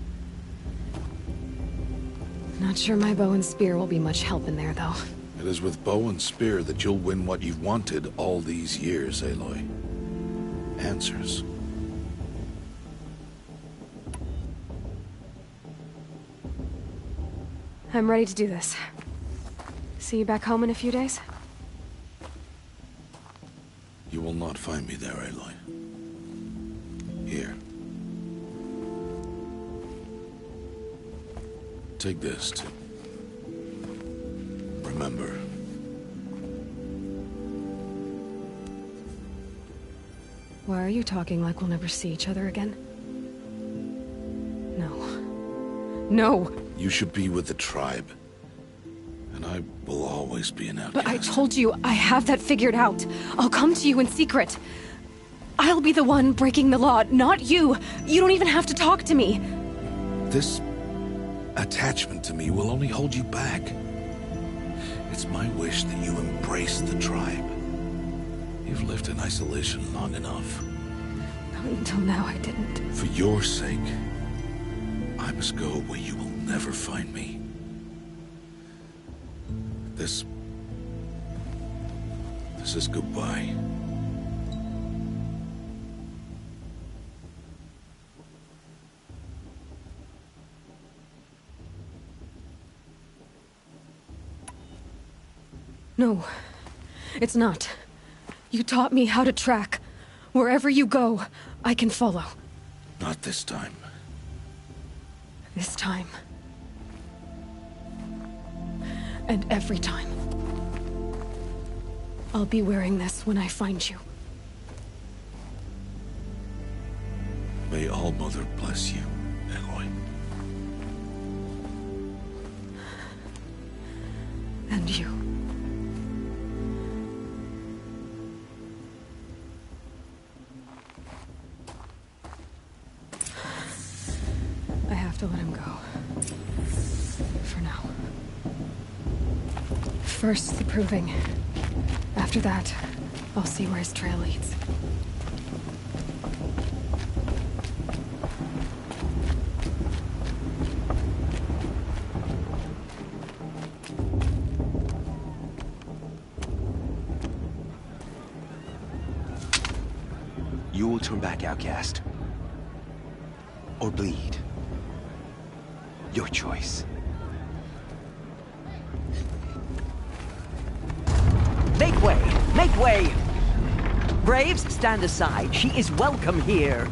Not sure my bow and spear will be much help in there, though. It is with bow and spear that you'll win what you've wanted all these years, Aloy. Answers. I'm ready to do this. See you back home in a few days? You will not find me there, Aloy. Here. Take this to remember. Why are you talking like we'll never see each other again? No. No! You should be with the tribe. And I will always be an outcast. But I told you, I have that figured out. I'll come to you in secret. I'll be the one breaking the law, not you. You don't even have to talk to me. This attachment to me will only hold you back. It's my wish that you embrace the tribe. You've lived in isolation long enough. Until now, I didn't. For your sake, I must go where you will never find me. This is goodbye. No, it's not. You taught me how to track. Wherever you go, I can follow. Not this time. This time. And every time. I'll be wearing this when I find you. May All Mother bless you, Aloy. And you. I have to let him go. For now. First, the proving. After that, I'll see where his trail leads. You will turn back, outcast. Or bleed. Your choice. Make way! Make way! Braves, stand aside. She is welcome here.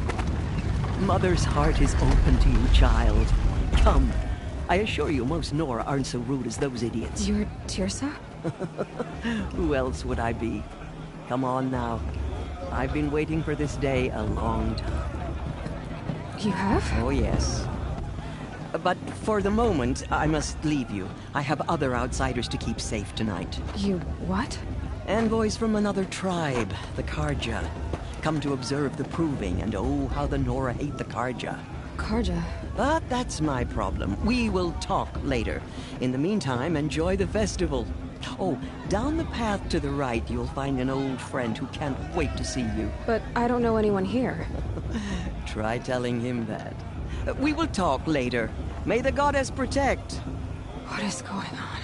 Mother's heart is open to you, child. Come. I assure you, most Nora aren't so rude as those idiots. You're Tirsa? Who else would I be? Come on now. I've been waiting for this day a long time. You have? Oh, yes. But for the moment, I must leave you. I have other outsiders to keep safe tonight. You what? Envoys from another tribe, the Karja. Come to observe the proving, and oh, how the Nora hate the Karja. Karja? But that's my problem. We will talk later. In the meantime, enjoy the festival. Oh, down the path to the right, you'll find an old friend who can't wait to see you. But I don't know anyone here. Try telling him that. We will talk later. May the goddess protect. What is going on?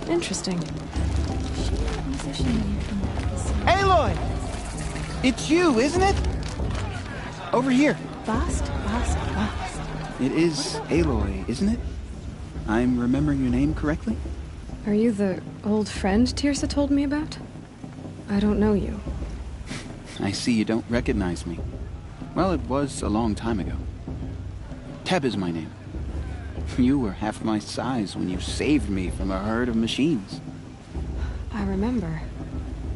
Interesting. Aloy! It's you, isn't it? Over here. Bast. It is Aloy, isn't it? I'm remembering your name correctly? Are you the old friend Tirsa told me about? I don't know you. I see you don't recognize me. Well, it was a long time ago. Teb is my name. You were half my size when you saved me from a herd of machines. I remember.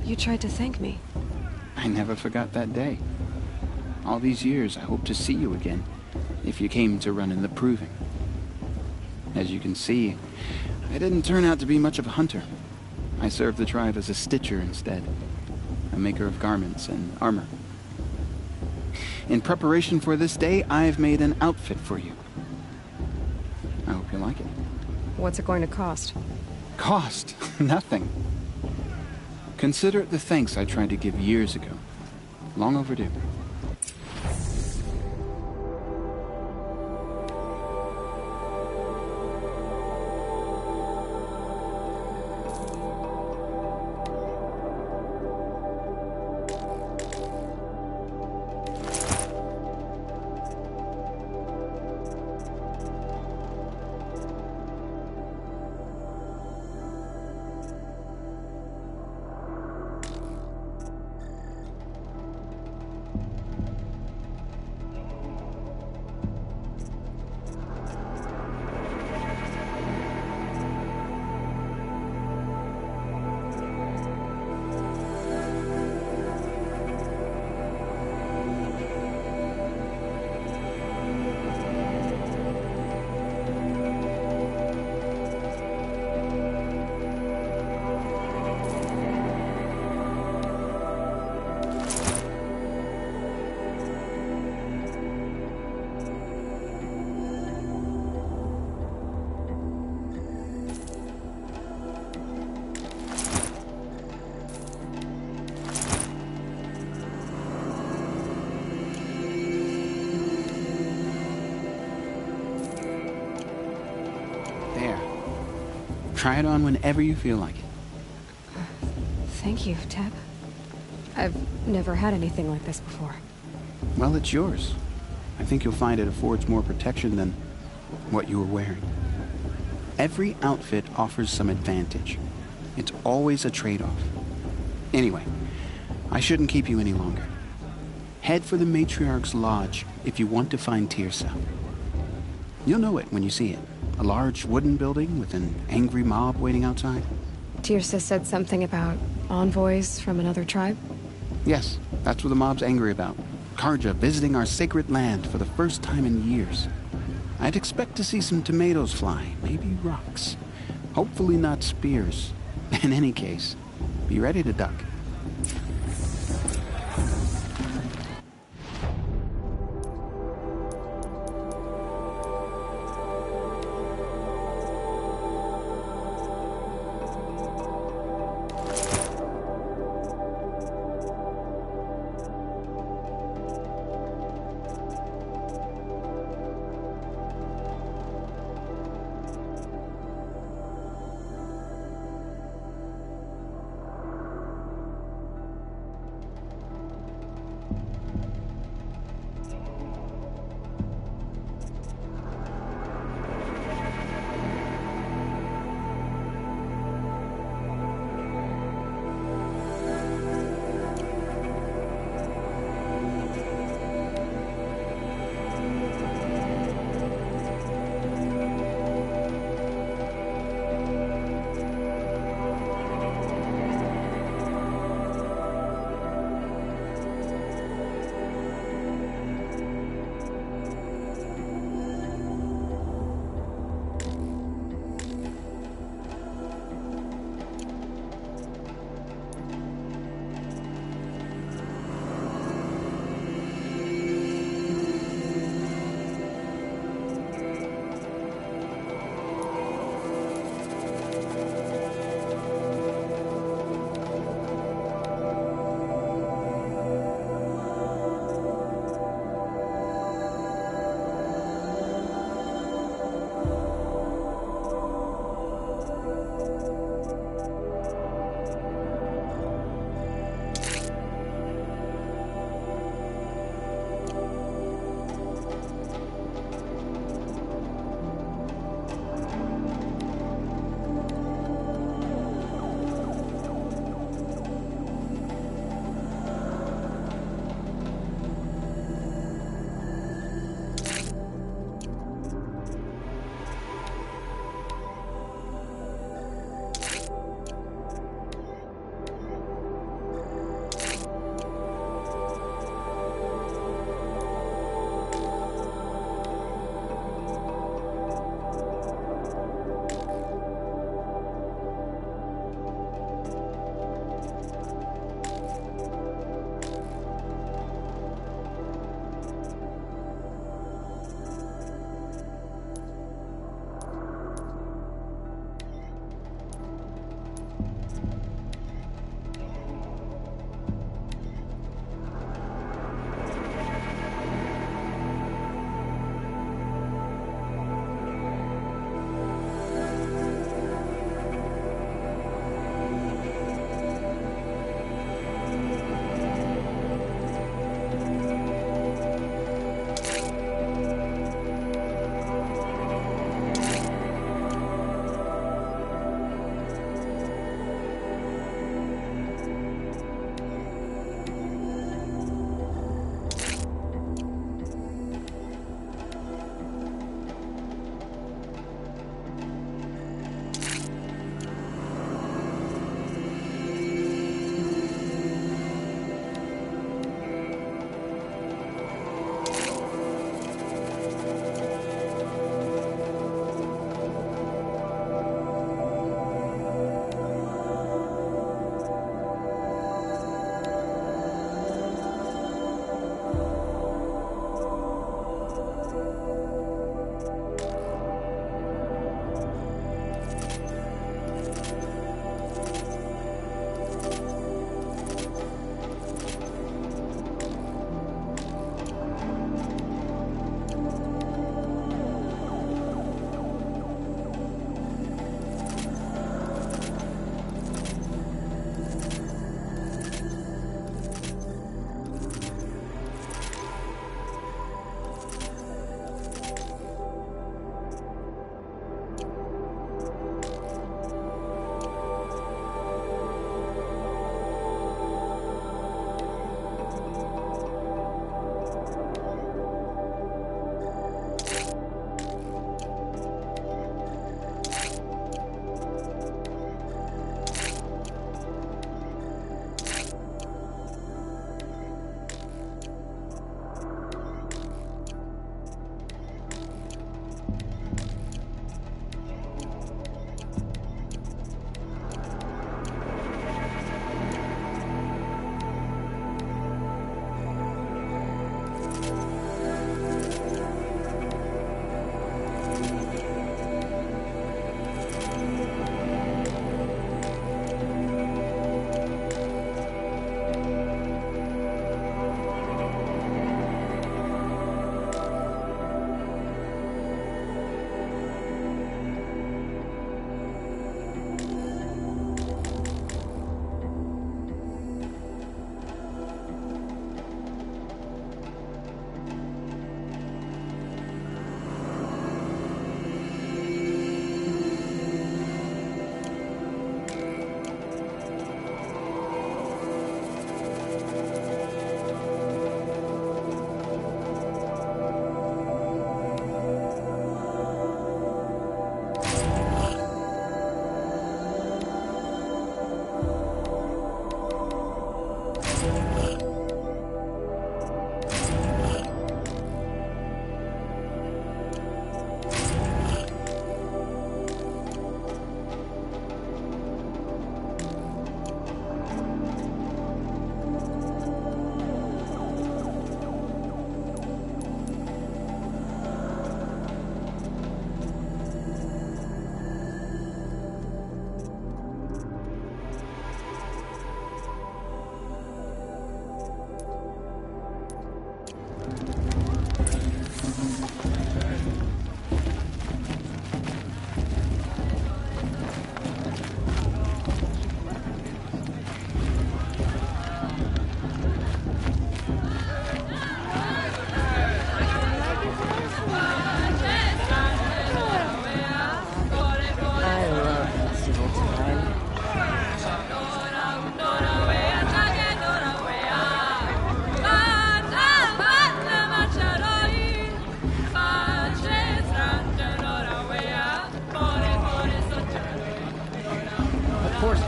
You tried to thank me. I never forgot that day. All these years, I hope to see you again, if you came to run in the proving. As you can see, I didn't turn out to be much of a hunter. I served the tribe as a stitcher instead, a maker of garments and armor. In preparation for this day, I've made an outfit for you. I hope you like it. What's it going to cost? Cost? Nothing. Consider it the thanks I tried to give years ago. Long overdue. Try it on whenever you feel like it. Thank you, Teb. I've never had anything like this before. Well, it's yours. I think you'll find it affords more protection than what you were wearing. Every outfit offers some advantage. It's always a trade-off. Anyway, I shouldn't keep you any longer. Head for the Matriarch's Lodge if you want to find Tirsa. You'll know it when you see it. A large wooden building with an angry mob waiting outside. Tirsa said something about envoys from another tribe? Yes, that's what the mob's angry about. Karja visiting our sacred land for the first time in years. I'd expect to see some tomatoes fly, maybe rocks. Hopefully not spears. In any case, be ready to duck.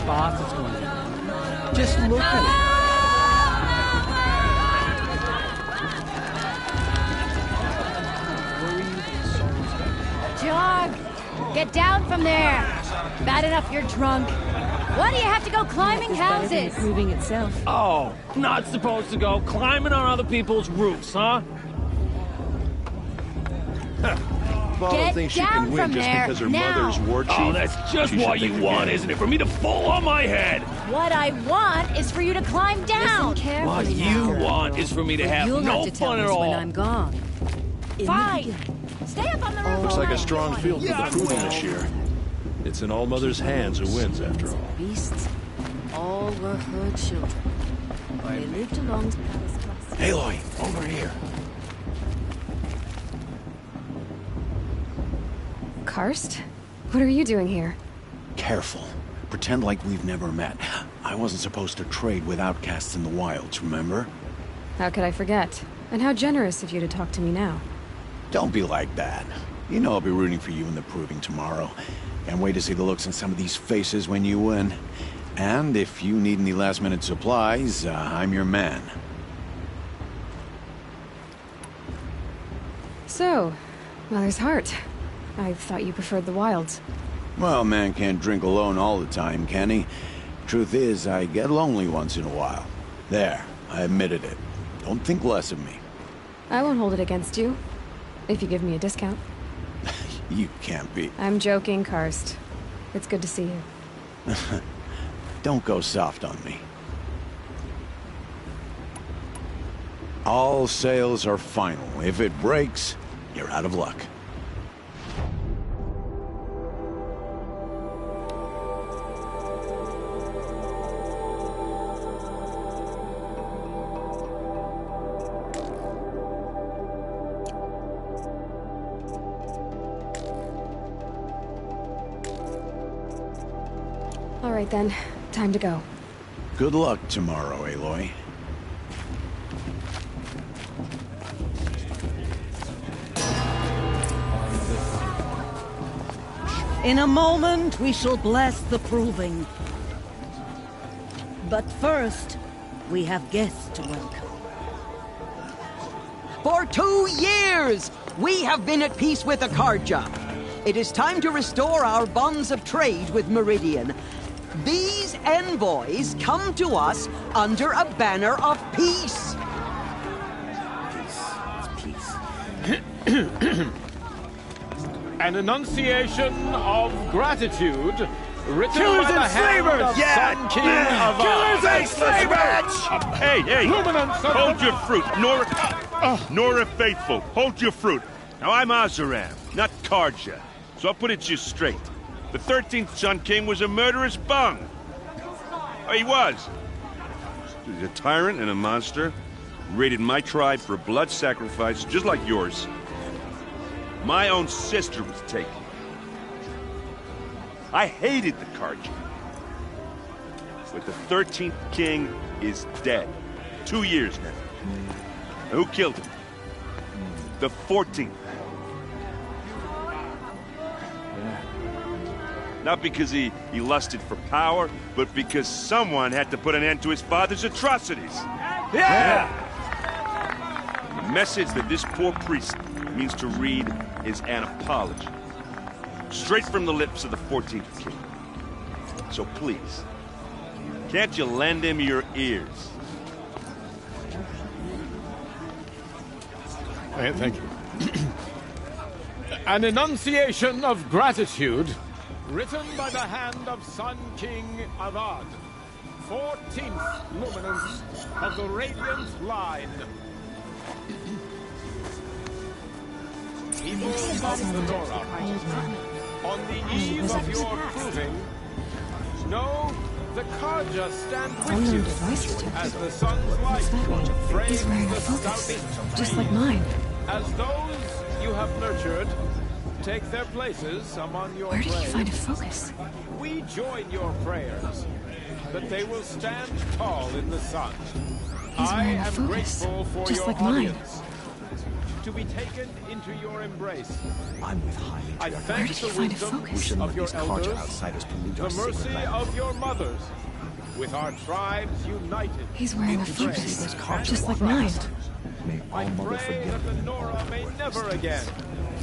boss is going to. Just look at it. Jog! Get down from there! Bad enough you're drunk. Why do you have to go climbing houses? Proving itself. Oh, not supposed to go climbing on other people's roofs, huh? Get thinks she down can win from just there, because her now. mother's war chief. Oh, that's just She should what you think want, again. isn't it? For me to fall on my head. What I want is for you to climb down. What you want is for me to have You'll no have to tell fun at us all. when I'm gone. Fine. Stay up on the roof. Looks all like a night. strong field for the proving this year. It's in All Mother's hands who wins, after all. Beasts, all were her children. They lived along to Palace Plus. Aloy, over here. Karst? What are you doing here? Careful. Pretend like we've never met. I wasn't supposed to trade with outcasts in the wilds, remember? How could I forget? And how generous of you to talk to me now. Don't be like that. You know I'll be rooting for you in the proving tomorrow. Can't wait to see the looks on some of these faces when you win. And if you need any last-minute supplies, I'm your man. So, Mother's Heart. I thought you preferred the wilds. Well, man can't drink alone all the time, can he? Truth is, I get lonely once in a while. There, I admitted it. Don't think less of me. I won't hold it against you. If you give me a discount. You can't be. I'm joking, Karst. It's good to see you. Don't go soft on me. All sales are final. If it breaks, you're out of luck. All right then, time to go. Good luck tomorrow, Aloy. In a moment, we shall bless the proving. But first, we have guests to welcome. For 2 years, we have been at peace with Akarja. It is time to restore our bonds of trade with Meridian. These envoys come to us under a banner of peace. An enunciation of gratitude written Killers by the and hand slavers! of Yeah! Sun King of Killers and slavers! Hey, Luminance of hold the- your fruit. Nora Faithful, hold your fruit. Now, I'm Azaram, not Karja, so I'll put it just straight. The 13th Sun King was a murderous bung. Oh, he was. He's a tyrant and a monster. Raided my tribe for a blood sacrifice, just like yours. My own sister was taken. I hated the Karja. But the 13th king is dead. 2 years now. Now, who killed him? The 14th. Not because he lusted for power, but because someone had to put an end to his father's atrocities. Yeah! The message that this poor priest means to read is an apology. Straight from the lips of the 14th king. So please, can't you lend him your ears? Thank you. An enunciation of gratitude written by the hand of Sun King Avad, 14th luminance of the Radiant Line. People of the Nora, on the eve of your proving, know the Karja stand with you as the sun's light frames the stoutest Just like mine. as those you have nurtured take their places among your Where did you graves. find a focus? We join your prayers that they will stand tall in the sun. He's I wearing a am focus, grateful for just your like mine. audience. to be taken into your embrace. I'm with Hyde. I thank the wisdom of your elders, the mercy of your mothers. With our tribes united. He's wearing a focus, just like mine. I pray that the Nora may never again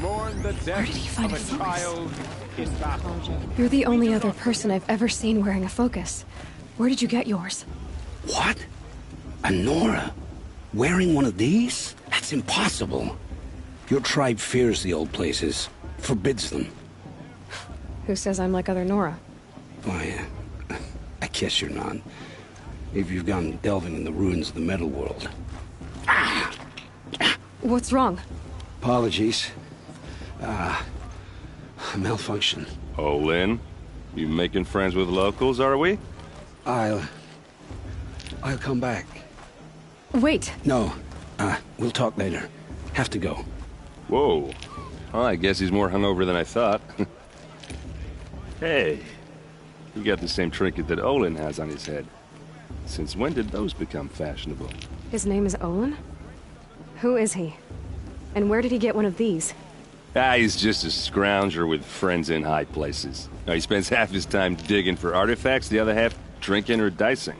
mourn the death of a child in battle. You're the only other person I've ever seen wearing a focus. Where did you get yours? What? A Nora? Wearing one of these? That's impossible. Your tribe fears the old places, forbids them. Who says I'm like other Nora? Why, I guess you're not. If you've gone delving in the ruins of the metal world. What's wrong? Apologies. Malfunction. Oh, Lynn? You making friends with locals, are we? I'll come back. Wait. No. We'll talk later. Have to go. Whoa. Well, I guess he's more hungover than I thought. Hey. You got the same trinket that Olin has on his head. Since when did those become fashionable? His name is Olin? Who is he? And where did he get one of these? He's just a scrounger with friends in high places. He spends half his time digging for artifacts, the other half drinking or dicing.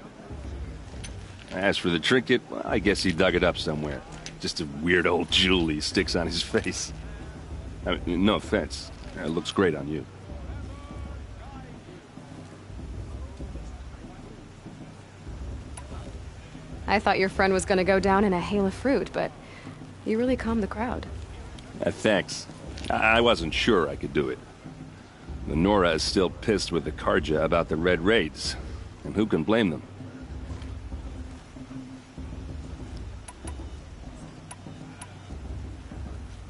As for the trinket, well, I guess he dug it up somewhere. Just a weird old jewel he sticks on his face. I mean, no offense. It looks great on you. I thought your friend was gonna go down in a hail of fruit, but you really calmed the crowd. Thanks. I wasn't sure I could do it. The Nora is still pissed with the Karja about the Red Raids, and who can blame them?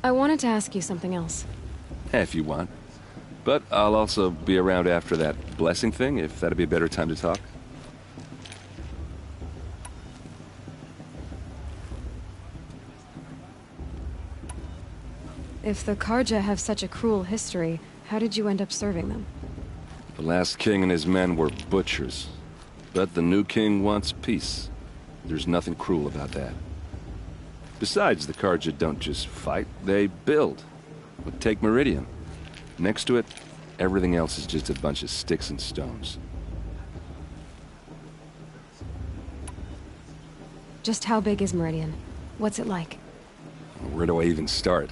I wanted to ask you something else. If you want. But I'll also be around after that blessing thing, if that'd be a better time to talk. If the Karja have such a cruel history, how did you end up serving them? The last king and his men were butchers. But the new king wants peace. There's nothing cruel about that. Besides, the Karja don't just fight, they build. But take Meridian. Next to it, everything else is just a bunch of sticks and stones. Just how big is Meridian? What's it like? Where do I even start?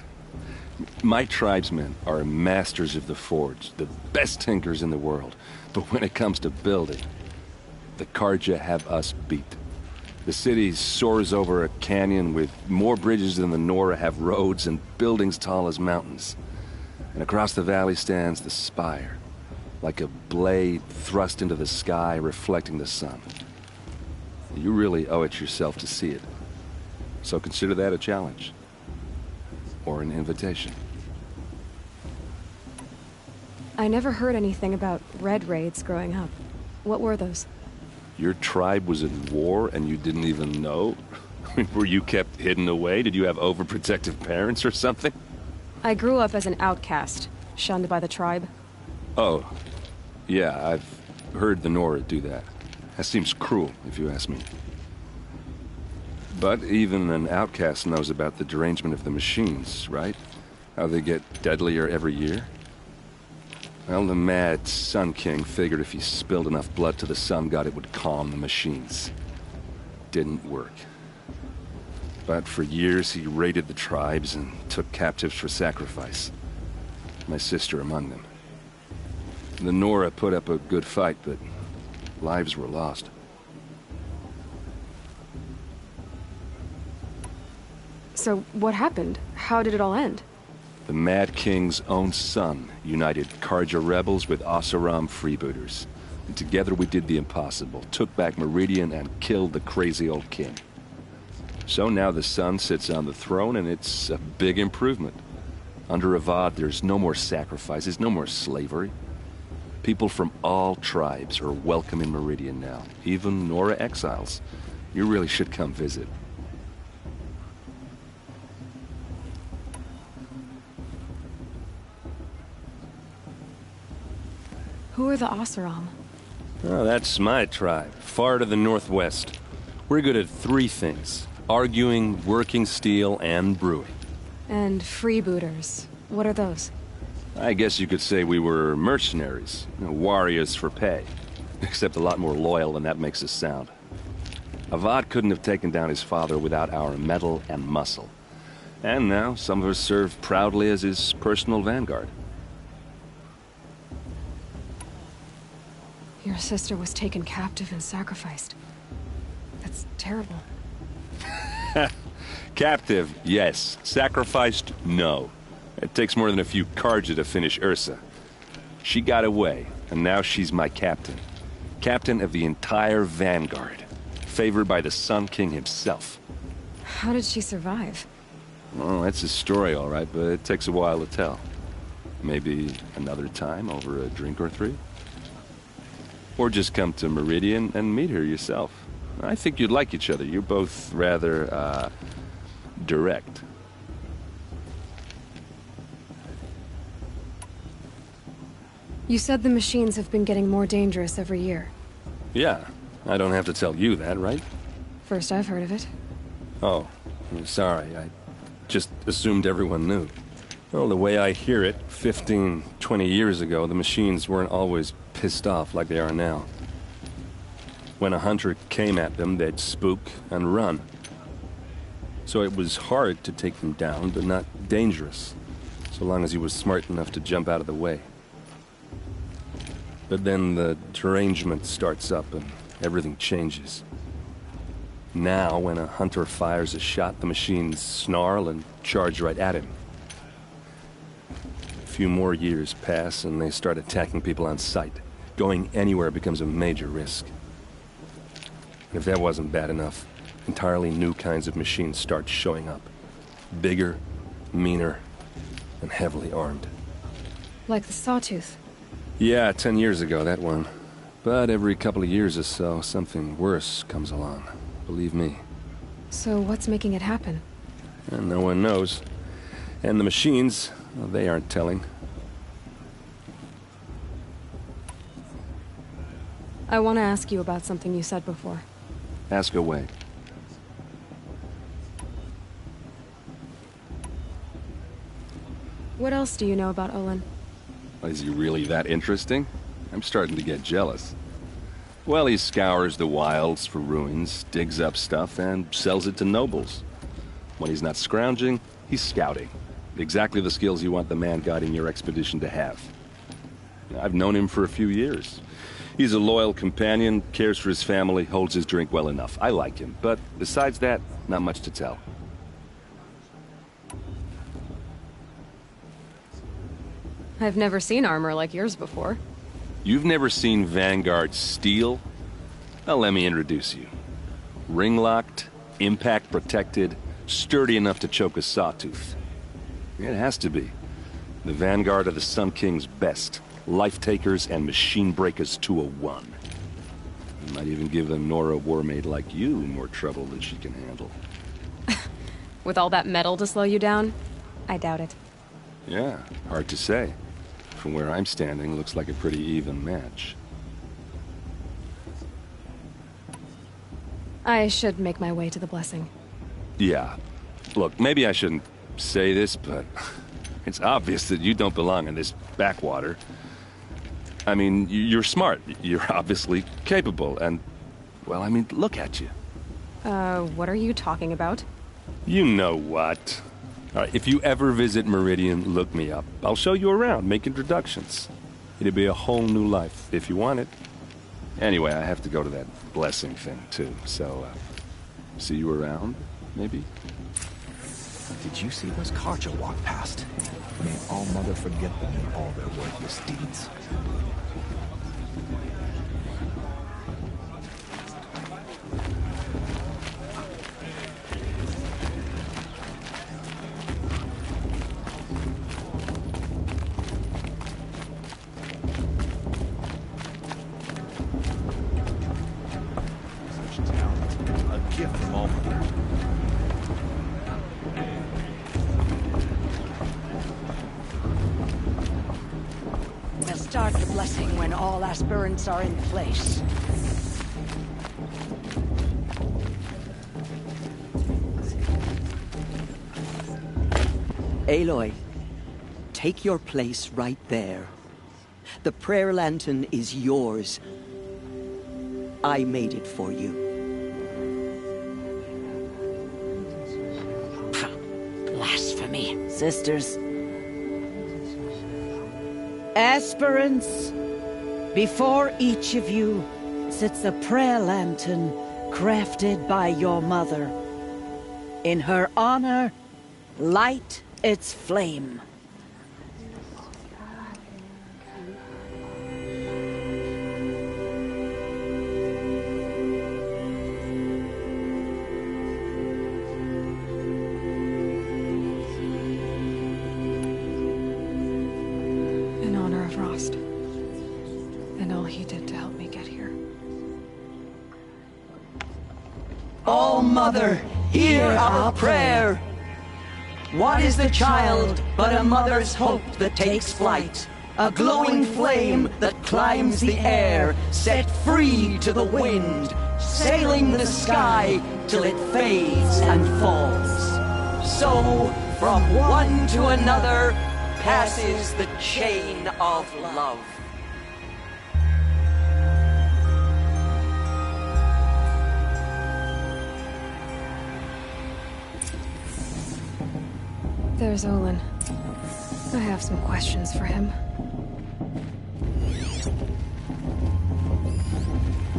My tribesmen are masters of the forge, the best tinkers in the world. But when it comes to building, the Karja have us beat. The city soars over a canyon with more bridges than the Nora have roads and buildings tall as mountains. And across the valley stands the spire, like a blade thrust into the sky reflecting the sun. You really owe it yourself to see it. So consider that a challenge. Or an invitation. I never heard anything about Red Raids growing up. What were those? Your tribe was in war and you didn't even know? Were you kept hidden away? Did you have overprotective parents or something? I grew up as an outcast, shunned by the tribe. Oh, yeah, I've heard the Nora do that. That seems cruel, if you ask me. But even an outcast knows about the derangement of the machines, right? How they get deadlier every year? Well, the mad Sun King figured if he spilled enough blood to the Sun God, it would calm the machines. Didn't work. But for years, he raided the tribes and took captives for sacrifice. My sister among them. The Nora put up a good fight, but lives were lost. So, what happened? How did it all end? The Mad King's own son united Karja rebels with Oseram freebooters. And together we did the impossible, took back Meridian and killed the crazy old king. So now the son sits on the throne and it's a big improvement. Under Avad, there's no more sacrifices, no more slavery. People from all tribes are welcome in Meridian now, even Nora exiles. You really should come visit. Who are the Oseram? Oh, that's my tribe, far to the northwest. We're good at three things: arguing, working steel, and brewing. And freebooters. What are those? I guess you could say we were mercenaries, warriors for pay. Except a lot more loyal than that makes us sound. Avad couldn't have taken down his father without our metal and muscle. And now some of us serve proudly as his personal vanguard. Your sister was taken captive and sacrificed. That's terrible. Captive, yes. Sacrificed, no. It takes more than a few Karja to finish Ursa. She got away, and now she's my captain. Captain of the entire vanguard. Favored by the Sun King himself. How did she survive? Well, that's his story, all right, but it takes a while to tell. Maybe another time over a drink or three? Or just come to Meridian and meet her yourself. I think you'd like each other. You're both rather, direct. You said the machines have been getting more dangerous every year. Yeah, I don't have to tell you that, right? First I've heard of it. Oh, I'm sorry. I just assumed everyone knew. Well, the way I hear it, 15, 20 years ago, the machines weren't always pissed off like they are now. When a hunter came at them, they'd spook and run. So it was hard to take them down, but not dangerous, so long as he was smart enough to jump out of the way. But then the derangement starts up and everything changes. Now, when a hunter fires a shot, the machines snarl and charge right at him. A few more years pass and they start attacking people on sight. Going anywhere becomes a major risk. And if that wasn't bad enough, entirely new kinds of machines start showing up. Bigger, meaner, and heavily armed. Like the Sawtooth. Yeah, 10 years ago, that one. But every couple of years or so, something worse comes along. Believe me. So what's making it happen? And no one knows. And the machines, well, they aren't telling. I want to ask you about something you said before. Ask away. What else do you know about Olin? Is he really that interesting? I'm starting to get jealous. Well, he scours the wilds for ruins, digs up stuff, and sells it to nobles. When he's not scrounging, he's scouting. Exactly the skills you want the man guiding your expedition to have. I've known him for a few years. He's a loyal companion, cares for his family, holds his drink well enough. I like him, but besides that, not much to tell. I've never seen armor like yours before. You've never seen Vanguard steel? Well, let me introduce you. Ring-locked, impact-protected, sturdy enough to choke a sawtooth. It has to be. The Vanguard of the Sun King's best. Life-takers and machine-breakers to a one. You might even give a Nora warmaid like you more trouble than she can handle. With all that metal to slow you down? I doubt it. Yeah, hard to say. From where I'm standing, looks like a pretty even match. I should make my way to the blessing. Yeah. Look, maybe I shouldn't say this, but it's obvious that you don't belong in this backwater. I mean, you're smart. You're obviously capable, and, well, I mean, look at you. What are you talking about? You know what. All right, if you ever visit Meridian, look me up. I'll show you around, make introductions. It'll be a whole new life, if you want it. Anyway, I have to go to that blessing thing, too, so, see you around, maybe? Did you see those Karja walk past? May All Mother forget them in all their worthless deeds. A gift from All Mother. We'll start the blessing when all aspirants are in place. Aloy, take your place right there. The prayer lantern is yours. I made it for you. Blasphemy. Sisters. Aspirants, before each of you sits a prayer lantern crafted by your mother. In her honor, light its flame. In honor of Rost. And all he did to help me get here. All Mother, hear our prayer. What is the child but a mother's hope that takes flight? A glowing flame that climbs the air, set free to the wind, sailing the sky till it fades and falls. So, from one to another, passes the chain of love. There's Olin. I have some questions for him.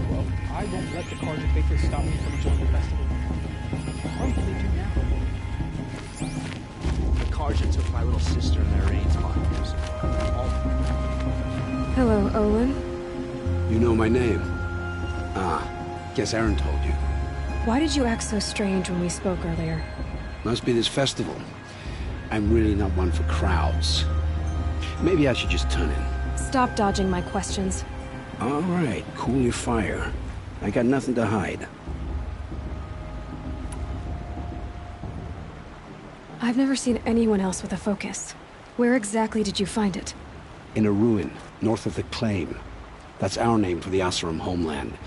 Well, I won't let the Carja Fakers stop me from enjoying the festival. What can they do now? The Carja took my little sister and their raids on years ago. Hello, Olin. You know my name? Ah, guess Aaron told you. Why did you act so strange when we spoke earlier? Must be this festival. I'm really not one for crowds. Maybe I should just turn in. Stop dodging my questions. All right, cool your fire. I got nothing to hide. I've never seen anyone else with a focus. Where exactly did you find it? In a ruin, north of the Claim. That's our name for the Asuram homeland.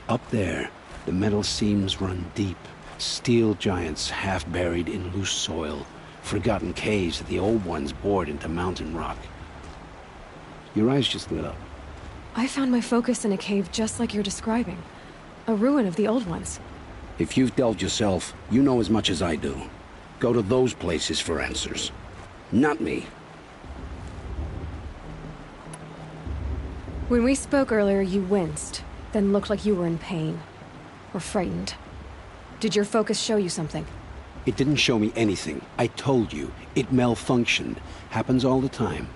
Up there, the metal seams run deep. Steel giants half buried in loose soil. Forgotten caves that the old ones bored into mountain rock. Your eyes just lit up. I found my focus in a cave just like you're describing. A ruin of the old ones. If you've delved yourself, you know as much as I do. Go to those places for answers. Not me. When we spoke earlier, you winced, then looked like you were in pain. Or frightened. Did your focus show you something? It didn't show me anything. I told you. It malfunctioned. Happens all the time.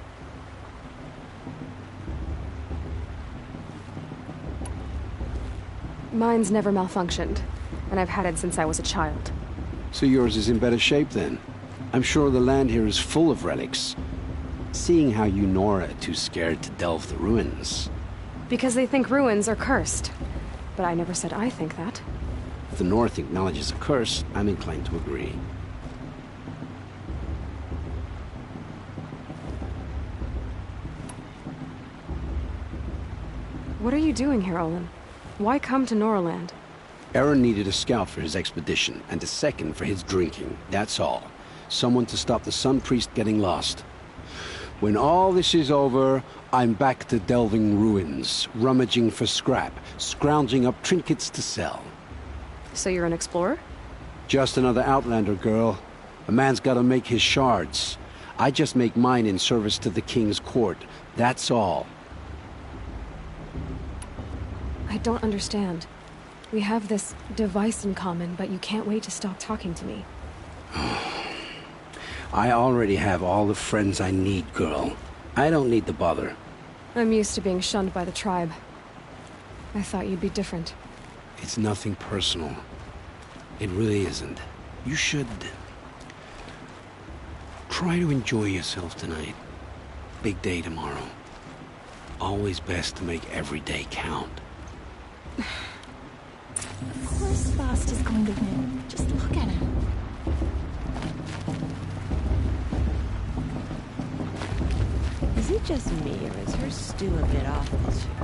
Mine's never malfunctioned, and I've had it since I was a child. So yours is in better shape then. I'm sure the land here is full of relics. Seeing how you Nora are too scared to delve the ruins. Because they think ruins are cursed. But I never said I think that. If the North acknowledges a curse, I'm inclined to agree. What are you doing here, Olin? Why come to Noraland? Aaron needed a scout for his expedition, and a second for his drinking. That's all. Someone to stop the Sun Priest getting lost. When all this is over, I'm back to delving ruins, rummaging for scrap, scrounging up trinkets to sell. So you're an explorer? Just another Outlander, girl. A man's gotta make his shards. I just make mine in service to the King's court. That's all. I don't understand. We have this device in common, but you can't wait to stop talking to me. I already have all the friends I need, girl. I don't need the bother. I'm used to being shunned by the tribe. I thought you'd be different. It's nothing personal. It really isn't. You should... try to enjoy yourself tonight. Big day tomorrow. Always best to make every day count. Of course Fast is going to win. Just look at him. Is it just me, or is her stew a bit off this year?